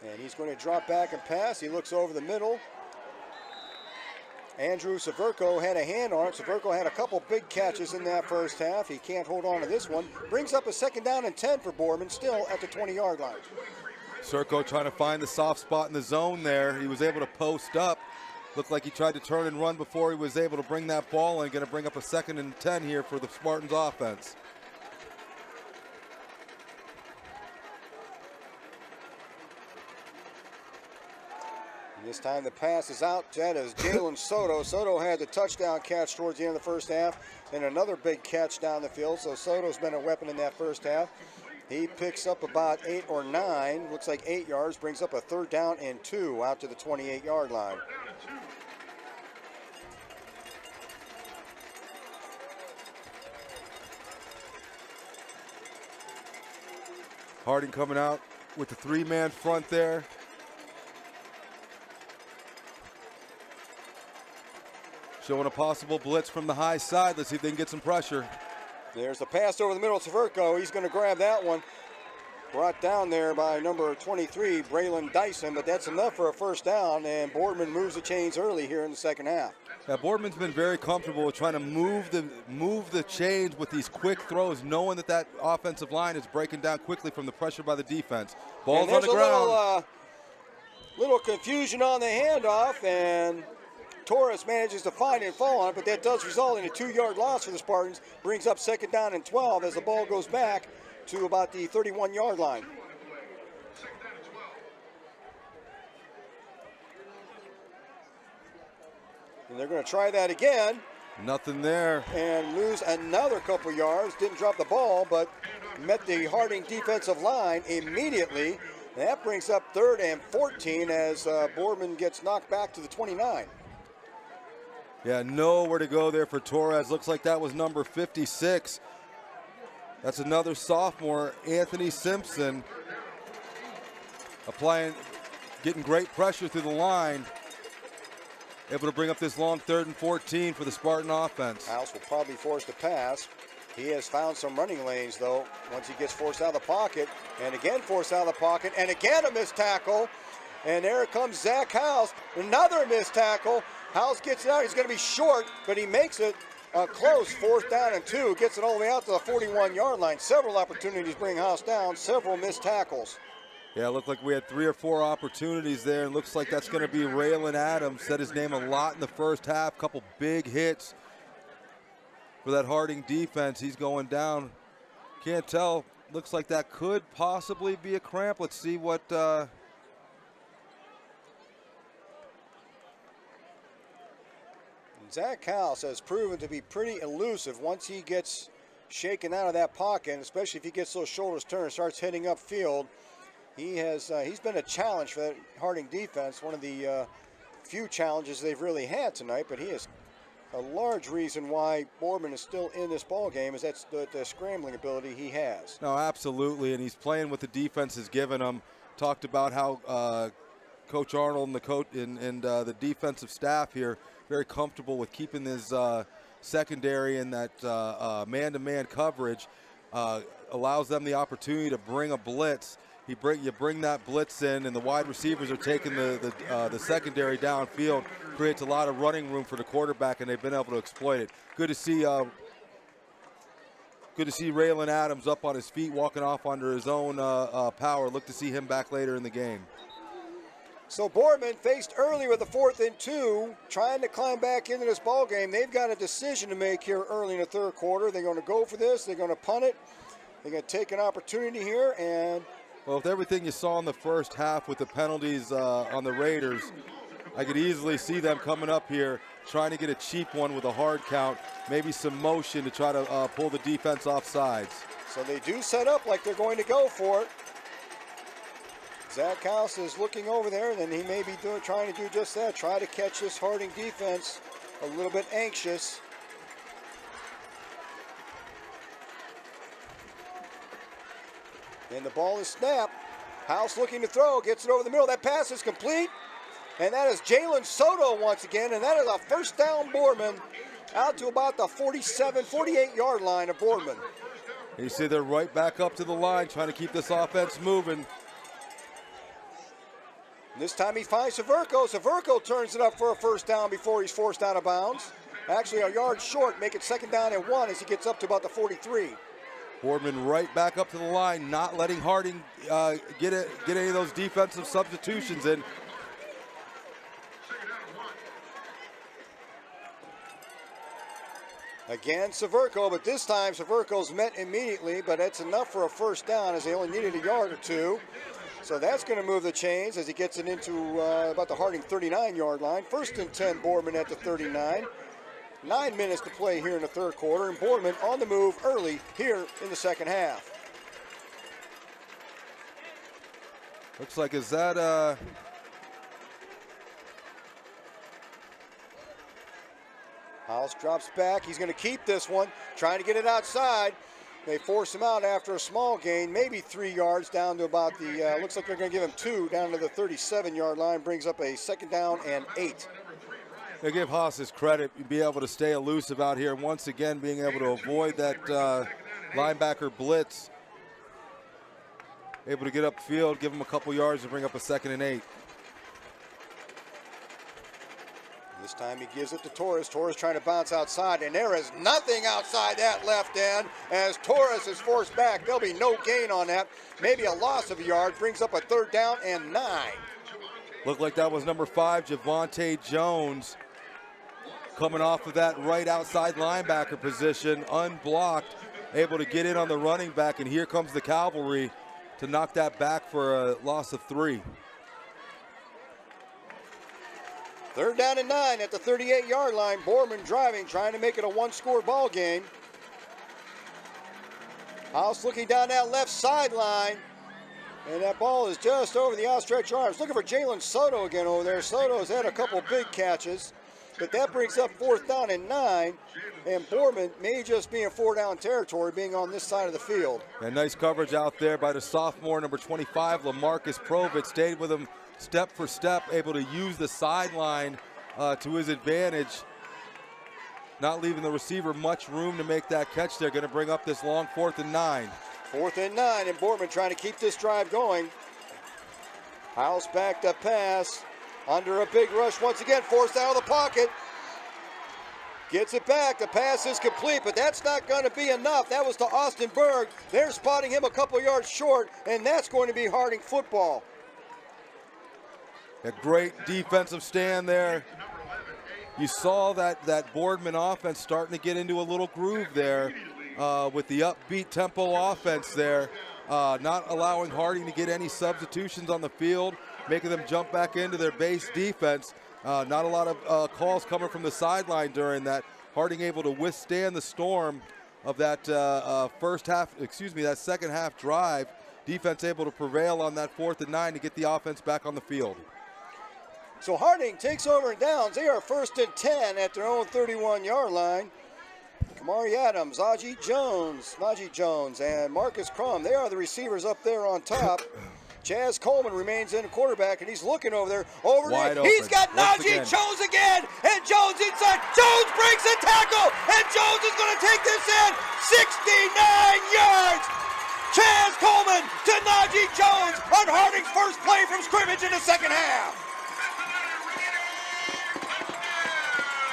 And he's going to drop back and pass. He looks over the middle. Andrew Severko had a hand on it. Severko had a couple big catches in that first half. He can't hold on to this one. Brings up a 2nd down and 10 for Boardman, still at the 20-yard line. Serco trying to find the soft spot in the zone there. He was able to post up. Looked like he tried to turn and run before he was able to bring that ball in. Going to bring up a 2nd and 10 here for the Spartans offense. This time the pass is out. That is Jalen Soto. Soto had the touchdown catch towards the end of the first half and another big catch down the field. So Soto's been a weapon in that first half. He picks up about 8 or 9, looks like 8 yards, brings up a 3rd down and 2 out to the 28-yard line. Harding coming out with the 3-man front there. Showing a possible blitz from the high side. Let's see if they can get some pressure. There's the pass over the middle to Verco. He's going to grab that one. Brought down there by number 23, Braylon Dyson, but that's enough for a 1st down, and Boardman moves the chains early here in the second half. Yeah, Boardman's been very comfortable with trying to move the chains with these quick throws, knowing that offensive line is breaking down quickly from the pressure by the defense. Ball's on the ground. Little confusion on the handoff, and Torres manages to find it and fall on it, but that does result in a 2-yard loss for the Spartans. Brings up 2nd down and 12 as the ball goes back to about the 31-yard line. And they're going to try that again. Nothing there. And lose another couple yards. Didn't drop the ball, but met the Harding defensive line immediately. And that brings up 3rd and 14 as Boardman gets knocked back to the 29. Yeah, nowhere to go there for Torres. Looks like that was number 56. That's another sophomore, Anthony Simpson, getting great pressure through the line. Able to bring up this long 3rd and 14 for the Spartan offense. House will probably force the pass. He has found some running lanes, though, once he gets forced out of the pocket. And again forced out of the pocket. And again a missed tackle. And there comes Zach House. Another missed tackle. House gets it out. He's going to be short, but he makes it close. 4th down and 2. Gets it all the way out to the 41-yard line. Several opportunities bring House down. Several missed tackles. Yeah, it looked like we had 3 or 4 opportunities there. And looks like that's going to be Raylan Adams. Said his name a lot in the first half. Couple big hits for that Harding defense. He's going down. Can't tell. Looks like that could possibly be a cramp. Let's see what... Zach House has proven to be pretty elusive once he gets shaken out of that pocket, and especially if he gets those shoulders turned and starts heading upfield. He's been a challenge for that Harding defense, one of the few challenges they've really had tonight, but he is a large reason why Boardman is still in this ball game is that's the scrambling ability he has. No, absolutely, and he's playing what the defense has given him. Talked about how Coach Arnold and the defensive staff here very comfortable with keeping his secondary in that man-to-man coverage. Allows them the opportunity to bring a blitz. You bring that blitz in, and the wide receivers are taking the secondary downfield. Creates a lot of running room for the quarterback, and they've been able to exploit it. Good to see Raylan Adams up on his feet, walking off under his own power. Look to see him back later in the game. So Boardman faced early with a 4th and 2, trying to climb back into this ball game. They've got a decision to make here early in the 3rd quarter. They're going to go for this. They're going to punt it. They're going to take an opportunity here. And well, with everything you saw in the first half with the penalties on the Raiders, I could easily see them coming up here trying to get a cheap one with a hard count, maybe some motion to try to pull the defense off sides. So they do set up like they're going to go for it. Zach House is looking over there, and he may be trying to do just that, try to catch this Harding defense a little bit anxious. And the ball is snapped. House looking to throw, gets it over the middle. That pass is complete, and that is Jalen Soto once again, and that is a 1st down Boardman out to about the 48-yard line of Boardman. You see they're right back up to the line, trying to keep this offense moving. This time he finds Severco. Severco turns it up for a 1st down before he's forced out of bounds. Actually a yard short, make it 2nd down and 1 as he gets up to about the 43. Boardman right back up to the line, not letting Harding get any of those defensive substitutions in. Again, Severco, but this time Severco's met immediately, but that's enough for a first down as they only needed a yard or two. So that's going to move the chains as he gets it into about the Harding 39-yard line. 1st and 10, Boardman at the 39. 9 minutes to play here in the third quarter, and Boardman on the move early here in the second half. Looks like, is that House drops back. He's going to keep this one, trying to get it outside. They force him out after a small gain, maybe 3 yards down to about the, looks like they're going to give him 2 down to the 37-yard line, brings up a 2nd down and 8. They give Haas his credit, be able to stay elusive out here, and once again being able to avoid that linebacker blitz. Able to get upfield, give him a couple yards and bring up a 2nd and 8. This time he gives it to Torres. Torres trying to bounce outside, and there is nothing outside that left end as Torres is forced back. There'll be no gain on that. Maybe a loss of a yard, brings up a 3rd down and 9. Looked like that was number 5, Javonte Jones, coming off of that right outside linebacker position, unblocked, able to get in on the running back, and here comes the cavalry to knock that back for a loss of 3. 3rd down and 9 at the 38-yard line. Boardman driving, trying to make it a 1-score ball game. House looking down that left sideline, and that ball is just over the outstretched arms. Looking for Jalen Soto again over there. Soto's had a couple big catches, but that brings up 4th down and 9, and Boardman may just be in 4-down territory, being on this side of the field. And nice coverage out there by the sophomore, number 25, LaMarcus Provitz, stayed with him step for step, able to use the sideline to his advantage, not leaving the receiver much room to make that catch. They're going to bring up this long 4th and 9. 4th and 9, and Boardman trying to keep this drive going. House back to pass, under a big rush once again, forced out of the pocket. Gets it back, the pass is complete, but that's not going to be enough. That was to Austin Berg. They're spotting him a couple yards short, and that's going to be Harding football. A great defensive stand there. You saw that Boardman offense starting to get into a little groove there with the upbeat tempo offense there, not allowing Harding to get any substitutions on the field, making them jump back into their base defense. Not a lot of calls coming from the sideline during that. Harding able to withstand the storm of that that second half drive. Defense able to prevail on that 4th and 9 to get the offense back on the field. So Harding takes over and downs. They are 1st and 10 at their own 31-yard line. Kamari Adams, Najee Jones, and Marcus Crum. They are the receivers up there on top. Chaz Coleman remains in quarterback, and he's looking over there. He's got Najee Jones again, and Jones inside. Jones breaks a tackle, and Jones is going to take this in. 69 yards. Chaz Coleman to Najee Jones on Harding's first play from scrimmage in the second half.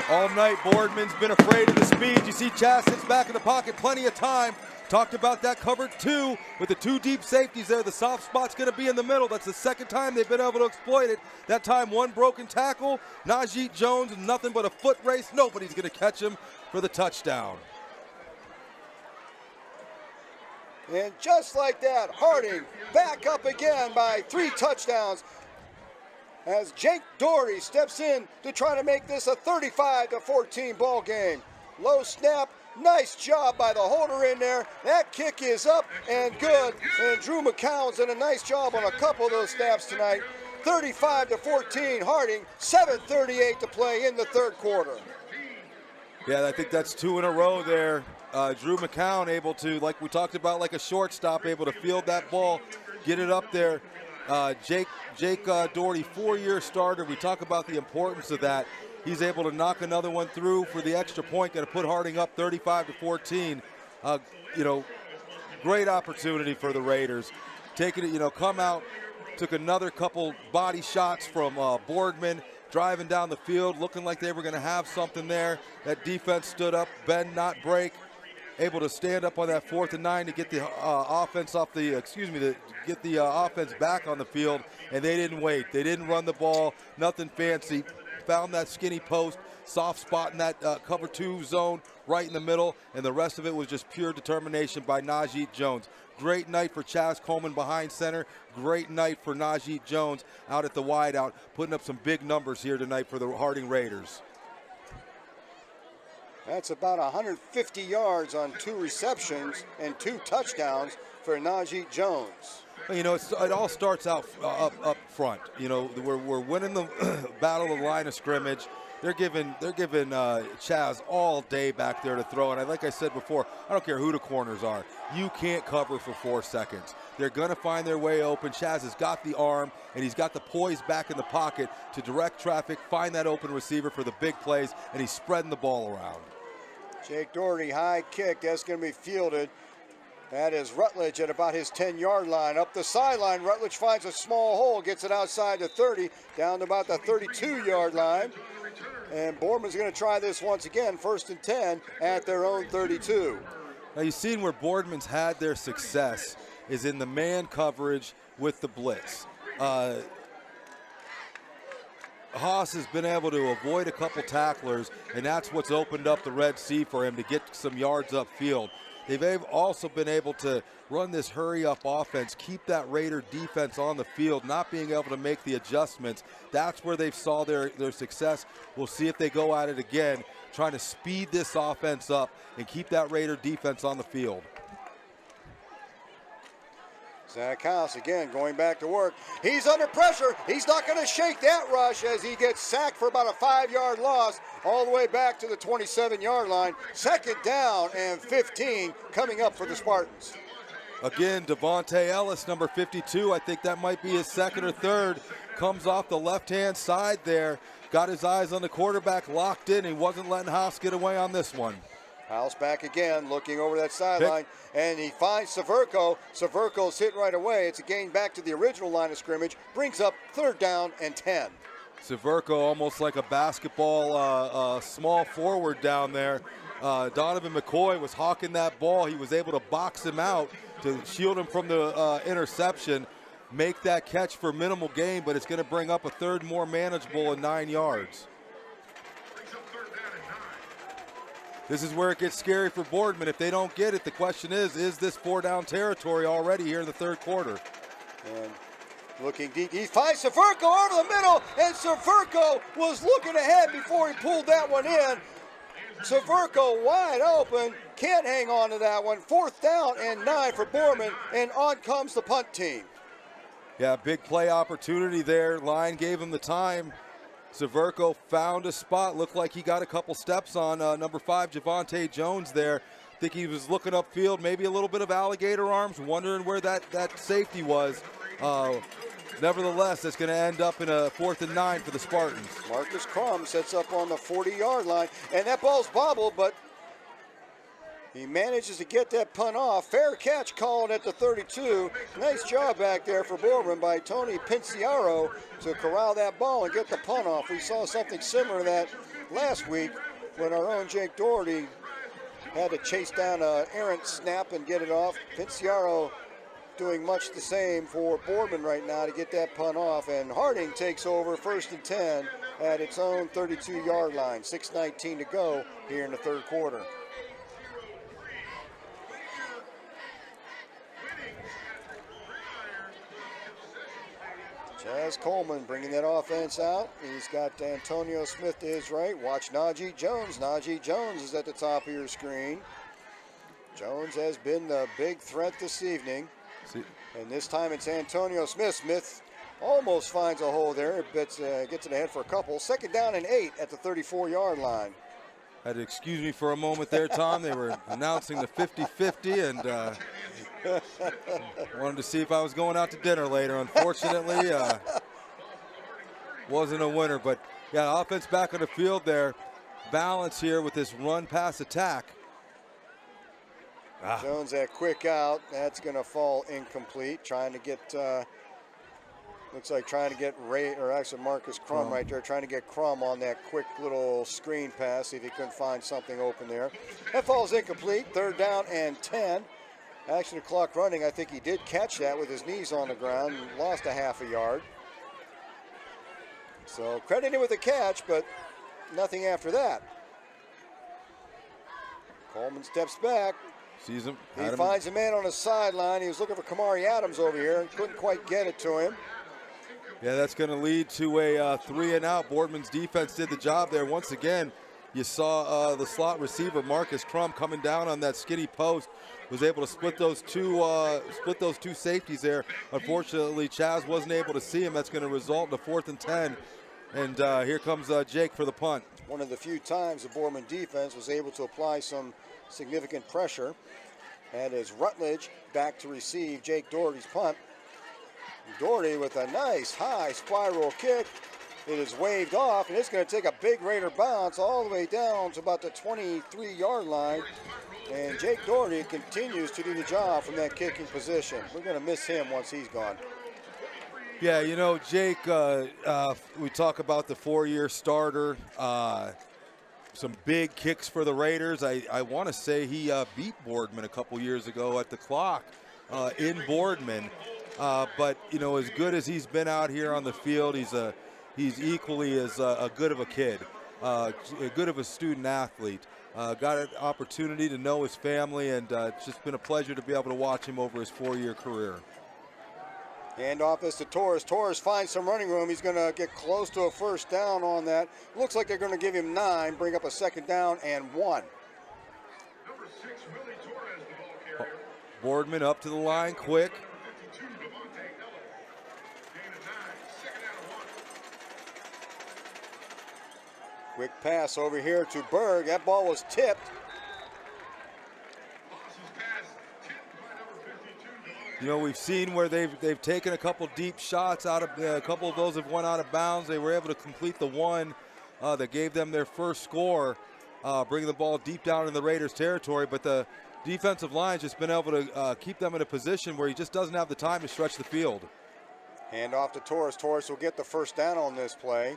All night, Boardman's been afraid of the speed. You see Chaz sits back in the pocket, plenty of time. Talked about that covered 2 with the 2 deep safeties there. The soft spot's going to be in the middle. That's the 2nd time they've been able to exploit it. That time, 1 broken tackle. Najee Jones, nothing but a foot race. Nobody's going to catch him for the touchdown. And just like that, Harding back up again by 3 touchdowns as Jake Doherty steps in to try to make this a 35-14 ball game. Low snap, nice job by the holder in there. That kick is up and good, and Drew McCown's done a nice job on a couple of those snaps tonight. 35-14, Harding, 7:38 to play in the third quarter. Yeah, I think that's 2 in a row there. Drew McCown able to, like we talked about, like a shortstop, able to field that ball, get it up there. Jake Doherty, 4-year starter. We talk about the importance of that. He's able to knock another one through for the extra point, going to put Harding up 35-14. Great opportunity for the Raiders. Taking it, come out, took another couple body shots from Boardman, driving down the field, looking like they were going to have something there. That defense stood up, bend, not break, able to stand up on that 4th and 9 to get the offense off the, get the offense back on the field, and they didn't wait. They didn't run the ball, nothing fancy. Found that skinny post, soft spot in that cover 2 zone right in the middle, and the rest of it was just pure determination by Najee Jones. Great night for Chaz Coleman behind center. Great night for Najee Jones out at the wideout, putting up some big numbers here tonight for the Harding Raiders. That's about 150 yards on 2 receptions and 2 touchdowns for Najee Jones. You know, it all starts out up front. You know, we're winning the battle of the line of scrimmage. They're giving Chaz all day back there to throw. And like I said before, I don't care who the corners are. You can't cover for 4 seconds. They're going to find their way open. Chaz has got the arm, and he's got the poise back in the pocket to direct traffic, find that open receiver for the big plays, and he's spreading the ball around. Jake Doherty, high kick. That's going to be fielded. That is Rutledge at about his 10-yard line. Up the sideline, Rutledge finds a small hole, gets it outside the 30, down to about the 32-yard line. And Boardman's going to try this once again, 1st and 10 at their own 32. Now you've seen where Boardman's had their success is in the man coverage with the blitz. Haas has been able to avoid a couple tacklers, and that's what's opened up the Red Sea for him to get some yards upfield. They've also been able to run this hurry-up offense, keep that Raider defense on the field, not being able to make the adjustments. That's where they've saw their success. We'll see if they go at it again, trying to speed this offense up and keep that Raider defense on the field. Zach House again going back to work. He's under pressure. He's not going to shake that rush as he gets sacked for about a 5-yard loss all the way back to the 27-yard line. 2nd down and 15 coming up for the Spartans. Again, Devontae Ellis, number 52. I think that might be his 2nd or 3rd. Comes off the left-hand side there. Got his eyes on the quarterback, locked in. He wasn't letting House get away on this one. House back again, looking over that sideline, and he finds Severco. Severco's hit right away. It's a gain back to the original line of scrimmage. Brings up 3rd down and 10. Severco almost like a basketball small forward down there. Donovan McCoy was hawking that ball. He was able to box him out to shield him from the interception. Make that catch for minimal gain, but it's going to bring up a 3rd more manageable and 9 yards. This is where it gets scary for Boardman. If they don't get it, the question is this 4-down territory already here in the 3rd quarter? And looking deep, he finds Severco out of the middle, and Severco was looking ahead before he pulled that one in. Severco wide open, can't hang on to that one. 4th down and 9 for Boardman, and on comes the punt team. Yeah, big play opportunity there. Line gave him the time. Severco found a spot. Looked like he got a couple steps on number 5, Javonte Jones there. I think he was looking upfield, maybe a little bit of alligator arms, wondering where that safety was. Nevertheless, it's going to end up in a 4th and 9 for the Spartans. Marcus Crum sets up on the 40-yard line, and that ball's bobbled, but he manages to get that punt off. Fair catch called at the 32. Nice job back there for Boardman by Tony Pinciaro to corral that ball and get the punt off. We saw something similar to that last week when our own Jake Doherty had to chase down an errant snap and get it off. Pinciaro doing much the same for Boardman right now to get that punt off. And Harding takes over 1st and 10 at its own 32-yard line. 6:19 to go here in the 3rd quarter. Chaz Coleman bringing that offense out. He's got Antonio Smith to his right. Watch Najee Jones. Najee Jones is at the top of your screen. Jones has been the big threat this evening. And this time it's Antonio Smith. Smith almost finds a hole there, but gets it ahead for a couple. 2nd down and 8 at the 34-yard line. Had to excuse me for a moment there, Tom. They were announcing the 50-50, and wanted to see if I was going out to dinner later. Unfortunately, wasn't a winner. But, yeah, offense back on the field there. Balance here with this run-pass attack. Jones that quick out. That's going to fall incomplete. Trying to get Looks like trying to get Ray, or actually Marcus Crum right there, trying to get Crum on that quick little screen pass, see if he couldn't find something open there. That falls incomplete, 3rd down and 10. Actually, the clock running, I think he did catch that with his knees on the ground and lost a half a yard. So credited with the catch, but nothing after that. Coleman steps back. Sees him. He finds a man on the sideline. He was looking for Kamari Adams over here and couldn't quite get it to him. Yeah, that's going to lead to a 3-and-out. Boardman's defense did the job there. Once again, you saw the slot receiver Marcus Crum coming down on that skinny post, was able to split those two safeties there. Unfortunately, Chaz wasn't able to see him. That's going to result in a 4th and 10. And here comes Jake for the punt. One of the few times the Boardman defense was able to apply some significant pressure. And as Rutledge back to receive Jake Doherty's punt. Doherty with a nice high spiral kick. It is waved off, and it's going to take a big Raider bounce all the way down to about the 23-yard line. And Jake Doherty continues to do the job from that kicking position. We're going to miss him once he's gone. Yeah, you know, Jake, we talk about the 4-year starter. Some big kicks for the Raiders. I want to say he beat Boardman a couple years ago at the clock in Boardman. But, you know, as good as he's been out here on the field, he's equally as good of a kid, good of a student athlete. Got an opportunity to know his family, and it's just been a pleasure to be able to watch him over his 4-year career. Handoff is to Torres. Torres finds some running room. He's going to get close to a 1st down on that. Looks like they're going to give him 9, bring up a 2nd down and 1. Number 6, Willie Torres, the ball carrier. Boardman up to the line quick. 52, Devontae Ellis. Gain of 9, 2nd down and 1. Quick pass over here to Berg. That ball was tipped. You know, we've seen where they've taken a couple deep shots out of a couple of those have went out of bounds. They were able to complete the one that gave them their first score, bringing the ball deep down in the Raiders' territory. But the defensive line's just been able to keep them in a position where he just doesn't have the time to stretch the field. Hand off to Torres. Torres will get the 1st down on this play.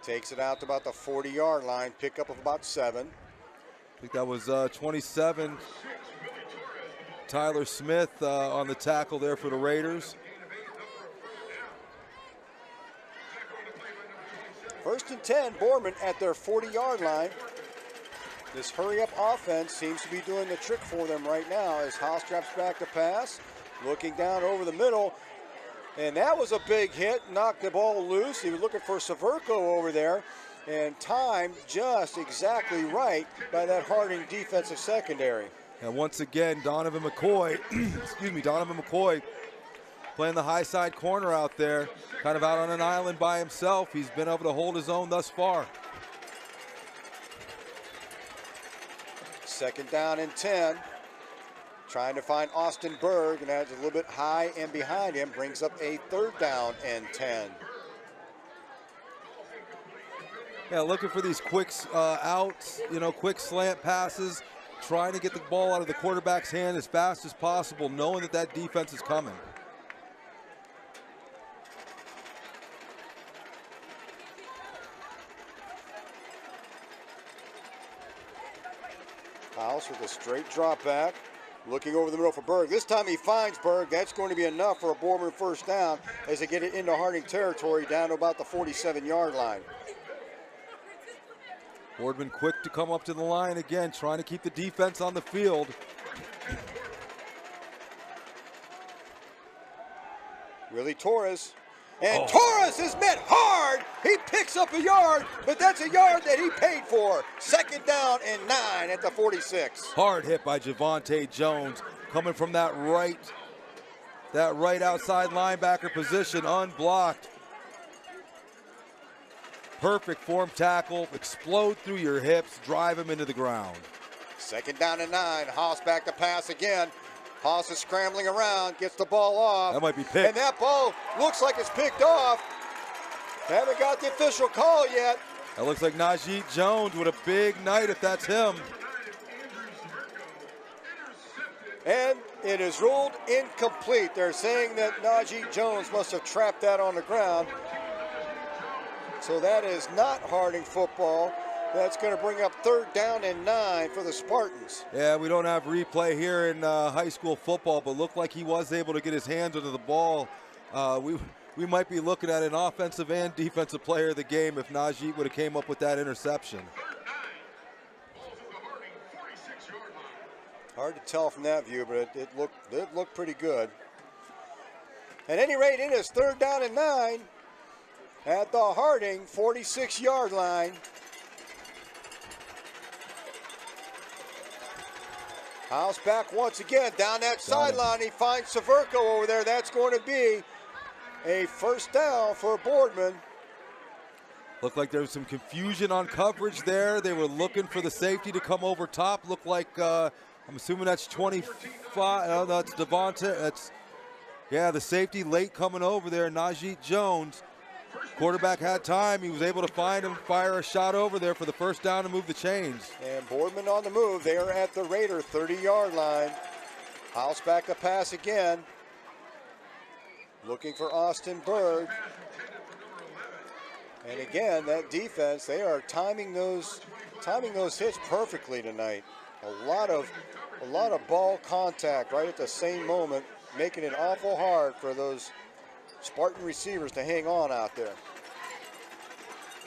Takes it out to about the 40-yard line. Pickup of about 7. I think that was 27. Tyler Smith on the tackle there for the Raiders. 1st and 10, Boardman at their 40-yard line. This hurry-up offense seems to be doing the trick for them right now as Haas drops back to pass, looking down over the middle. And that was a big hit, knocked the ball loose. He was looking for Severco over there, and timed just exactly right by that Harding defensive secondary. And once again, Donovan McCoy, Donovan McCoy playing the high side corner out there, kind of out on an island by himself. He's been able to hold his own thus far. 2nd down and 10. Trying to find Austin Berg, and that's a little bit high and behind him. Brings up a 3rd down and 10. Yeah, looking for these quick outs, you know, quick slant passes. Trying to get the ball out of the quarterback's hand as fast as possible, knowing that defense is coming. House with a straight drop back. Looking over the middle for Berg. This time he finds Berg. That's going to be enough for a Boardman 1st down as they get it into Harding territory down to about the 47-yard line. Boardman quick to come up to the line again, trying to keep the defense on the field. Willie Torres. And Torres is met hard. He picks up a yard, but that's a yard that he paid for. 2nd down and 9 at the 46. Hard hit by Javonte Jones, coming from that right outside linebacker position, unblocked. Perfect form tackle, explode through your hips, drive him into the ground. 2nd down and 9. Haas back to pass again. Haas is scrambling around, gets the ball off. That might be picked. And that ball looks like it's picked off. Haven't got the official call yet. That looks like Najee Jones with a big night if that's him. And It is ruled incomplete. They're saying that Najee Jones must have trapped that on the ground. So that is not Harding football. That's going to bring up 3rd down and 9 for the Spartans. Yeah, we don't have replay here in high school football, but looked like he was able to get his hands under the ball. We might be looking at an offensive and defensive player of the game if Najee would have came up with that interception. Hard to tell from that view, but it looked pretty good. At any rate, it is 3rd down and 9 at the Harding 46-yard line. House back once again down that sideline. He finds Severko over there. That's going to be a 1st down for Boardman. Looked like there was some confusion on coverage there. They were looking for the safety to come over top. Looked like, I'm assuming that's 25. Oh, no, that's Devonta. The safety late coming over there, Najee Jones. Quarterback had time. He was able to find him, fire a shot over there for the 1st down and move the chains. And Boardman on the move. They are at the Raider 30-yard line. House back to pass again. Looking for Austin Berg. And again, that defense, they are timing those hits perfectly tonight. A lot of ball contact right at the same moment, making it awful hard for those Spartan receivers to hang on out there.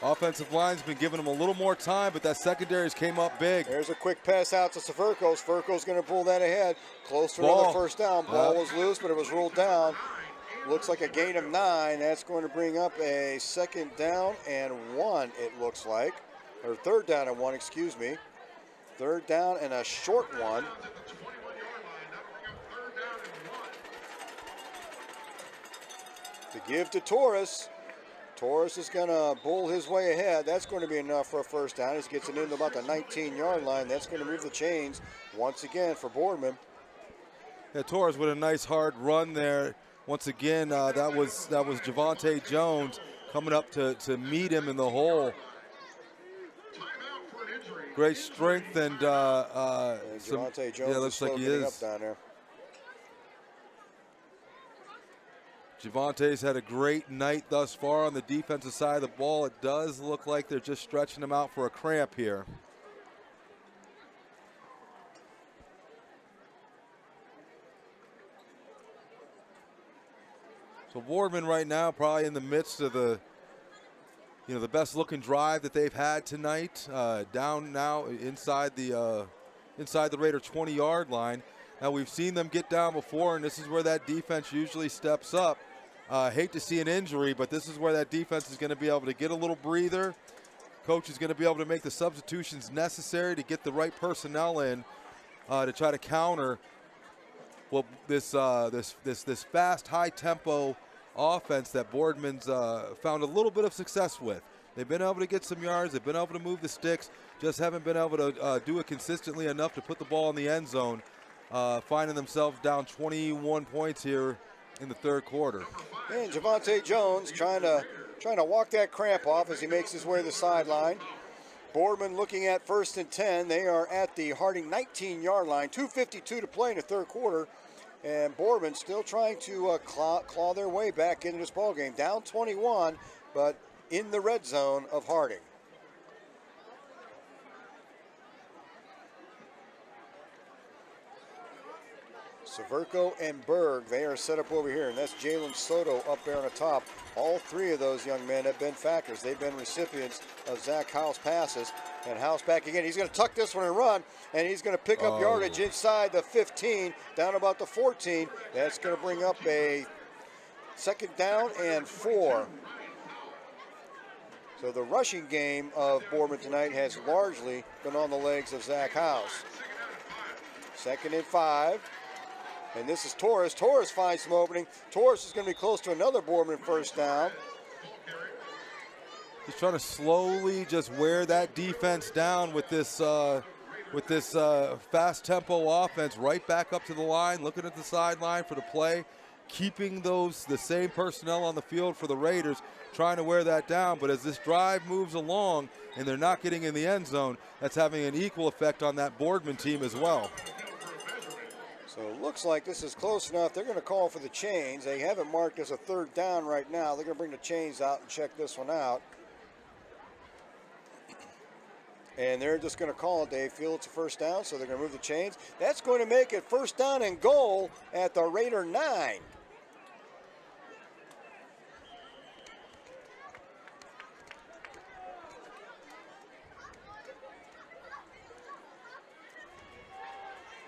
Offensive line's been giving them a little more time, but that secondary's came up big. There's a quick pass out to Severko. Severko's going to pull that ahead. Close to another 1st down. Ball was loose, but it was ruled down. Looks like a gain of 9. That's going to bring up a 2nd down and 1, it looks like. Or 3rd down and 1, excuse me. 3rd down and a short one. To give to Torres. Torres is going to bull his way ahead. That's going to be enough for a 1st down. He gets it into about the 19-yard line. That's going to move the chains once again for Boardman. Yeah, Torres with a nice hard run there. Once again, that was Javonte Jones coming up to meet him in the hole. Great strength and Javonte Jones looks like he is. Up down there. Javonte's had a great night thus far on the defensive side of the ball. It does look like they're just stretching him out for a cramp here. So Boardman right now probably in the midst of the best looking drive that they've had tonight. Down now inside the Raider 20-yard line. Now we've seen them get down before, and this is where that defense usually steps up. Hate to see an injury, but this is where that defense is going to be able to get a little breather. Coach is going to be able to make the substitutions necessary to get the right personnel in to try to counter this fast, high-tempo offense that Boardman's found a little bit of success with. They've been able to get some yards. They've been able to move the sticks. Just haven't been able to do it consistently enough to put the ball in the end zone. Finding themselves down 21 points here in the 3rd quarter. And Javonte Jones trying to walk that cramp off as he makes his way to the sideline. Boardman looking at 1st and 10. They are at the Harding 19-yard line. 2:52 to play in the 3rd quarter. And Boardman still trying to claw their way back into this ballgame. Down 21, but in the red zone of Harding. Severko and Berg, they are set up over here, and that's Jalen Soto up there on the top. All 3 of those young men have been factors. They've been recipients of Zach House passes. And House back again. He's going to tuck this one and run, and he's going to pick up yardage inside the 15, down about the 14. That's going to bring up a 2nd down and 4. So the rushing game of Boardman tonight has largely been on the legs of Zach House. 2nd and 5. And this is Torres. Torres finds some opening. Torres is going to be close to another Boardman 1st down. He's trying to slowly just wear that defense down with this fast tempo offense right back up to the line, looking at the sideline for the play, keeping the same personnel on the field for the Raiders, trying to wear that down. But as this drive moves along and they're not getting in the end zone, that's having an equal effect on that Boardman team as well. So it looks like this is close enough. They're going to call for the chains. They have it marked as a third down right now. They're going to bring the chains out and check this one out. And they're just going to call it. They feel it's a first down, so they're going to move the chains. That's going to make it first down and goal at the Raider 9.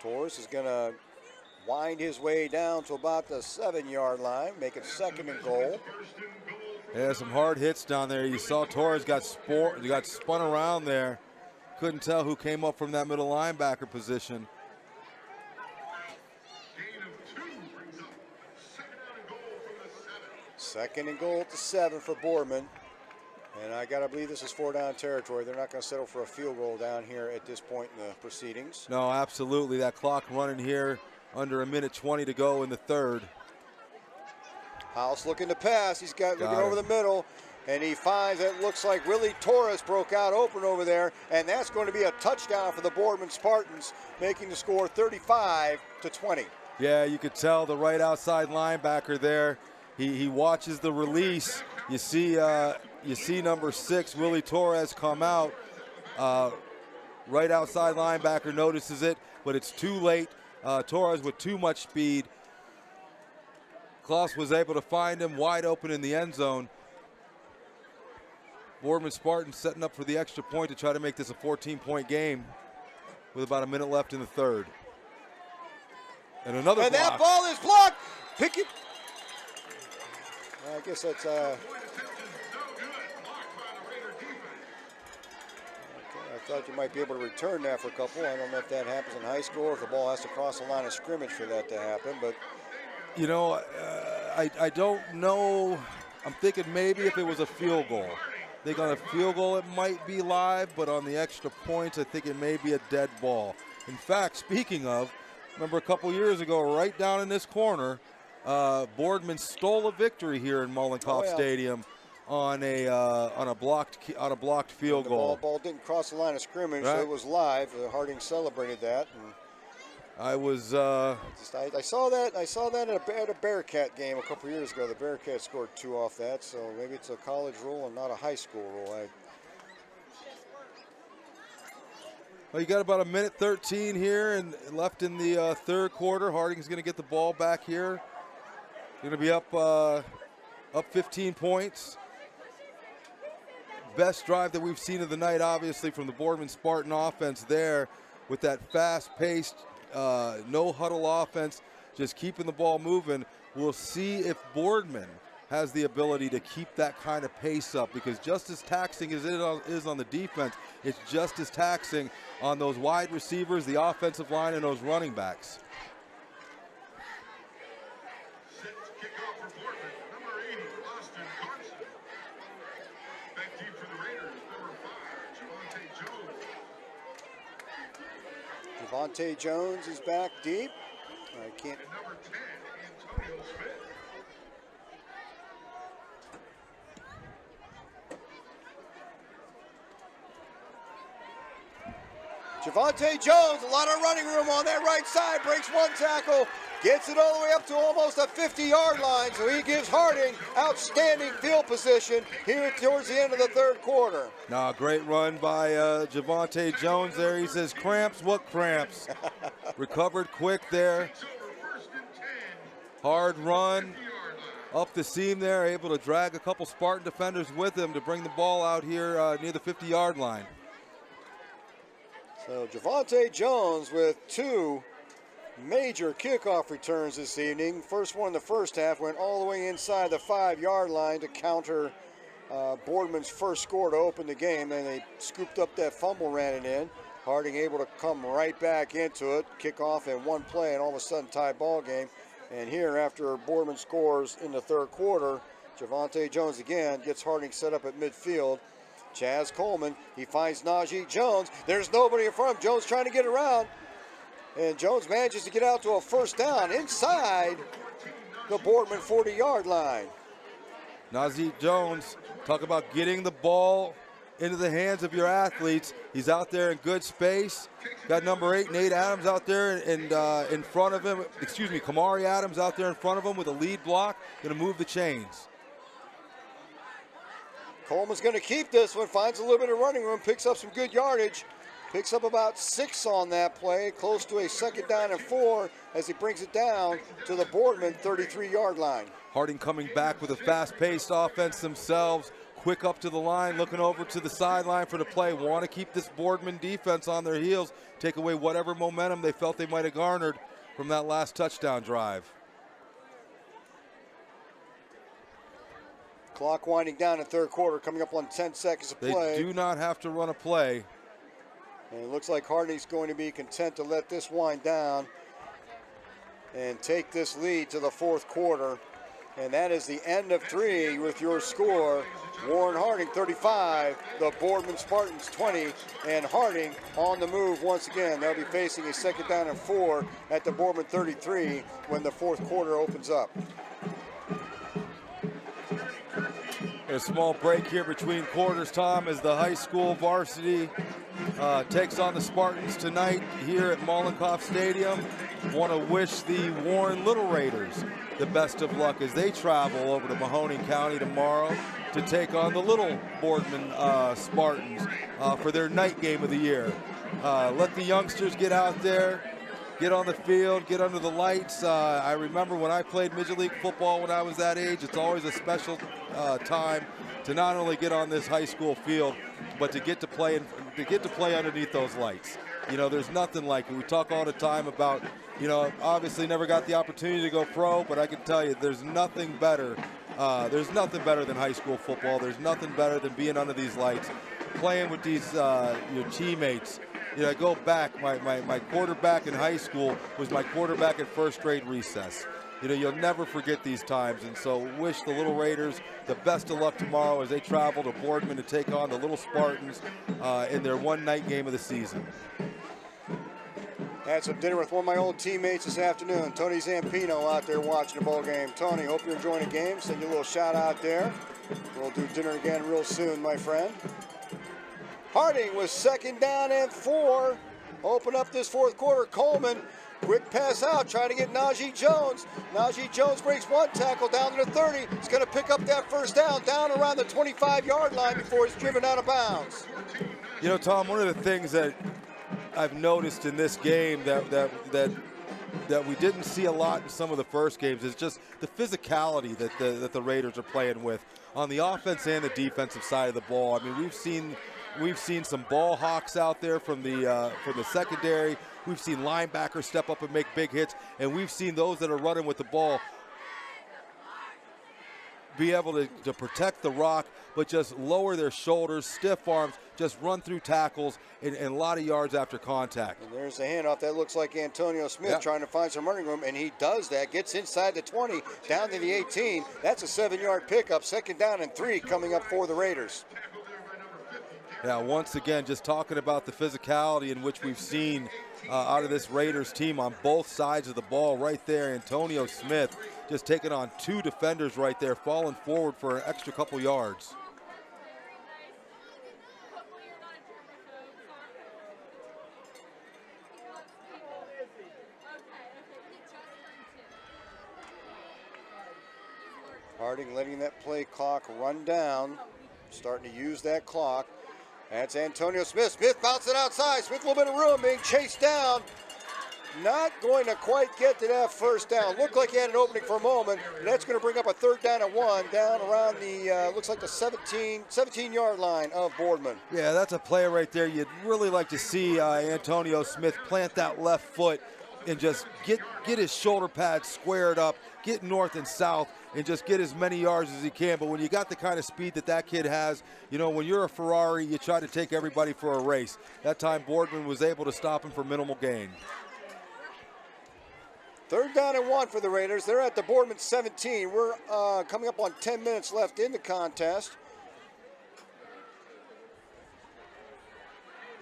Torres is going to wind his way down to about the 7-yard line, make it second and goal. Yeah, some hard hits down there. You saw Torres got spun around there. Couldn't tell who came up from that middle linebacker position. Second and goal at the 7 for Boardman. And I got to believe this is 4-down territory. They're not going to settle for a field goal down here at this point in the proceedings. No, absolutely. That clock running here, under 1:20 to go in the third. House looking to pass. He's looking over the middle, and he finds that looks like Willie Torres broke out open over there, and that's going to be a touchdown for the Boardman Spartans, making the score 35-20. Yeah, you could tell the right outside linebacker there. He watches the release. You see number 6, Willie Torres, come out. Right outside linebacker notices it, but it's too late. Torres with too much speed. Klaus was able to find him wide open in the end zone. Boardman Spartans setting up for the extra point to try to make this a 14-point game with about a minute left in the third. And another block. That ball is blocked. Pick it. I guess that's I thought you might be able to return that for a couple. I don't know if that happens in high school or if the ball has to cross the line of scrimmage for that to happen. But you know, I don't know. I'm thinking maybe if it was a field goal. They got a field goal, it might be live, but on the extra points, I think it may be a dead ball. In fact, speaking of, remember a couple years ago, right down in this corner, Boardman stole a victory here in Mollenkopf Stadium on a blocked field goal. The ball didn't cross the line of scrimmage, so it was live. Harding celebrated that. And I was. I saw that. I saw that at a Bearcat game a couple years ago. The Bearcats scored 2 off that, so maybe it's a college rule and not a high school rule. Well, you got about 1:13 here and left in the third quarter. Harding's going to get the ball back here. Going to be up 15 points. Best drive that we've seen of the night, obviously, from the Boardman Spartan offense there with that fast-paced, no-huddle offense, just keeping the ball moving. We'll see if Boardman has the ability to keep that kind of pace up, because just as taxing as it is on the defense, it's just as taxing on those wide receivers, the offensive line, and those running backs. Javonte Jones is back deep. I can't. And number 10, Antonio Smith. Javonte Jones, a lot of running room on that right side, breaks one tackle, gets it all the way up to almost a 50-yard line, so he gives Harding outstanding field position here towards the end of the third quarter. Now, great run by Javonte Jones there. He says, cramps, what cramps? Recovered quick there. Hard run up the seam there, able to drag a couple Spartan defenders with him to bring the ball out here near the 50-yard line. So Javonte Jones with 2 major kickoff returns this evening. First one in the first half went all the way inside the 5-yard line to counter Boardman's first score to open the game. Then they scooped up that fumble, ran it in. Harding able to come right back into it, kickoff in one play, and all of a sudden tie ball game. And here, after Boardman scores in the third quarter, Javonte Jones again gets Harding set up at midfield. Chaz Coleman, he finds Najee Jones. There's nobody in front of him. Jones trying to get around. And Jones manages to get out to a first down inside the Boardman 40-yard line. Najee Jones, talk about getting the ball into the hands of your athletes. He's out there in good space. Got number 8, Nate Adams, out there and in front of him. Excuse me, Kamari Adams out there in front of him with a lead block. Going to move the chains. Coleman's going to keep this one, finds a little bit of running room, picks up some good yardage. Picks up about 6 on that play, close to a 2nd down and 4 as he brings it down to the Boardman 33-yard line. Harding coming back with a fast-paced offense themselves. Quick up to the line, looking over to the sideline for the play. Want to keep this Boardman defense on their heels, take away whatever momentum they felt they might have garnered from that last touchdown drive. Clock winding down in 3rd quarter, coming up on 10 seconds of play. They do not have to run a play. And it looks like Harding's going to be content to let this wind down and take this lead to the 4th quarter. And that is the end of 3 with your score. Warren Harding 35, the Boardman Spartans 20, and Harding on the move once again. They'll be facing a 2nd down and 4 at the Boardman 33 when the 4th quarter opens up. A small break here between quarters, Tom, as the high school varsity takes on the Spartans tonight here at Mollenkopf Stadium. Want to wish the Warren Little Raiders the best of luck as they travel over to Mahoning County tomorrow to take on the Little Boardman Spartans for their night game of the year. Let the youngsters get out there, get on the field, get under the lights. I remember when I played Midget League football when I was that age, it's always a special time to not only get on this high school field, but to get to play underneath those lights. You know, there's nothing like it. We talk all the time about, you know, obviously never got the opportunity to go pro, but I can tell you there's nothing better. There's nothing better than high school football. There's nothing better than being under these lights, playing with these your teammates. You know, I go back, my quarterback in high school was my quarterback at first grade recess. You know, you'll never forget these times, and so wish the Little Raiders the best of luck tomorrow as they travel to Boardman to take on the Little Spartans in their one night game of the season. Had some dinner with one of my old teammates this afternoon, Tony Zampino, out there watching the ball game. Tony, hope you're enjoying the game. Send you a little shout out there. We'll do dinner again real soon, my friend. Harding with 2nd down and 4. Open up this 4th quarter. Coleman, quick pass out, trying to get Najee Jones. Najee Jones breaks one tackle down to the 30. He's going to pick up that 1st down around the 25-yard line before he's driven out of bounds. You know, Tom, one of the things that I've noticed in this game that we didn't see a lot in some of the first games is just the physicality that the Raiders are playing with on the offense and the defensive side of the ball. I mean, we've seen some ball hawks out there from the secondary. We've seen linebackers step up and make big hits, and we've seen those that are running with the ball be able to protect the rock, but just lower their shoulders, stiff arms, just run through tackles and a lot of yards after contact. And there's the handoff. That looks like Antonio Smith trying to find some running room, and he does that. Gets inside the 20, down to the 18. That's a 7-yard pickup. 2nd down and 3 coming up for the Raiders. Yeah, once again, just talking about the physicality in which we've seen out of this Raiders team on both sides of the ball right there. Antonio Smith just taking on 2 defenders right there, falling forward for an extra couple yards. Harding letting that play clock run down, starting to use that clock. That's Antonio Smith. Smith bouncing outside. Smith a little bit of room, being chased down. Not going to quite get to that 1st down. Looked like he had an opening for a moment. And that's going to bring up a 3rd down and 1 down around the, looks like the 17-yard line of Boardman. Yeah, that's a play right there. You'd really like to see Antonio Smith plant that left foot and just get his shoulder pads squared up, get north and south, and just get as many yards as he can. But when you got the kind of speed that kid has, you know, when you're a Ferrari, you try to take everybody for a race. That time Boardman was able to stop him for minimal gain. 3rd down and 1 for the Raiders. They're at the Boardman 17. We're coming up on 10 minutes left in the contest.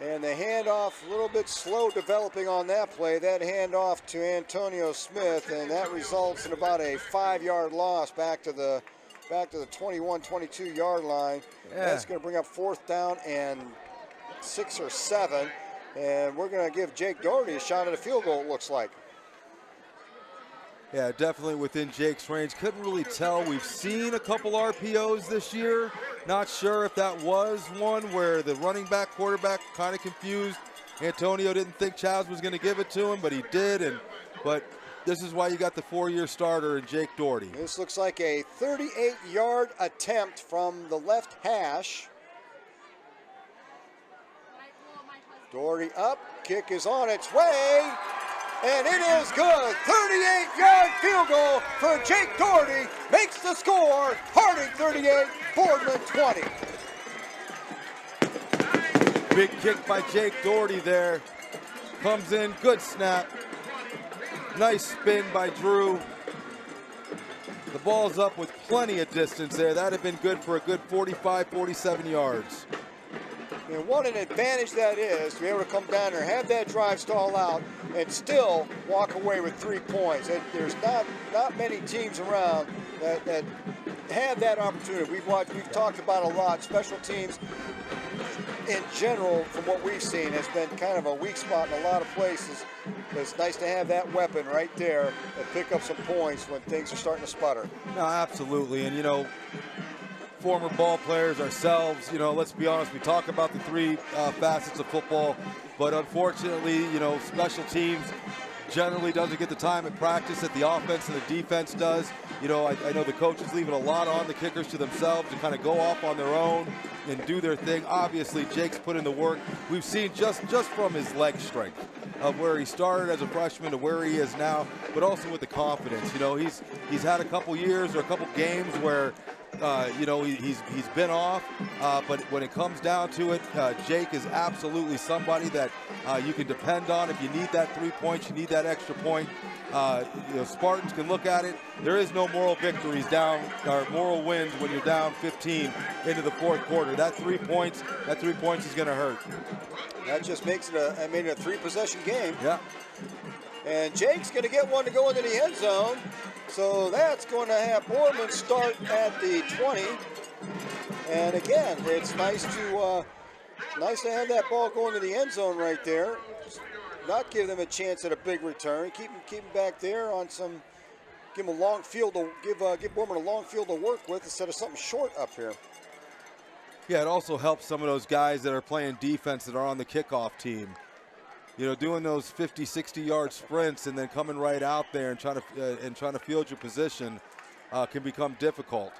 And the handoff, a little bit slow developing on that play. That handoff to Antonio Smith, and that results in about a 5-yard loss back to the back to the 21, 22-yard line. Yeah. That's going to bring up 4th down and 6 or 7. And we're going to give Jake Doherty a shot at a field goal, it looks like. Yeah, definitely within Jake's range. Couldn't really tell. We've seen a couple RPOs this year. Not sure if that was one where the running back, quarterback kind of confused. Antonio didn't think Chaz was going to give it to him, but he did. But this is why you got the 4-year starter in Jake Doherty. This looks like a 38-yard attempt from the left hash. Doherty up, kick is on its way, and it is good. 38-yard field goal for Jake Doherty, makes the score. Harding 38, Boardman 20. Big kick by Jake Doherty there. Comes in, good snap. Nice spin by Drew. The ball's up with plenty of distance there. That'd have been good for a good 45, 47 yards. And what an advantage that is to be able to come down there, have that drive stall out, and still walk away with 3 points. There's not many teams around that have that opportunity. We've talked about a lot. Special teams in general, from what we've seen, has been kind of a weak spot in a lot of places. But it's nice to have that weapon right there and pick up some points when things are starting to sputter. No, absolutely. And, you know, former ball players ourselves, you know, let's be honest, we talk about the 3 facets of football, but unfortunately, you know, special teams generally doesn't get the time at practice that the offense and the defense does. You know, I know the coaches leaving a lot on the kickers to themselves to kind of go off on their own and do their thing. Obviously, Jake's put in the work. We've seen just from his leg strength of where he started as a freshman to where he is now, but also with the confidence. You know, he's had a couple years or a couple games where you know, he's been off, but when it comes down to it, Jake is absolutely somebody that you can depend on. If you need that 3 points, you need that extra point. You know, Spartans can look at it. There is no moral victories down, or moral wins when you're down 15 into the 4th quarter. That 3 points is going to hurt. That just makes it a 3-possession game. Yeah. And Jake's going to get one to go into the end zone. So that's going to have Boardman start at the 20. And again, it's nice to have that ball go into the end zone right there. Not give them a chance at a big return. Keep them back there on some. Give them a long field to give Boardman a long field to work with instead of something short up here. Yeah, it also helps some of those guys that are playing defense that are on the kickoff team. You know, doing those 50, 60-yard sprints and then coming right out there and trying to field your position can become difficult.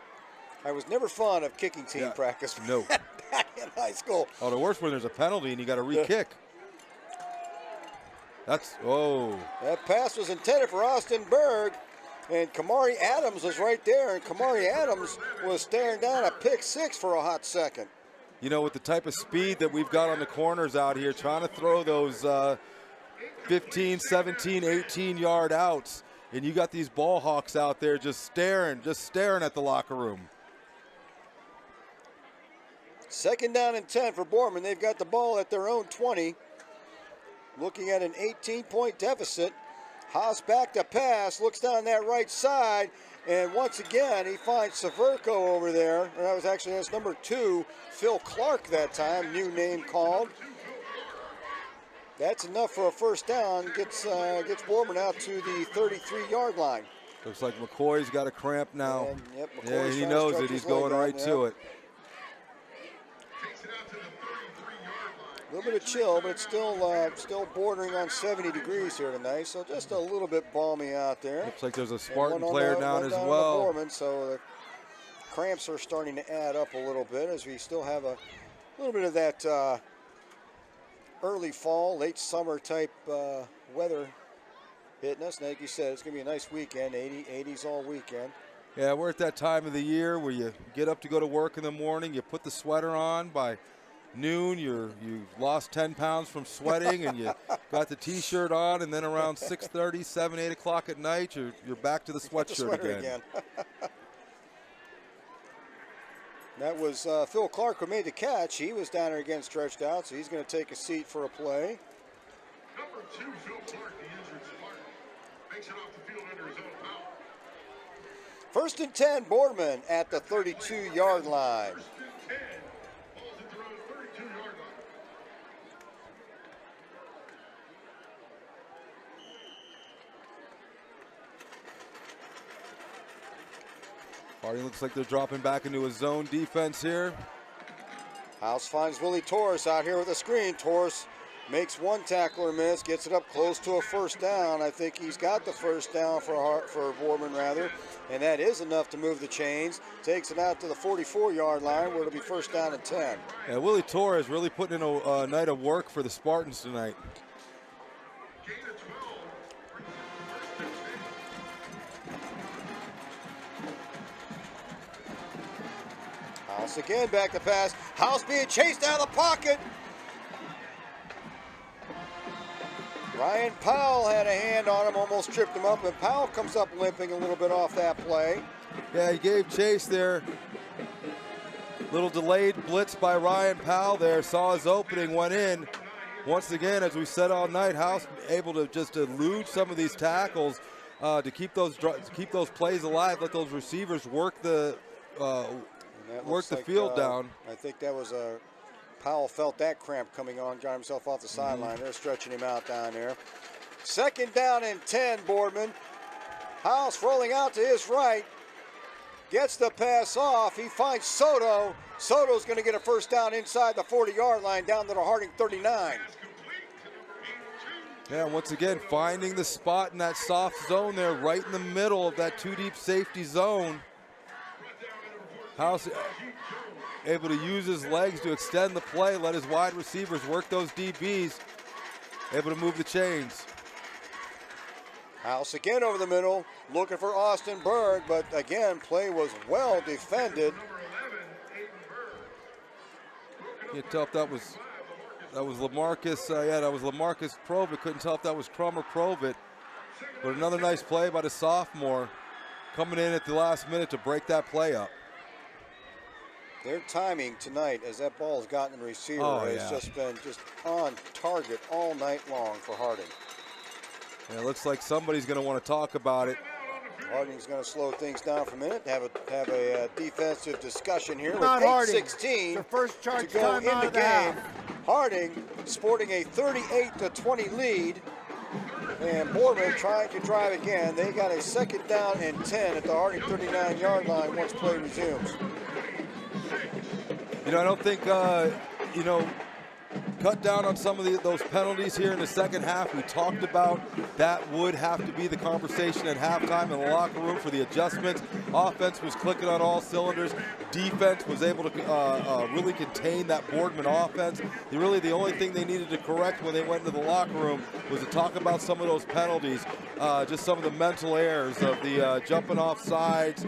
I was never fond of kicking team practice. No. Back in high school. Oh, the worst when there's a penalty and you got to re-kick. That pass was intended for Austin Berg, and Kamari Adams was right there, and Kamari Adams was staring down a pick 6 for a hot second. You know, with the type of speed that we've got on the corners out here, trying to throw those 15, 17, 18-yard outs, and you got these ball hawks out there just staring at the locker room. 2nd down and 10 for Boardman. They've got the ball at their own 20. Looking at an 18-point deficit. Haas back to pass, looks down that right side, and once again he finds Severco over there. That's number 2, Phil Clark that time, new name called. That's enough for a 1st down. Gets Boardman out to the 33-yard line. Looks like McCoy's got a cramp now. And, he knows it. He's going right to it. A little bit of chill, but it's still bordering on 70 degrees here tonight, so just a little bit balmy out there. Looks like there's a Spartan player down as well. Boardman, so the cramps are starting to add up a little bit as we still have a little bit of that early fall, late summer type weather hitting us. And like you said, it's going to be a nice weekend, 80s all weekend. Yeah, we're at that time of the year where you get up to go to work in the morning, you put the sweater on by noon, you've lost 10 pounds from sweating, and you got the T-shirt on, and then around 6:30, 7, 8 o'clock at night, you're back to the sweatshirt again. That was Phil Clark who made the catch. He was down there again stretched out, so he's going to take a seat for a play. Number 2, Phil Clark, the injured Spartan, makes it off the field under his own power. First and 10, Boardman at the 32-yard line. Harding looks like they're dropping back into a zone defense here. House finds Willie Torres out here with a screen. Torres makes one tackler miss, gets it up close to a first down. I think he's got the first down for Boardman, rather, and that is enough to move the chains. Takes it out to the 44-yard line where it'll be first down and 10. Yeah, Willie Torres really putting in a night of work for the Spartans tonight. House again back to pass. House being chased out of the pocket. Ryan Powell had a hand on him, almost tripped him up, and Powell comes up limping a little bit off that play. Yeah, he gave chase there. Little delayed blitz by Ryan Powell there. Saw his opening, went in. Once again, as we said all night, House able to just elude some of these tackles to keep those plays alive. Let those receivers work the field down. I think that was Powell felt that cramp coming on, got himself off the sideline. They're stretching him out down there. Second down and 10, Boardman. House rolling out to his right. Gets the pass off. He finds Soto. Soto's going to get a first down inside the 40-yard line down to the Harding 39. Yeah, once again, finding the spot in that soft zone there, right in the middle of that two-deep safety zone. House able to use his legs to extend the play, let his wide receivers work those DBs, able to move the chains. House again over the middle, looking for Austin Berg, but again, play was well defended. You can't tell if that was Lamarcus. That was Lamarcus Provitt. Couldn't tell if that was Crum or Provitt. But another nice play by the sophomore, coming in at the last minute to break that play up. Their timing tonight, as that ball has gotten the receiver, has just been on target all night long for Harding. And it looks like somebody's going to want to talk about it. Harding's going to slow things down for a minute, have a defensive discussion here with Harding. 8:16 The first charge to go in time the out of the game. half. Harding sporting a 38-20 lead, and Boardman trying to drive again. They got a second down and 10 at the Harding 39-yard line once play resumes. I don't think, cut down on some of those penalties here in the second half. We talked about that would have to be the conversation at halftime in the locker room for the adjustments. Offense was clicking on all cylinders. Defense was able to really contain that Boardman offense. Really, the only thing they needed to correct when they went into the locker room was to talk about some of those penalties, just some of the mental errors of the jumping off sides,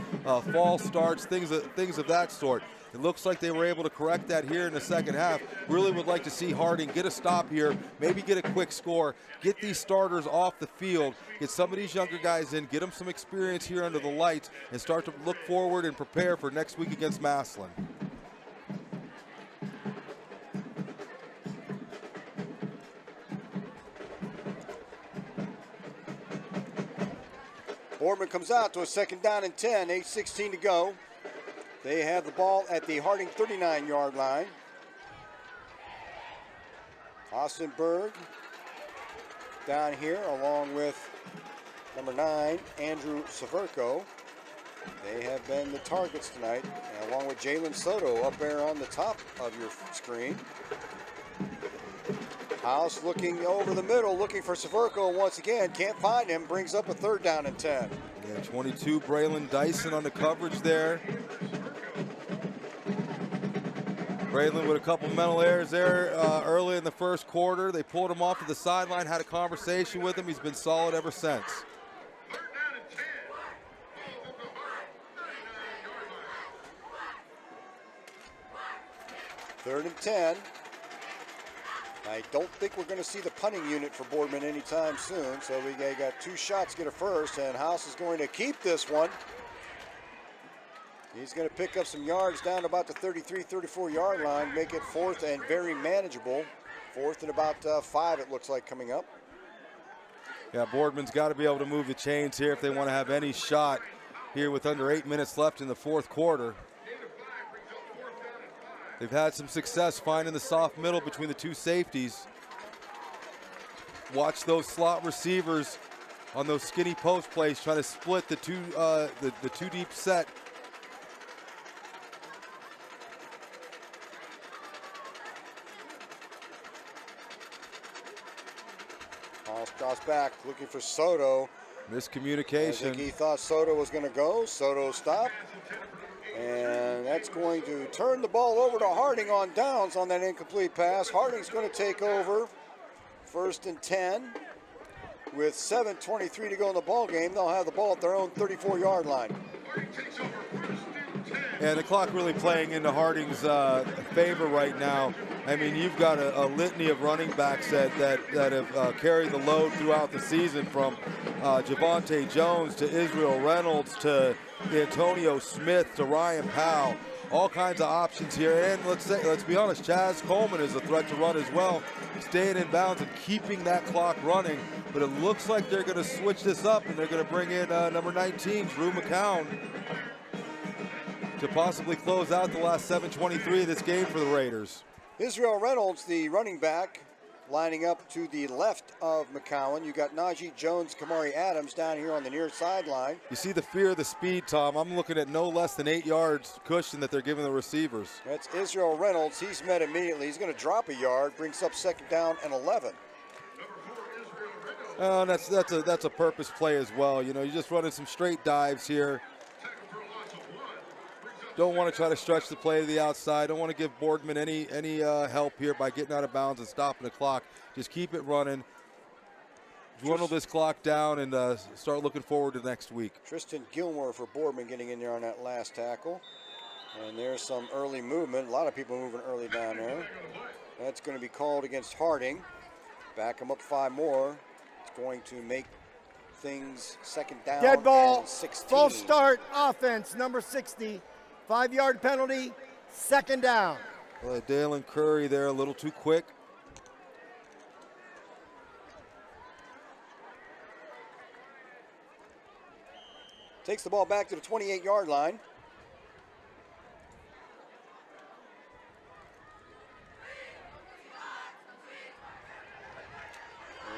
false starts, things of that sort. It looks like they were able to correct that here in the second half. Really would like to see Harding get a stop here, maybe get a quick score, get these starters off the field, get some of these younger guys in, get them some experience here under the lights, and start to look forward and prepare for next week against Massillon. Boardman comes out to a second down and 10, 8:16 to go. They have the ball at the Harding 39-yard line. Austin Berg down here along with number 9, Andrew Severko. They have been the targets tonight, and along with Jalen Soto up there on the top of your screen. House looking over the middle, looking for Severko once again. Can't find him, brings up a third down and 10. Yeah, 22, Braylon Dyson on the coverage there. Braylon with a couple mental errors there early in the first quarter. They pulled him off to the sideline, had a conversation with him. He's been solid ever since. Third and 10. I don't think we're going to see the punting unit for Boardman anytime soon, so we got 2 shots to get a first, and House is going to keep this one. He's going to pick up some yards down to about the 33, 34-yard line, make it fourth and very manageable. Fourth and about 5, it looks like, coming up. Yeah, Boardman's got to be able to move the chains here if they want to have any shot here with under 8 minutes left in the fourth quarter. They've had some success finding the soft middle between the two safeties. Watch those slot receivers on those skinny post plays trying to split the two deep set. Cross back, looking for Soto. Miscommunication. I think he thought Soto was going to go. Soto stopped. And that's going to turn the ball over to Harding on downs on that incomplete pass. Harding's going to take over 1st and 10. With 7:23 to go in the ball game, they'll have the ball at their own 34-yard line. And the clock really playing into Harding's favor right now. I mean, you've got a litany of running backs that have carried the load throughout the season, from Javonte Jones to Israel Reynolds to Antonio Smith to Ryan Powell. All kinds of options here. And let's be honest, Chaz Coleman is a threat to run as well, staying in bounds and keeping that clock running. But it looks like they're going to switch this up, and they're going to bring in number 19, Drew McCown, to possibly close out the last 7:23 of this game for the Raiders. Israel Reynolds, the running back, lining up to the left of McCowan. You got Najee Jones, Kamari Adams down here on the near sideline. You see the fear of the speed, Tom. I'm looking at no less than 8 yards cushion that they're giving the receivers. That's Israel Reynolds. He's met immediately. He's going to drop a yard, brings up 2nd down and 11. That's a purpose play as well. You know, you're just running some straight dives here. Don't want to try to stretch the play to the outside. Don't want to give Boardman any help here by getting out of bounds and stopping the clock. Just keep it running. Dwindle this clock down and start looking forward to next week. Tristan Gilmore for Boardman getting in there on that last tackle. And there's some early movement. A lot of people moving early down there. That's going to be called against Harding. Back him up 5 more. It's going to make things 2nd down. Dead ball. And 16. False start offense, number 60. 5-yard penalty, 2nd down. Well, Dalen Curry there a little too quick. Takes the ball back to the 28-yard line.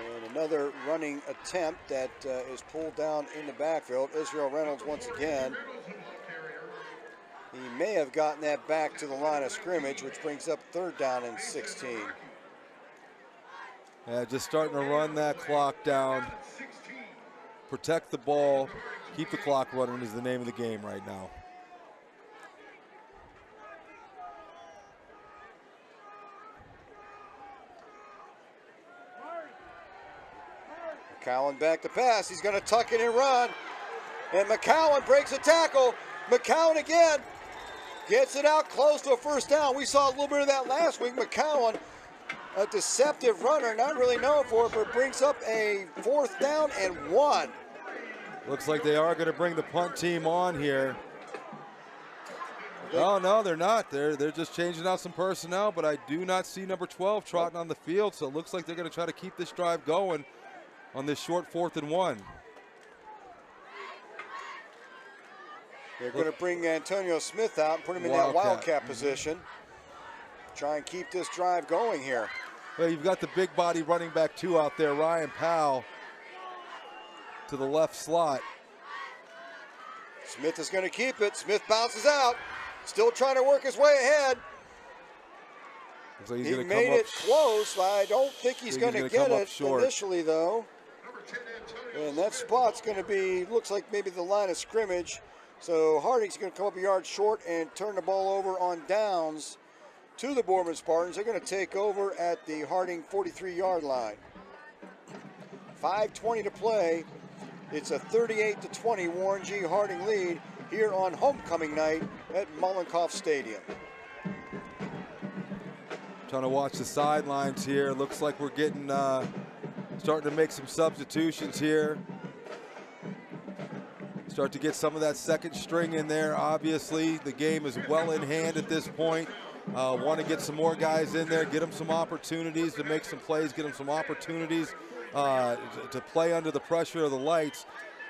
And another running attempt that is pulled down in the backfield. Israel Reynolds once again. He may have gotten that back to the line of scrimmage, which brings up 3rd down and 16. Yeah, just starting to run that clock down. Protect the ball. Keep the clock running is the name of the game right now. McCowan back to pass. He's going to tuck it and run. And McCowan breaks a tackle. McCowan again. Gets it out close to a 1st down. We saw a little bit of that last week. McCowan, a deceptive runner, not really known for it, but brings up a 4th down and 1. Looks like they are going to bring the punt team on here. Oh, no, they're not. They're just changing out some personnel, but I do not see number 12 trotting on the field, so it looks like they're going to try to keep this drive going on this short 4th and 1. They're going to bring Antonio Smith out and put him in that wildcat position. Try and keep this drive going here. Well, you've got the big body running back, too, out there, Ryan Powell, to the left slot. Smith is going to keep it. Smith bounces out. Still trying to work his way ahead. Like he made it close. I don't think he's going to get it initially, though. And that spot's going to be, looks like maybe the line of scrimmage. So Harding's going to come up a yard short and turn the ball over on downs to the Boardman Spartans. They're going to take over at the Harding 43-yard line. 5:20 to play. It's a 38-20 Warren G. Harding lead here on homecoming night at Mollenkopf Stadium. Trying to watch the sidelines here. Looks like we're getting starting to make some substitutions here. Start to get some of that 2nd string in there. Obviously, the game is well in hand at this point. Want to get some more guys in there, get them some opportunities to make some plays, get them some opportunities to play under the pressure of the lights.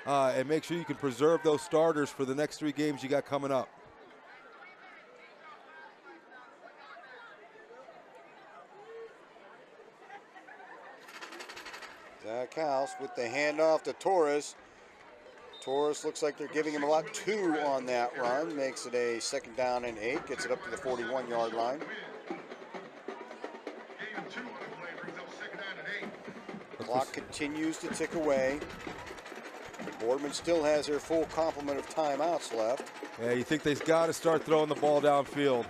and make sure you can preserve those starters for the next 3 games you got coming up. Zach House with the handoff to Torres. Torres looks like they're giving him about 2 on that run. Makes it a 2nd down and 8. Gets it up to the 41-yard line. The clock continues to tick away. Boardman still has their full complement of timeouts left. Yeah, you think they've got to start throwing the ball downfield.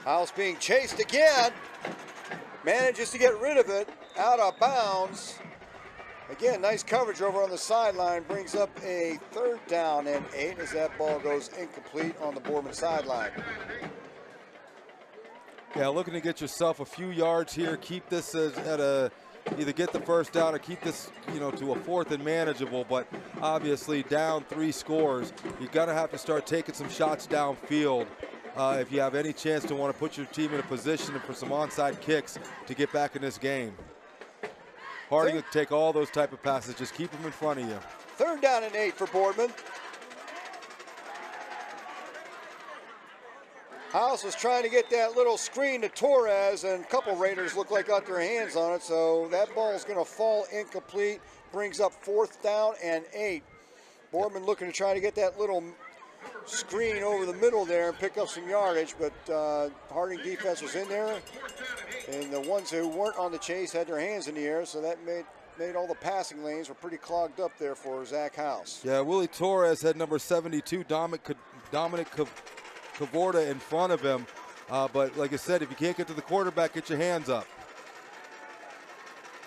House being chased again. Manages to get rid of it. Out of bounds. Again, nice coverage over on the sideline. Brings up a 3rd down and 8 as that ball goes incomplete on the Boardman sideline. Yeah, looking to get yourself a few yards here. Keep this at a, either get the 1st down or keep this, you know, to a 4th and manageable. But obviously down 3 scores, you're going to have to start taking some shots downfield if you have any chance to want to put your team in a position for some onside kicks to get back in this game. Harding will take all those type of passes. Just keep them in front of you. 3rd down and 8 for Boardman. House was trying to get that little screen to Torres, and a couple Raiders look like got their hands on it, so that ball is going to fall incomplete. Brings up 4th down and 8. Boardman looking to try to get that little screen over the middle there and pick up some yardage, but Harding defense was in there, and the ones who weren't on the chase had their hands in the air, so that made all the passing lanes were pretty clogged up there for Zach House. Yeah, Willie Torres had number 72, Dominic Cavorta in front of him, but like I said, if you can't get to the quarterback, get your hands up.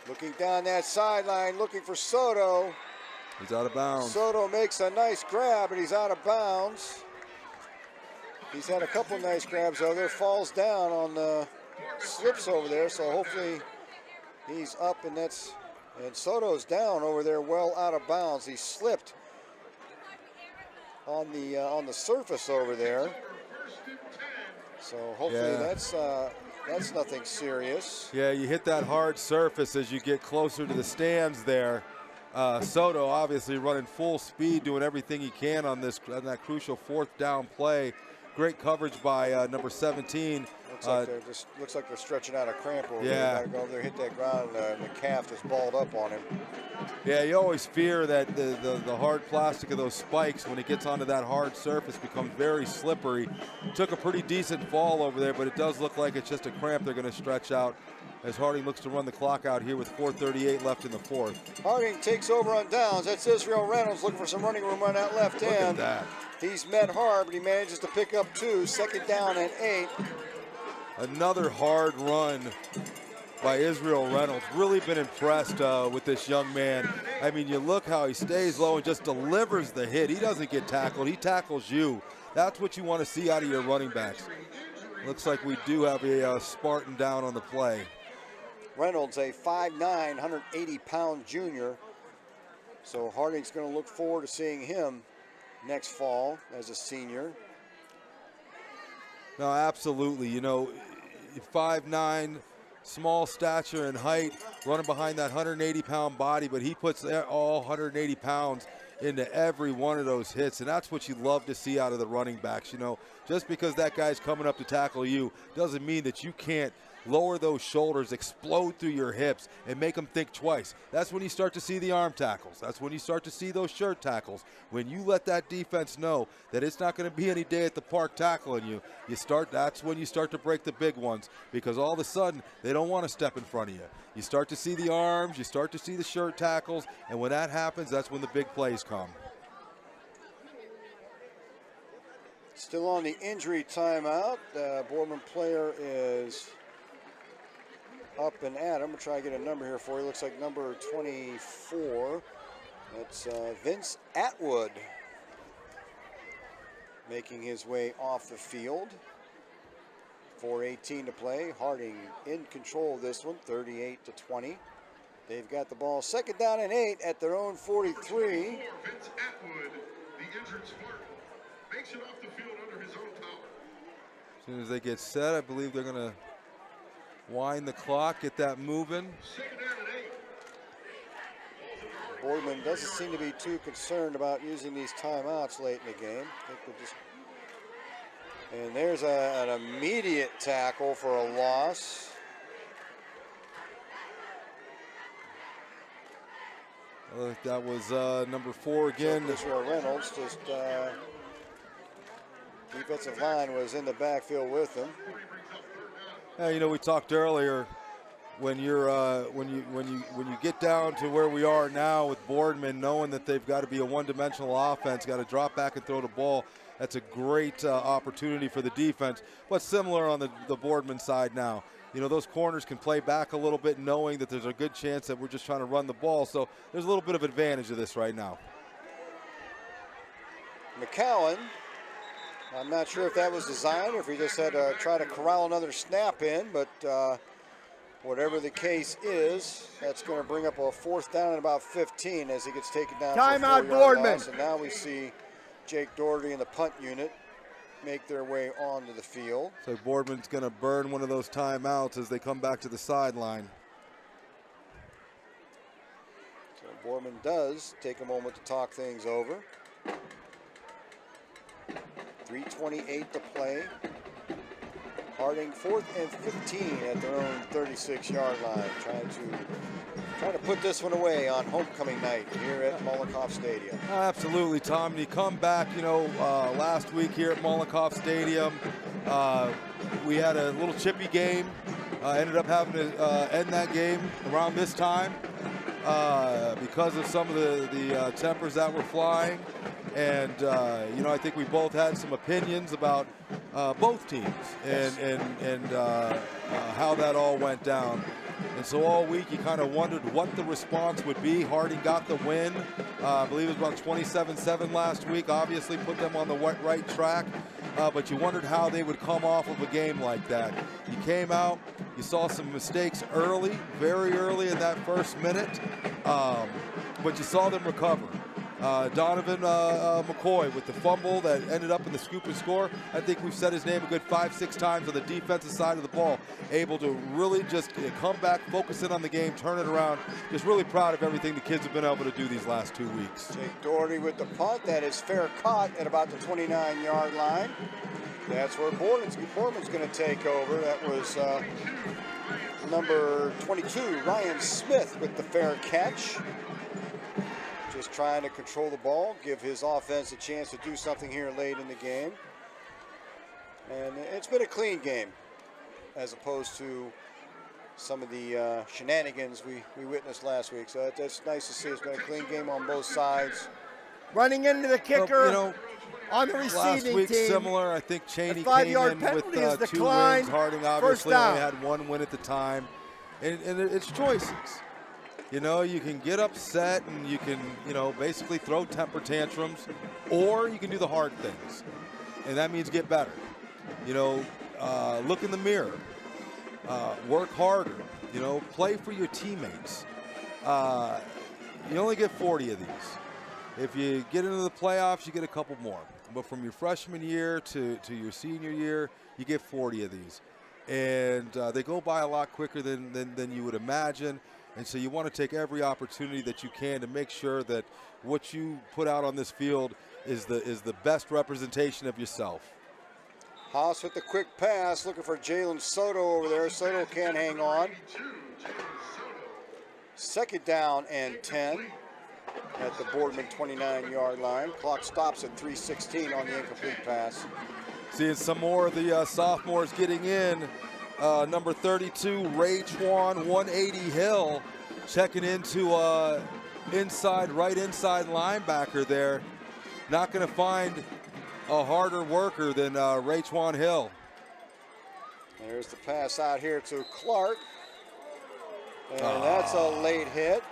Looking down that sideline, looking for Soto. He's out of bounds. Soto makes a nice grab, and he's out of bounds. He's had a couple nice grabs over there. Falls down on the slips over there, so hopefully he's up, and Soto's down over there, well out of bounds. He slipped on the surface over there. So hopefully that's nothing serious. Yeah, you hit that hard surface as you get closer to the stands there. Soto obviously running full speed, doing everything he can on that crucial 4th down play. Great coverage by number 17. Looks like they're stretching out a cramp over there. Yeah. Got to go over there, hit that ground, and the calf just balled up on him. Yeah, you always fear that the hard plastic of those spikes, when it gets onto that hard surface, becomes very slippery. Took a pretty decent fall over there, but it does look like it's just a cramp they're going to stretch out as Harding looks to run the clock out here with 4:38 left in the 4th. Harding takes over on downs. That's Israel Reynolds looking for some running room on that left end. Look at that. He's met hard, but he manages to pick up 2. 2nd down and 8. Another hard run by Israel Reynolds. Really been impressed with this young man. I mean, you look how he stays low and just delivers the hit. He doesn't get tackled. He tackles you. That's what you want to see out of your running backs. Looks like we do have a Spartan down on the play. Reynolds, a 5'9", 180-pound junior. So Harding's going to look forward to seeing him next fall as a senior. No, absolutely. You know, 5'9", small stature and height, running behind that 180-pound body, but he puts all 180 pounds into every one of those hits, and that's what you love to see out of the running backs. You know, just because that guy's coming up to tackle you doesn't mean that you can't lower those shoulders, explode through your hips, and make them think twice. That's when you start to see the arm tackles. That's when you start to see those shirt tackles. When you let that defense know that it's not going to be any day at the park tackling you, that's when you start to break the big ones, because all of a sudden they don't want to step in front of you. You start to see the arms, you start to see the shirt tackles, and when that happens, that's when the big plays come. Still on the injury timeout. Boardman player is up and at him. We'll try to get a number here for you. Looks like number 24. That's Vince Atwood making his way off the field. 4:18 to play. Harding in control of this one, 38-20. They've got the ball 2nd down and 8 at their own 43. Vince Atwood, the injured Spartan, makes it off the field under his own power. As soon as they get set, I believe they're going to wind the clock, get that moving. 2nd down and 8. Boardman doesn't seem to be too concerned about using these timeouts late in the game. I think we'll just... And there's an immediate tackle for a loss. That was number 4 again. So Reynolds just defensive line was in the backfield with him. Yeah, you know, we talked earlier when you get down to where we are now with Boardman, knowing that they've got to be a one-dimensional offense, got to drop back and throw the ball. That's a great opportunity for the defense. But similar on the Boardman side now. You know, those corners can play back a little bit knowing that there's a good chance that we're just trying to run the ball. So there's a little bit of advantage of this right now. McCowan, I'm not sure if that was designed or if he just had to try to corral another snap in, but whatever the case is, that's going to bring up a 4th down and about 15 as he gets taken down. Timeout, Boardman. And now we see Jake Doherty and the punt unit make their way onto the field. So Boardman's going to burn one of those timeouts as they come back to the sideline. So Boardman does take a moment to talk things over. 3:28 to play. Harding 4th and 15 at their own 36-yard line, trying to put this one away on homecoming night here at Mollenkopf Stadium. Absolutely, Tom. And you come back, you know, last week here at Mollenkopf Stadium, we had a little chippy game. Ended up having to end that game around this time because of some of the tempers that were flying. And, you know, I think we both had some opinions about both teams and how that all went down. And so all week you kind of wondered what the response would be. Harding got the win. I believe it was about 27-7 last week. Obviously put them on the right track. But you wondered how they would come off of a game like that. You came out, you saw some mistakes early, very early in that first minute, but you saw them recover. Donovan McCoy with the fumble that ended up in the scoop and score. I think we've said his name a good 5-6 times on the defensive side of the ball. Able to really just come back, focus in on the game, turn it around. Just really proud of everything the kids have been able to do these last 2 weeks. Jake Doherty with the punt. That is fair caught at about the 29-yard line. That's where Boardman's going to take over. That was number 22, Ryan Smith, with the fair catch. Just trying to control the ball, give his offense a chance to do something here late in the game. And it's been a clean game as opposed to some of the shenanigans we witnessed last week. So that's nice to see. It's been a clean game on both sides. Running into the kicker, well, you know, on the receiving last week team. Similar. I think Cheney came 5-yard in penalty with is 2 declined. wins. Harding obviously First only down. had 1 win at the time. And it's choices. You know, you can get upset and you can, you know, basically throw temper tantrums, or you can do the hard things. And that means get better. You know, look in the mirror. Work harder. You know, play for your teammates. You only get 40 of these. If you get into the playoffs, you get a couple more. But from your freshman year to your senior year, you get 40 of these. And they go by a lot quicker than you would imagine. And so you want to take every opportunity that you can to make sure that what you put out on this field is the best representation of yourself. Haas with the quick pass, looking for Jalen Soto over there. Soto can't hang on. 2nd down and 10 at the Boardman 29-yard line. Clock stops at 3:16 on the incomplete pass. Seeing some more of the sophomores getting in. Number 32, Ray Chwan, 180 Hill, checking into right inside linebacker there. Not going to find a harder worker than Ray Chwan Hill. There's the pass out here to Clark. And that's a late hit.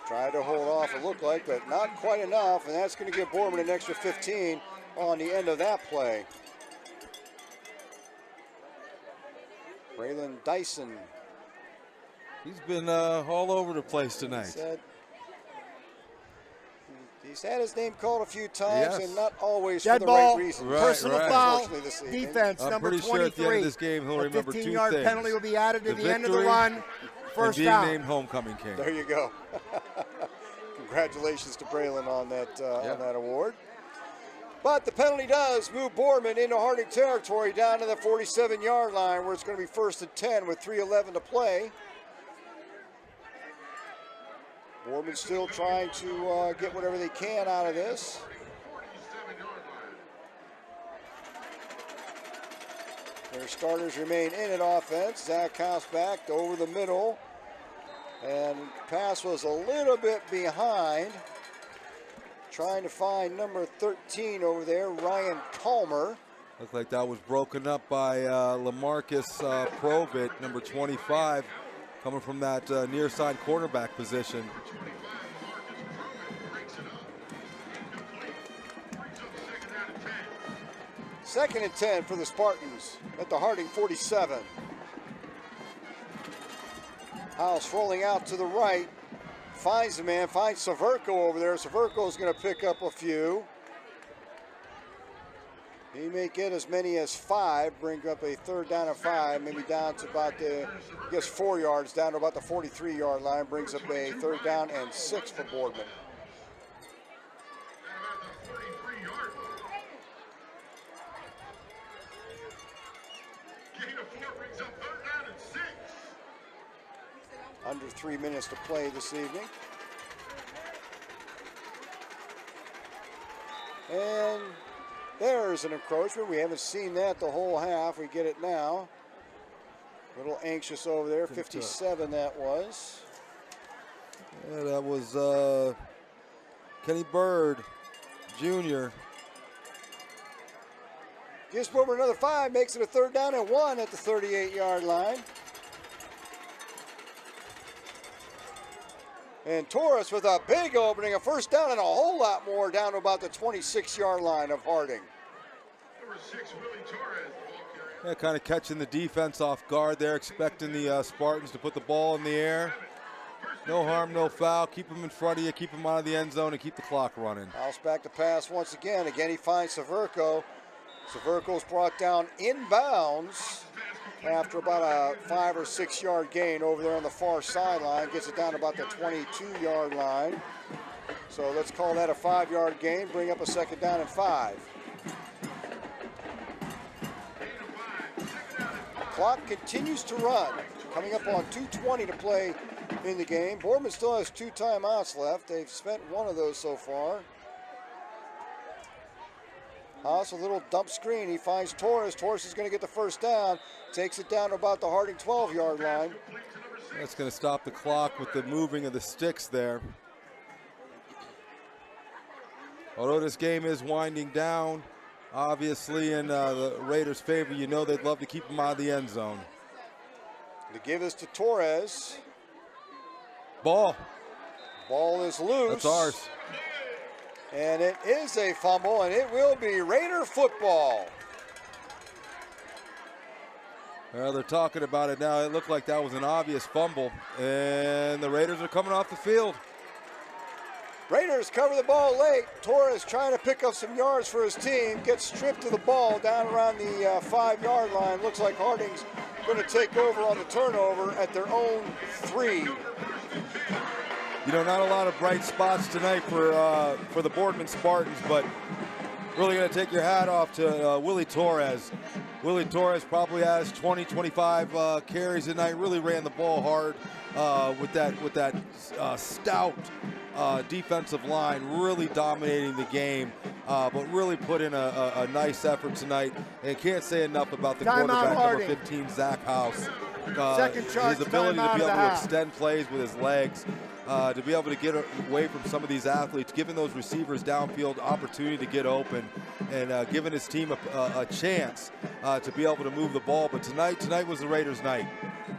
Tried to hold off, it looked like, but not quite enough. And that's going to give Boardman an extra 15 on the end of that play. Braylon Dyson. He's been all over the place tonight. He's had his name called a few times, and not always Dead for the ball, right reason. personal foul, defense, I'm number pretty 23. Sure at the end of this game, he'll remember 2 15-yard things. penalty will be added at the end of the run. first and being out. named homecoming king. There you go. Congratulations to Braylon on that award. But the penalty does move Boardman into Harding territory down to the 47-yard line, where it's going to be 1st and 10 with 3:11 to play. Boardman still trying to get whatever they can out of this. Their starters remain in at offense. Zach House back over the middle. And pass was a little bit behind. Trying to find number 13 over there, Ryan Palmer. Looked like that was broken up by LaMarcus Provit, number 25, coming from that near side quarterback position. Second and 10 for the Spartans at the Harding 47. House rolling out to the right. Finds the man, finds Severco over there. Severco is going to pick up a few. He may get as many as 5, bring up a 3rd down and 5, maybe down to about the, 4 yards, down to about the 43-yard line, brings up a 3rd down and 6 for Boardman. Under 3 minutes to play this evening. And there's an encroachment. We haven't seen that the whole half. We get it now. A little anxious over there. 57 that was. Yeah, that was Kenny Bird Jr. Gives Boardman another 5, makes it a 3rd down and 1 at the 38-yard line. And Torres with a big opening, a 1st down and a whole lot more down to about the 26-yard line of Harding. Number 6, Willie Torres. Yeah, kind of catching the defense off guard there, expecting the Spartans to put the ball in the air. No harm, no foul. Keep them in front of you, keep them out of the end zone, and keep the clock running. House back to pass once again. Again, he finds Severco. Severco's brought down inbounds after about a 5 or 6 yard gain over there on the far sideline. Gets it down to about the 22-yard line. So let's call that a 5-yard gain. Bring up a 2nd down and 5. Clock continues to run. Coming up on 2:20 to play in the game. Boardman still has 2 timeouts left. They've spent 1 of those so far. Haas, a little dump screen. He finds Torres. Torres is going to get the 1st down. Takes it down to about the Harding 12-yard line. That's going to stop the clock with the moving of the sticks there. Although this game is winding down, obviously in the Raiders' favor, you know they'd love to keep them out of the end zone. To give this to Torres. Ball. Ball is loose. That's ours. And it is a fumble, and it will be Raider football. Well, they're talking about it now. It looked like that was an obvious fumble, and the Raiders are coming off the field. Raiders cover the ball late. Torres trying to pick up some yards for his team. Gets stripped of the ball down around the 5-yard line. Looks like Harding's going to take over on the turnover at their own 3. You know, not a lot of bright spots tonight for the Boardman Spartans, but really going to take your hat off to Willie Torres. Willie Torres probably has 20, 25 carries tonight. Really ran the ball hard with that stout defensive line, really dominating the game, but really put in a nice effort tonight. And can't say enough about the quarterback, number 15, Zach House. His ability to be able to extend plays with his legs. To be able to get away from some of these athletes, giving those receivers downfield opportunity to get open, and giving his team a chance to be able to move the ball. But tonight was the Raiders' night,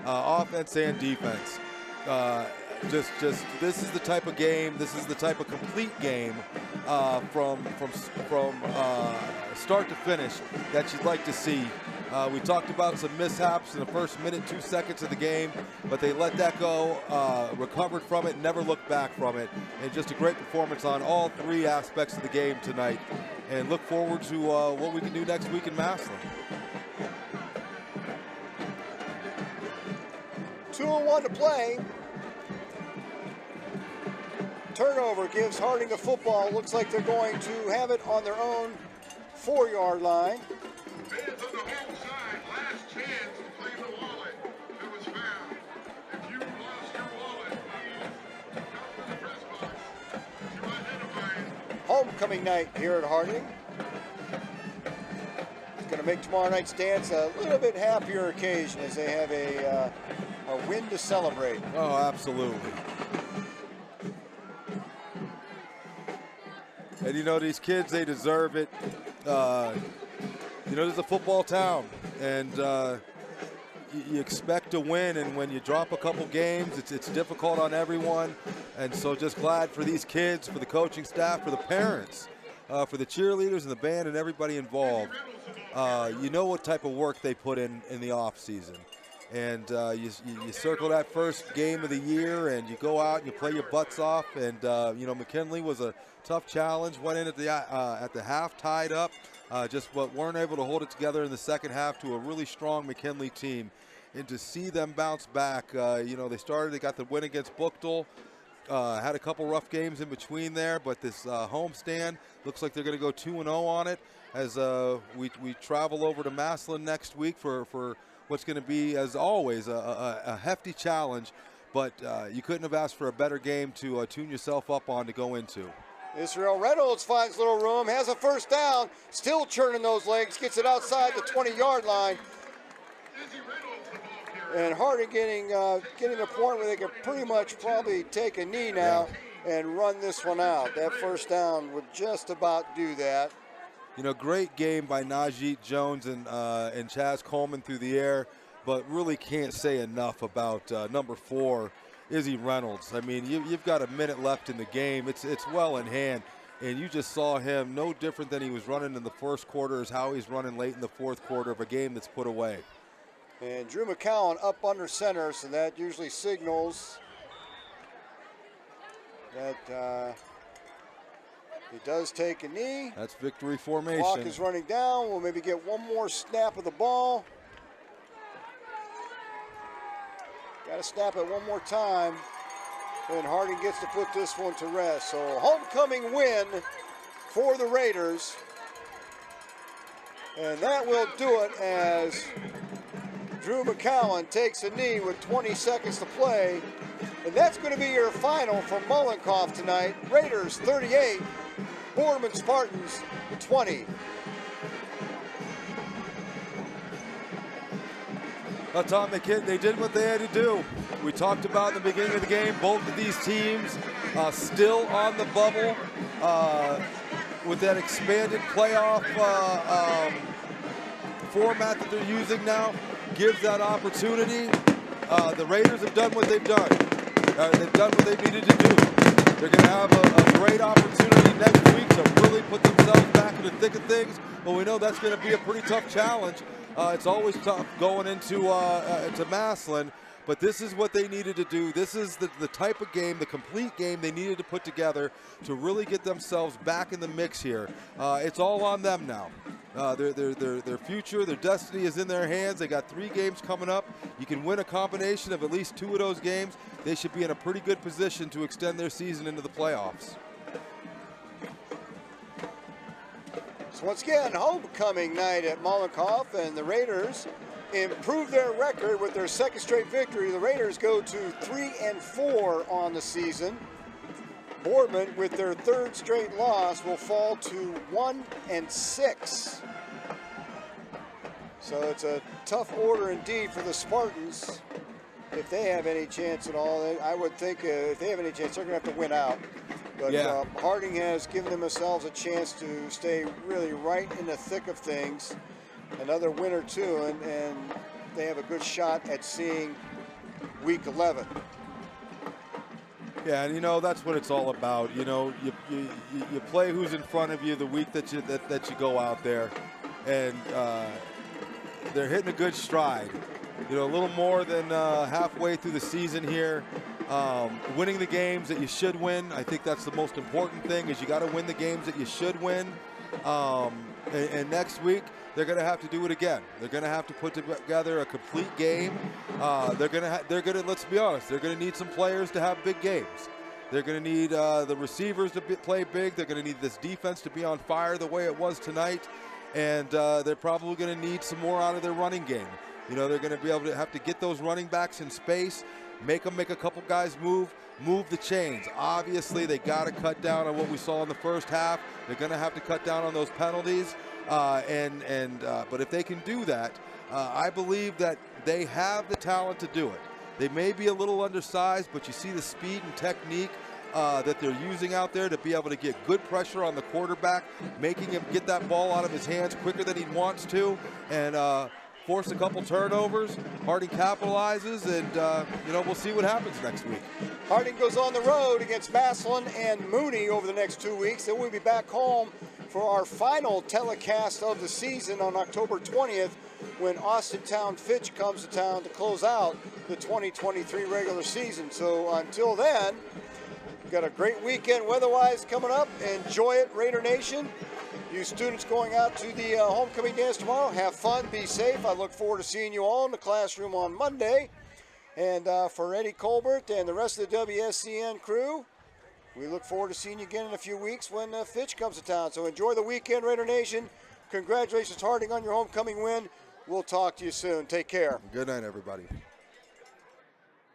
offense and defense. Just this is the type of game, this is the type of complete game from start to finish that you'd like to see. We talked about some mishaps in the first minute, 2 seconds of the game, but they let that go, recovered from it, never looked back from it, and just a great performance on all 3 aspects of the game tonight. And look forward to what we can do next week in Massillon. 2:01 to play. Turnover gives Harding a football. Looks like they're going to have it on their own 4-yard line. Fans on the home side, last chance to claim the wallet that was found. If you lost your wallet, please come to the press box to identify it. Homecoming night here at Harding. It's going to make tomorrow night's dance a little bit happier occasion as they have a win to celebrate. Oh, absolutely. And you know, these kids, they deserve it. You know, this is a football town, and you expect to win, and when you drop a couple games, it's difficult on everyone. And so just glad for these kids, for the coaching staff, for the parents, for the cheerleaders and the band and everybody involved. You know what type of work they put in the off season. And you circle that first game of the year, and you go out and you play your butts off. And you know, McKinley was a tough challenge. Went in at the half, tied up, just weren't able to hold it together in the second half to a really strong McKinley team. And to see them bounce back, you know, they got the win against Buchtel. Had a couple rough games in between there, but this homestand looks like they're going to go 2-0 on it as we travel over to Massillon next week for what's going to be, as always, a hefty challenge. But you couldn't have asked for a better game to tune yourself up on to go into. Israel Reynolds finds little room, has a first down, still churning those legs, gets it outside the 20-yard line. And Harding getting a point where they can pretty much probably take a knee now and run this one out. That first down would just about do that. You know, great game by Najee Jones and Chaz Coleman through the air, but really can't say enough about number 4, Izzy Reynolds. I mean, you've got a minute left in the game. It's well in hand, and you just saw him no different than he was running in the first quarter as how he's running late in the fourth quarter of a game that's put away. And Drew McCowan up under center, so that usually signals that he does take a knee. That's victory formation. Clock is running down. We'll maybe get one more snap of the ball. Got to snap it one more time. And Harding gets to put this one to rest. So homecoming win for the Raiders. And that will do it as Drew McCowan takes a knee with 20 seconds to play. And that's going to be your final for Mollenkopf tonight. Raiders 38, Boardman Spartans 20. Tom, they did what they had to do. We talked about in the beginning of the game, both of these teams still on the bubble with that expanded playoff format that they're using now. Gives that opportunity. The Raiders have done what they've done. They've done what they needed to do. They're going to have a great opportunity next week to really put themselves back in the thick of things. But we know that's going to be a pretty tough challenge. It's always tough going into Massillon. But this is what they needed to do. This is the type of game, the complete game they needed to put together to really get themselves back in the mix here. It's all on them now. Their future, their destiny is in their hands. They got 3 games coming up. You can win a combination of at least 2 of those games. They should be in a pretty good position to extend their season into the playoffs. So once again, homecoming night at Mollenkopf, and the Raiders improve their record with their second straight victory. The Raiders go to 3-4 on the season. Boardman, with their third straight loss, will fall to 1-6. So it's a tough order indeed for the Spartans. If they have any chance at all, I would think if they have any chance, they're going to have to win out. But Harding has given themselves a chance to stay really right in the thick of things. Another win or two, and they have a good shot at seeing week 11. Yeah, and you know that's what it's all about. You know, you play who's in front of you the week that you go out there, and they're hitting a good stride. You know, a little more than halfway through the season here, winning the games that you should win. I think that's the most important thing. Is you got to win the games that you should win. And next week, they're going to have to do it again. They're going to have to put together a complete game. They're going to, let's be honest, they're going to need some players to have big games. They're going to need the receivers to play big. They're going to need this defense to be on fire the way it was tonight. And they're probably going to need some more out of their running game. You know, they're going to be able to have to get those running backs in space, make them make a couple guys move the chains. Obviously, they got to cut down on what we saw in the first half. They're going to have to cut down on those penalties. But if they can do that, I believe that they have the talent to do it. They may be a little undersized, but you see the speed and technique that they're using out there to be able to get good pressure on the quarterback, making him get that ball out of his hands quicker than he wants to, and force a couple turnovers. Harding capitalizes, and we'll see what happens next week. Harding goes on the road against Massillon and Mooney over the next 2 weeks. Then we'll be back home for our final telecast of the season on October 20th when Austintown Fitch comes to town to close out the 2023 regular season. So until then, we've got a great weekend weather-wise coming up. Enjoy it, Raider Nation. You students going out to the homecoming dance tomorrow, have fun, be safe. I look forward to seeing you all in the classroom on Monday. And for Eddie Colbert and the rest of the WSCN crew, we look forward to seeing you again in a few weeks when Fitch comes to town. So enjoy the weekend, Raider Nation. Congratulations, Harding, on your homecoming win. We'll talk to you soon. Take care. Good night, everybody.